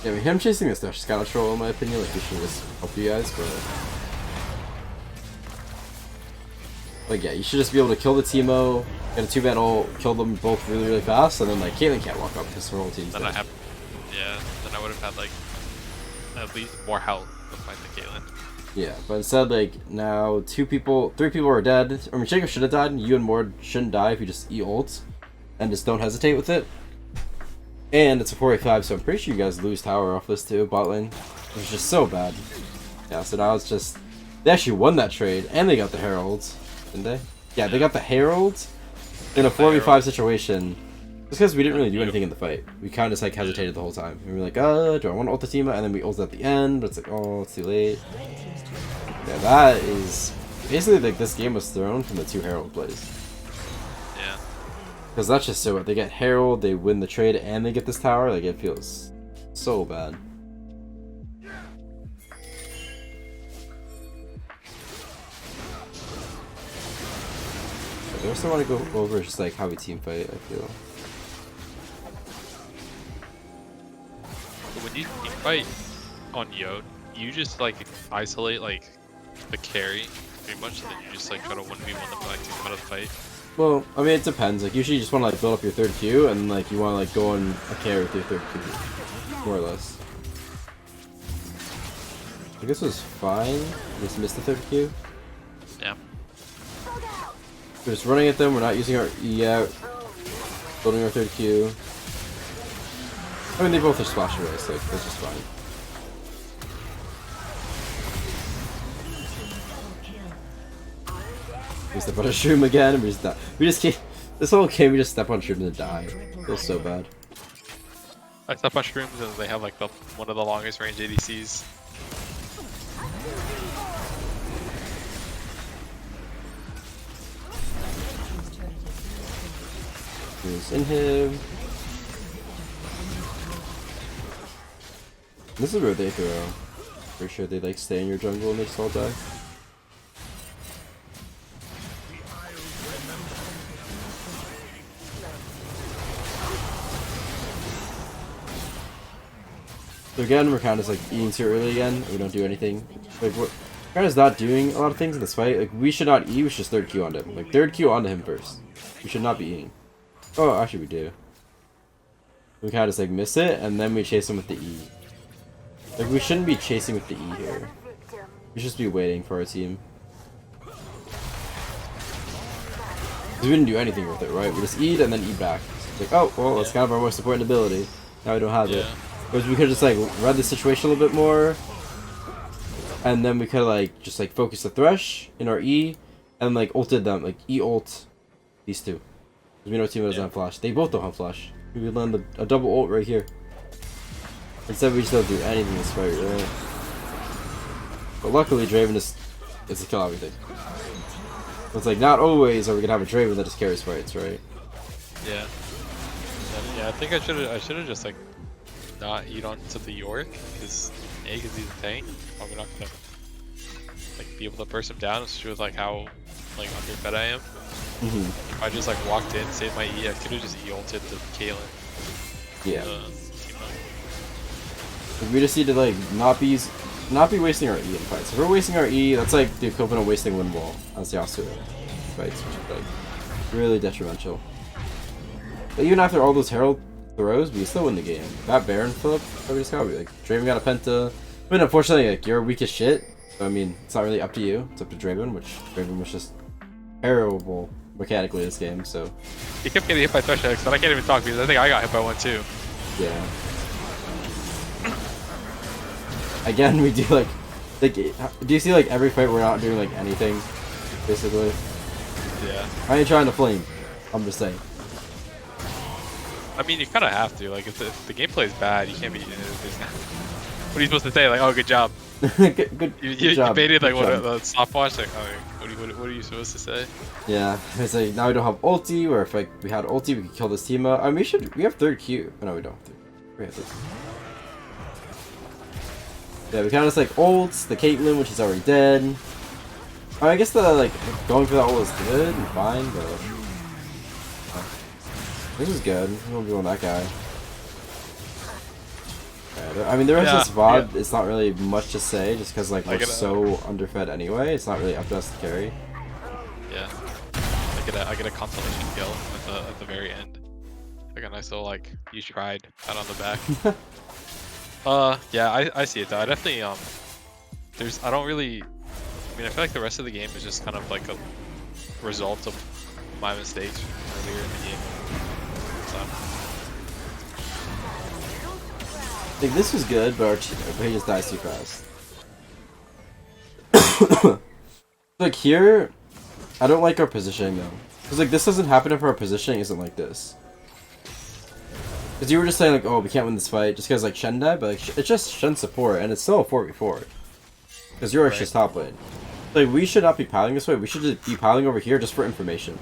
[SPEAKER 1] Yeah, I mean, him chasing this dash is kind of troll in my opinion, like, he should just help you guys, but... Like, yeah, you should just be able to kill the Teemo, get a 2-man ult, kill them both really, really fast, and then, like, Caitlyn can't walk up because her whole team's dead.
[SPEAKER 3] Then I would have had, like, at least more health to fight the Caitlyn.
[SPEAKER 1] Yeah, but instead, like, now 3 people are dead. I mean, Shaco should have died, you and Mord shouldn't die if you just E-ult, and just don't hesitate with it. And it's a 4v5, so I'm pretty sure you guys lose tower off this too, bot lane. It was just so bad. Yeah, so now it's just... They actually won that trade, and they got the Heralds, didn't they? Yeah, they got the Heralds in a 4v5 situation. Just because we didn't really do anything in the fight. We kind of just like hesitated the whole time. And we were like, do I want to ult the Teemo? And then we ulted at the end, but it's like, oh, it's too late. Yeah, that is... Basically, like, this game was thrown from the 2 Herald plays.
[SPEAKER 3] Yeah.
[SPEAKER 1] Because that's just so... They get Herald, they win the trade, and they get this tower. Like, it feels so bad. I also want to go over just like how we team fight, I feel.
[SPEAKER 3] But when you team fight on Yone, you just like isolate like the carry pretty much, and then you just like try to 1v1 them like to come out of the fight.
[SPEAKER 1] Well, I mean, it depends. Like, usually you just want to like build up your 3rd Q, and like you want to like go on a carry with your 3rd Q, more or less. I guess it was fine. Just missed the 3rd Q.
[SPEAKER 3] Yeah.
[SPEAKER 1] We're just running at them. We're not using our E out. Building our 3rd Q. I mean, they both are splash away, so like, that's just fine. We step on a shroom again, and we just die. We just keep... This whole game, we just step on shrooms and die. It feels so bad.
[SPEAKER 3] I step on shrooms and they have like one of the longest range ADCs.
[SPEAKER 1] Here's inhib. This is where they throw. Pretty sure they like stay in your jungle and they just all die. So again, we're kind of just like eating too early again. We don't do anything. Like, we're kind of not doing a lot of things in this fight. Like, we should not eat. We should just 3rd Q onto him. Like, 3rd Q onto him first. We should not be eating. Oh, actually we do. We kind of just like miss it, and then we chase him with the E. Like, we shouldn't be chasing with the E here. We should just be waiting for our team. Because we didn't do anything with it, right? We just eat and then eat back. It's like, oh, well, that's kind of our most important ability. Now we don't have it. Whereas we could just like read the situation a little bit more, and then we could like just like focus the Thresh in our E, and like ulted them, like E ult these two. Because we know Teemo doesn't have flash. They both don't have flash. We would land a double ult right here. Instead, we just don't do anything this fight, right? But luckily, Draven is to kill everything. It's like, not always are we gonna have a Draven that just carries fights, right?
[SPEAKER 3] Yeah. Yeah, I think I should have just like not eat onto the York because he's a tank. Probably not gonna like be able to burst him down, especially with like how like underfed I am. If I just like walked in, saved my E, I could have just E-ulted to Kaylin.
[SPEAKER 1] Yeah. We just need to like not be wasting our E in fights. If we're wasting our E, that's like the equivalent of wasting wind wall as the Yasuo fights, which is like really detrimental. But even after all those Herald throws, we still win the game. That Baron flip that we just got, like Draven got a Penta. I mean, unfortunately, like you're weak as shit. So I mean, it's not really up to you. It's up to Draven, which Draven was just terrible mechanically this game. So
[SPEAKER 3] he kept getting hit by Thresh X, but I can't even talk because I think I got hit by one too.
[SPEAKER 1] Yeah. Again, we do like, do you see like every fight we're not doing like anything, basically?
[SPEAKER 3] Yeah.
[SPEAKER 1] I ain't trying to flame. I'm just saying.
[SPEAKER 3] I mean, you kind of have to. Like, if the gameplay is bad, you can't be. What are you supposed to say? Like, oh, good job.
[SPEAKER 1] good
[SPEAKER 3] You
[SPEAKER 1] job.
[SPEAKER 3] baited like
[SPEAKER 1] good
[SPEAKER 3] what a stopwatch. Like, oh, what are you supposed to say?
[SPEAKER 1] Yeah, it's like now we don't have ulti. Or if like we had ulti, we could kill this team up. I mean, we have third Q. Oh, no, we don't. We have third. Yeah, we kind of just like ults the Caitlyn, which is already dead. I mean, I guess the like going for that ult is good and fine, but this is good. We won't be on that guy. Yeah, I mean, the rest of this VOD, it's not really much to say, just because like we're so underfed anyway. It's not really up to us to carry.
[SPEAKER 3] Yeah, I get a consolation kill at the very end. Like a nice little like you tried pat on the back. Yeah, I see it though. I definitely I don't really. I mean, I feel like the rest of the game is just kind of like a result of my mistakes earlier in the game. So.
[SPEAKER 1] Like this was good, but he just dies too fast. Like here, I don't like our positioning though, because like this doesn't happen if our positioning isn't like this. Because you were just saying like, oh, we can't win this fight just because like Shen died, but like it's just Shen support and it's still a 4v4. Because you're actually top lane. Like we should not be piling this way. We should just be piling over here just for information.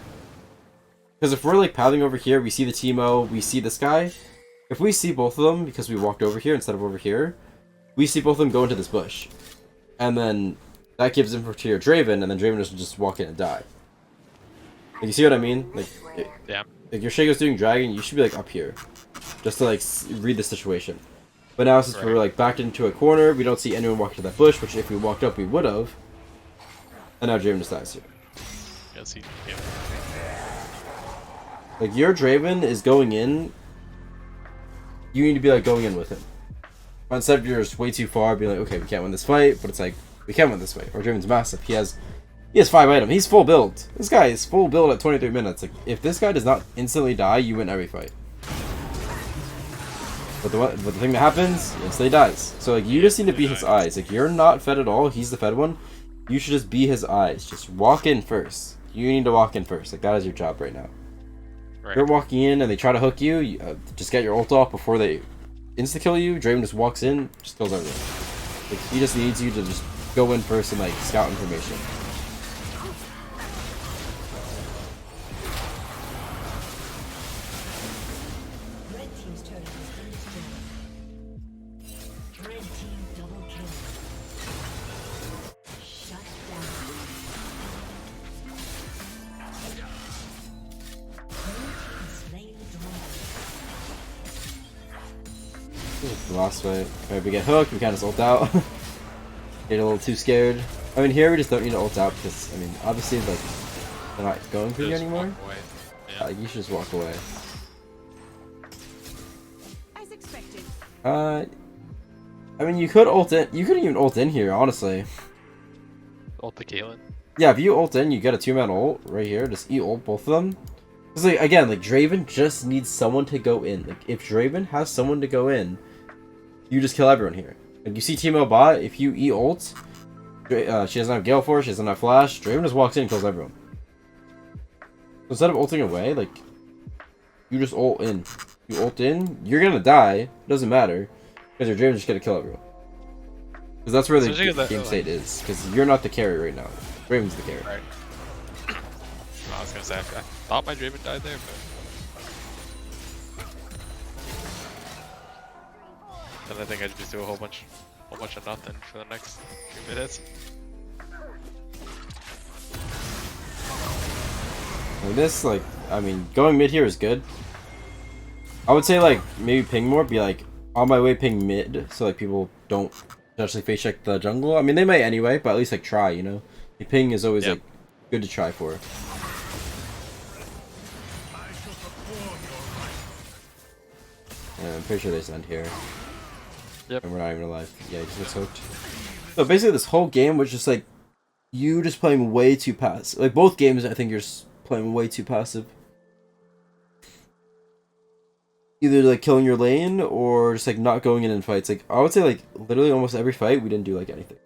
[SPEAKER 1] Because if we're like piling over here, we see the Teemo, we see this guy. If we see both of them because we walked over here instead of over here, we see both of them go into this bush, and then that gives info to your Draven, and then Draven doesn't just walk in and die. Like you see what I mean? Like,
[SPEAKER 3] yeah.
[SPEAKER 1] Like your Shago's doing dragon, you should be like up here, just to like read the situation. But now since we're like backed into a corner, we don't see anyone walk to that bush, which if we walked up we would have. And now Draven just dies here.
[SPEAKER 3] Yes, yeah.
[SPEAKER 1] Like your Draven is going in. You need to be like going in with him. But instead of you're just way too far, being like, okay, we can't win this fight, but it's like we can win this fight. Our Draven's massive. He has 5 items. He's full build. This guy is full build at 23 minutes. Like if this guy does not instantly die, you win every fight. But the thing that happens, he instantly dies. So like you just need to be his eyes. Like you're not fed at all. He's the fed one. You should just be his eyes. Just walk in first. You need to walk in first. Like that is your job right now. Right. You're walking in and they try to hook you, just get your ult off before they insta-kill you. Draven just walks in, just kills everyone. Like, he just needs you to just go in first and like scout information.
[SPEAKER 4] Red team's turret has been destroyed. Red team double kill. Shut down.
[SPEAKER 1] The last fight. Alright, we get hooked, we kind of ult out. Get a little too scared. I mean, here we just don't need to ult out because, I mean, obviously, like, they're not going for you anymore.
[SPEAKER 3] Yeah.
[SPEAKER 1] You should just walk away.
[SPEAKER 4] As expected.
[SPEAKER 1] I mean, you could ult in. You couldn't even ult in here, honestly.
[SPEAKER 3] Ult the Caitlyn.
[SPEAKER 1] Yeah, if you ult in, you get a 2-man ult right here. Just ult both of them. Because, like, again, like, Draven just needs someone to go in. Like, if Draven has someone to go in, you just kill everyone here. Like, you see Teemo bot, if you ult, she doesn't have Gale Force, she doesn't have Flash, Draven just walks in and kills everyone. So instead of ulting away, like, you just ult in. You ult in, you're gonna die. It doesn't matter because your Draven's just gonna kill everyone. Because that's where the
[SPEAKER 3] Especially 'cause that,
[SPEAKER 1] game
[SPEAKER 3] like-
[SPEAKER 1] state is. Because you're not the carry right now. Draven's the carry.
[SPEAKER 3] Right. I was gonna say I thought my Draven died there, but then I think I just do a whole bunch of nothing for the next few minutes.
[SPEAKER 1] Like this, like, I mean, going mid here is good. I would say, like, maybe ping more, be like, on my way ping mid, so, like, people don't potentially face check the jungle. I mean, they might anyway, but at least, like, try, you know? The ping is always, like, good to try for. Yeah, I'm pretty sure they send here.
[SPEAKER 3] Yep.
[SPEAKER 1] And we're not even alive. Yeah, he just gets hooked. So basically, this whole game was just, like, you just playing way too passive. Like, both games, I think you're just playing way too passive. Either like killing your lane or just like not going in fights. Like I would say like literally almost every fight we didn't do like anything.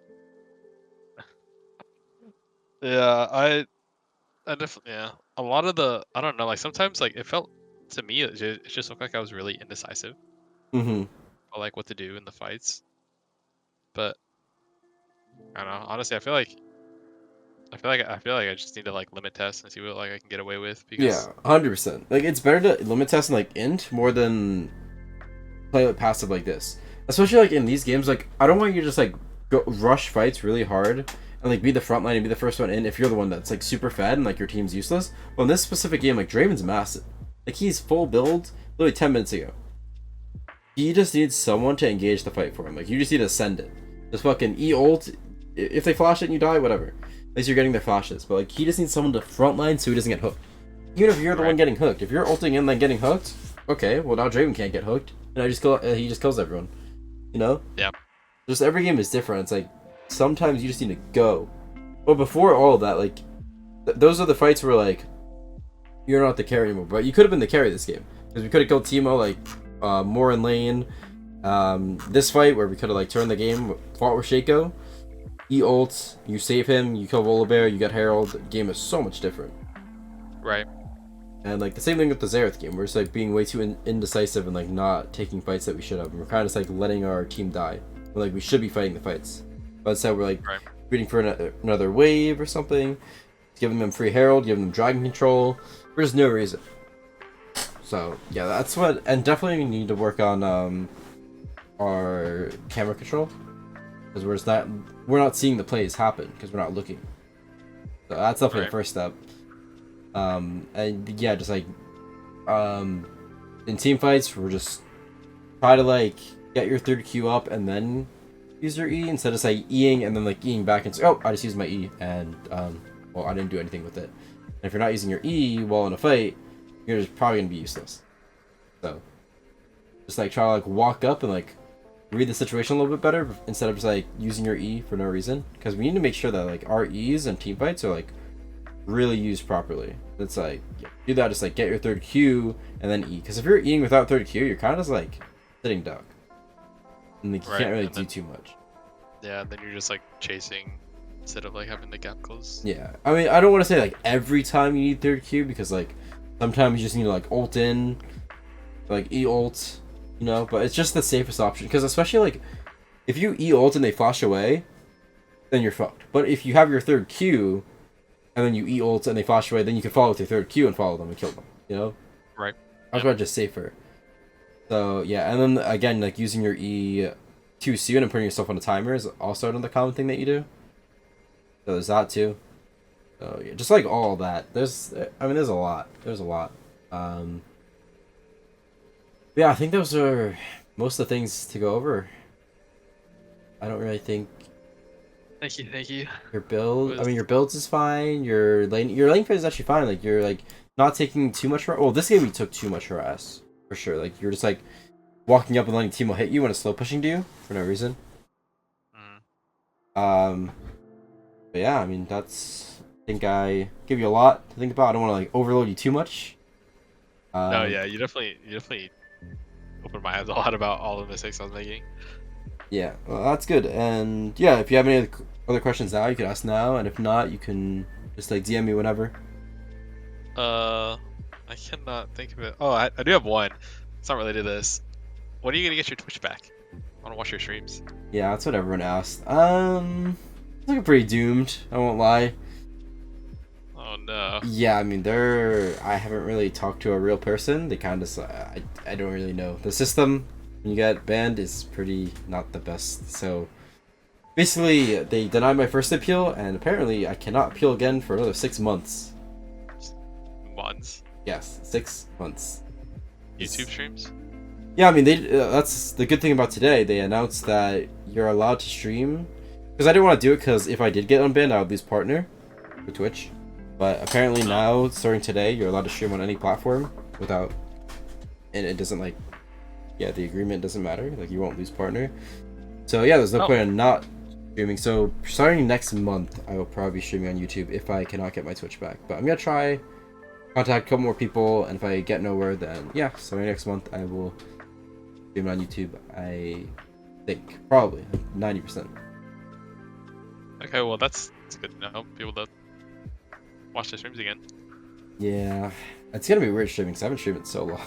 [SPEAKER 3] Yeah, I definitely, yeah. A lot of the, I don't know, like sometimes like it felt to me it just looked like I was really indecisive
[SPEAKER 1] Mm-hmm.
[SPEAKER 3] about like what to do in the fights. But I don't know. Honestly, I feel like I just need to like limit test and see what like I can get away with because
[SPEAKER 1] Yeah, 100%. Like it's better to limit test and like int more than play like passive like this. Especially like in these games, like I don't want you to just like go rush fights really hard and like be the front line and be the first one in if you're the one that's like super fed and like your team's useless. Well, in this specific game, like Draven's massive. Like he's full build literally 10 minutes ago. He just needs someone to engage the fight for him. Like you just need to send it. Just fucking E ult. If they flash it and you die, whatever. At least you're getting their flashes, but like he just needs someone to frontline so he doesn't get hooked. Even if you're the one getting hooked, if you're ulting in then getting hooked, okay, well now Draven can't get hooked, and he just kills everyone. You know?
[SPEAKER 3] Yeah.
[SPEAKER 1] Just every game is different. It's like sometimes you just need to go. But before all of that, like those are the fights where like you're not the carry anymore. But you could have been the carry this game because we could have killed Teemo like more in lane. This fight where we could have like turned the game, fought with Shaco. E ult, you save him, you kill Volibear, you get Herald. The game is so much different.
[SPEAKER 3] right.
[SPEAKER 1] And like the same thing with the Xerath game, we're just like being way too indecisive and like not taking fights that we should have. And we're kind of just like letting our team die. When, like we should be fighting the fights. But instead we're like waiting for another wave or something, giving them free Herald, giving them dragon control for just no reason. So yeah, that's what, and definitely we need to work on our camera control because we're not seeing the plays happen because we're not looking. So that's definitely the first step. And yeah, just like in team fights, we're just try to like get your third Q up and then use your E instead of say Eing and then like Eing back and say, oh, I just used my E and well, I didn't do anything with it. And if you're not using your E while in a fight, you're just probably gonna be useless. So just like try to like walk up and like read the situation a little bit better instead of just like using your E for no reason, because we need to make sure that like our E's and team fights are like really used properly. It's like do that, just like get your third Q and then E, because if you're Eing without third Q, you're kind of just like sitting duck and like, you can't really do too much.
[SPEAKER 3] Yeah, and then you're just like chasing instead of like having the gap close.
[SPEAKER 1] Yeah, I mean I don't want to say like every time you need third Q, because like sometimes you just need to like ult in, like E ult, you know, but it's just the safest option, because especially like if you E ult and they flash away, then you're fucked. But if you have your third Q and then you E ult and they flash away, then you can follow with your third Q and follow them and kill them, you know?
[SPEAKER 3] Right.
[SPEAKER 1] That's why just safer. So yeah, and then again, like using your E too soon and putting yourself on a timer is also another common thing that you do. So there's that too. So yeah, just like all that. There's a lot. There's a lot. Yeah, I think those are most of the things to go over. I don't really think
[SPEAKER 3] Thank you.
[SPEAKER 1] your build. I mean, your builds is fine. Your lane phase is actually fine. Like you're like not taking too much. Well, this game we took too much harass for sure. Like you're just like walking up and letting Teemo hit you when it's slow pushing to you for no reason. But yeah, I mean that's. I think I give you a lot to think about. I don't want to like overload you too much.
[SPEAKER 3] No, yeah, you definitely opened my eyes a lot about all the mistakes I was making.
[SPEAKER 1] Yeah, well, that's good. And yeah, if you have any other questions now, you can ask now, and if not, you can just like DM me whenever.
[SPEAKER 3] I cannot think of it. Oh, I do have one. it's not related to this. When are you gonna get your Twitch back? I want to watch your streams.
[SPEAKER 1] Yeah, that's what everyone asked. It's looking pretty doomed. I won't lie.
[SPEAKER 3] Oh no.
[SPEAKER 1] Yeah, I mean, I haven't really talked to a real person. They kind of, I don't really know. The system when you get banned is pretty not the best. So basically, they denied my first appeal, and apparently I cannot appeal again for another 6 months.
[SPEAKER 3] Months.
[SPEAKER 1] Yes, 6 months.
[SPEAKER 3] YouTube streams.
[SPEAKER 1] Yeah, I mean, that's the good thing about today. They announced that you're allowed to stream. Because I didn't want to do it, because if I did get unbanned, I would lose partner for Twitch. But apparently now, starting today, you're allowed to stream on any platform without... And it doesn't, like... Yeah, the agreement doesn't matter. Like, you won't lose partner. So yeah, there's no point in not streaming. So starting next month, I will probably be streaming on YouTube if I cannot get my Twitch back. But I'm going to try... Contact a couple more people, and if I get nowhere, then yeah, starting next month, I will stream on YouTube. I think. Probably. 90%.
[SPEAKER 3] Okay, well that's good to know. People to watch the streams again.
[SPEAKER 1] Yeah, it's gonna be weird streaming because I haven't streamed it so long,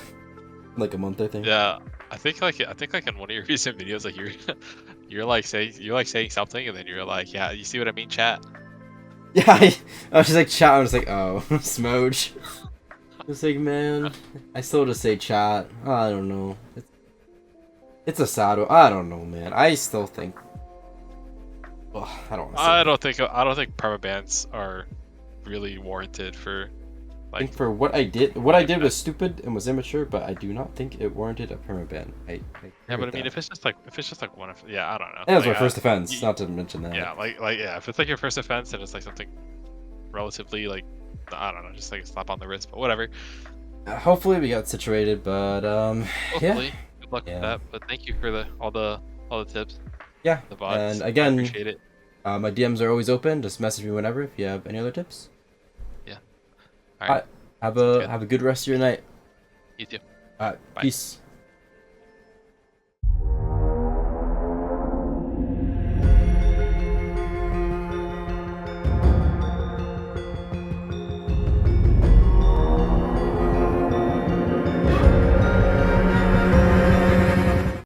[SPEAKER 1] like a month, I think.
[SPEAKER 3] Yeah, I think like in one of your recent videos, like you're like saying something, and then you're like, yeah, you see what I mean, chat.
[SPEAKER 1] Yeah, I was just like chat. I was like, oh, Smoge. I was like, man, I still just say chat. I don't know. It's a sad one. I don't know, man. I still think. Ugh, I don't.
[SPEAKER 3] I don't think permabans are really warranted for.
[SPEAKER 1] I think for what I did was stupid and was immature, but I do not think it warranted a permaban. I
[SPEAKER 3] Yeah, but I mean, if it's just like one of, yeah, I don't know.
[SPEAKER 1] that was
[SPEAKER 3] like,
[SPEAKER 1] my first offense, not to mention that.
[SPEAKER 3] Yeah, like yeah, if it's like your first offense and it's like something relatively like, I don't know, just like a slap on the wrist, but whatever.
[SPEAKER 1] Hopefully we got situated, but
[SPEAKER 3] Hopefully,
[SPEAKER 1] yeah.
[SPEAKER 3] good luck
[SPEAKER 1] Yeah.
[SPEAKER 3] with that. But thank you for all the tips.
[SPEAKER 1] Yeah,
[SPEAKER 3] The VODs.
[SPEAKER 1] and
[SPEAKER 3] I
[SPEAKER 1] again,
[SPEAKER 3] appreciate it.
[SPEAKER 1] my DMs are always open. Just message me whenever if you have any other tips.
[SPEAKER 3] All right,
[SPEAKER 1] Have
[SPEAKER 3] Sounds good.
[SPEAKER 1] a good rest of your night.
[SPEAKER 3] you too.
[SPEAKER 1] Alright,
[SPEAKER 3] Bye.
[SPEAKER 1] peace.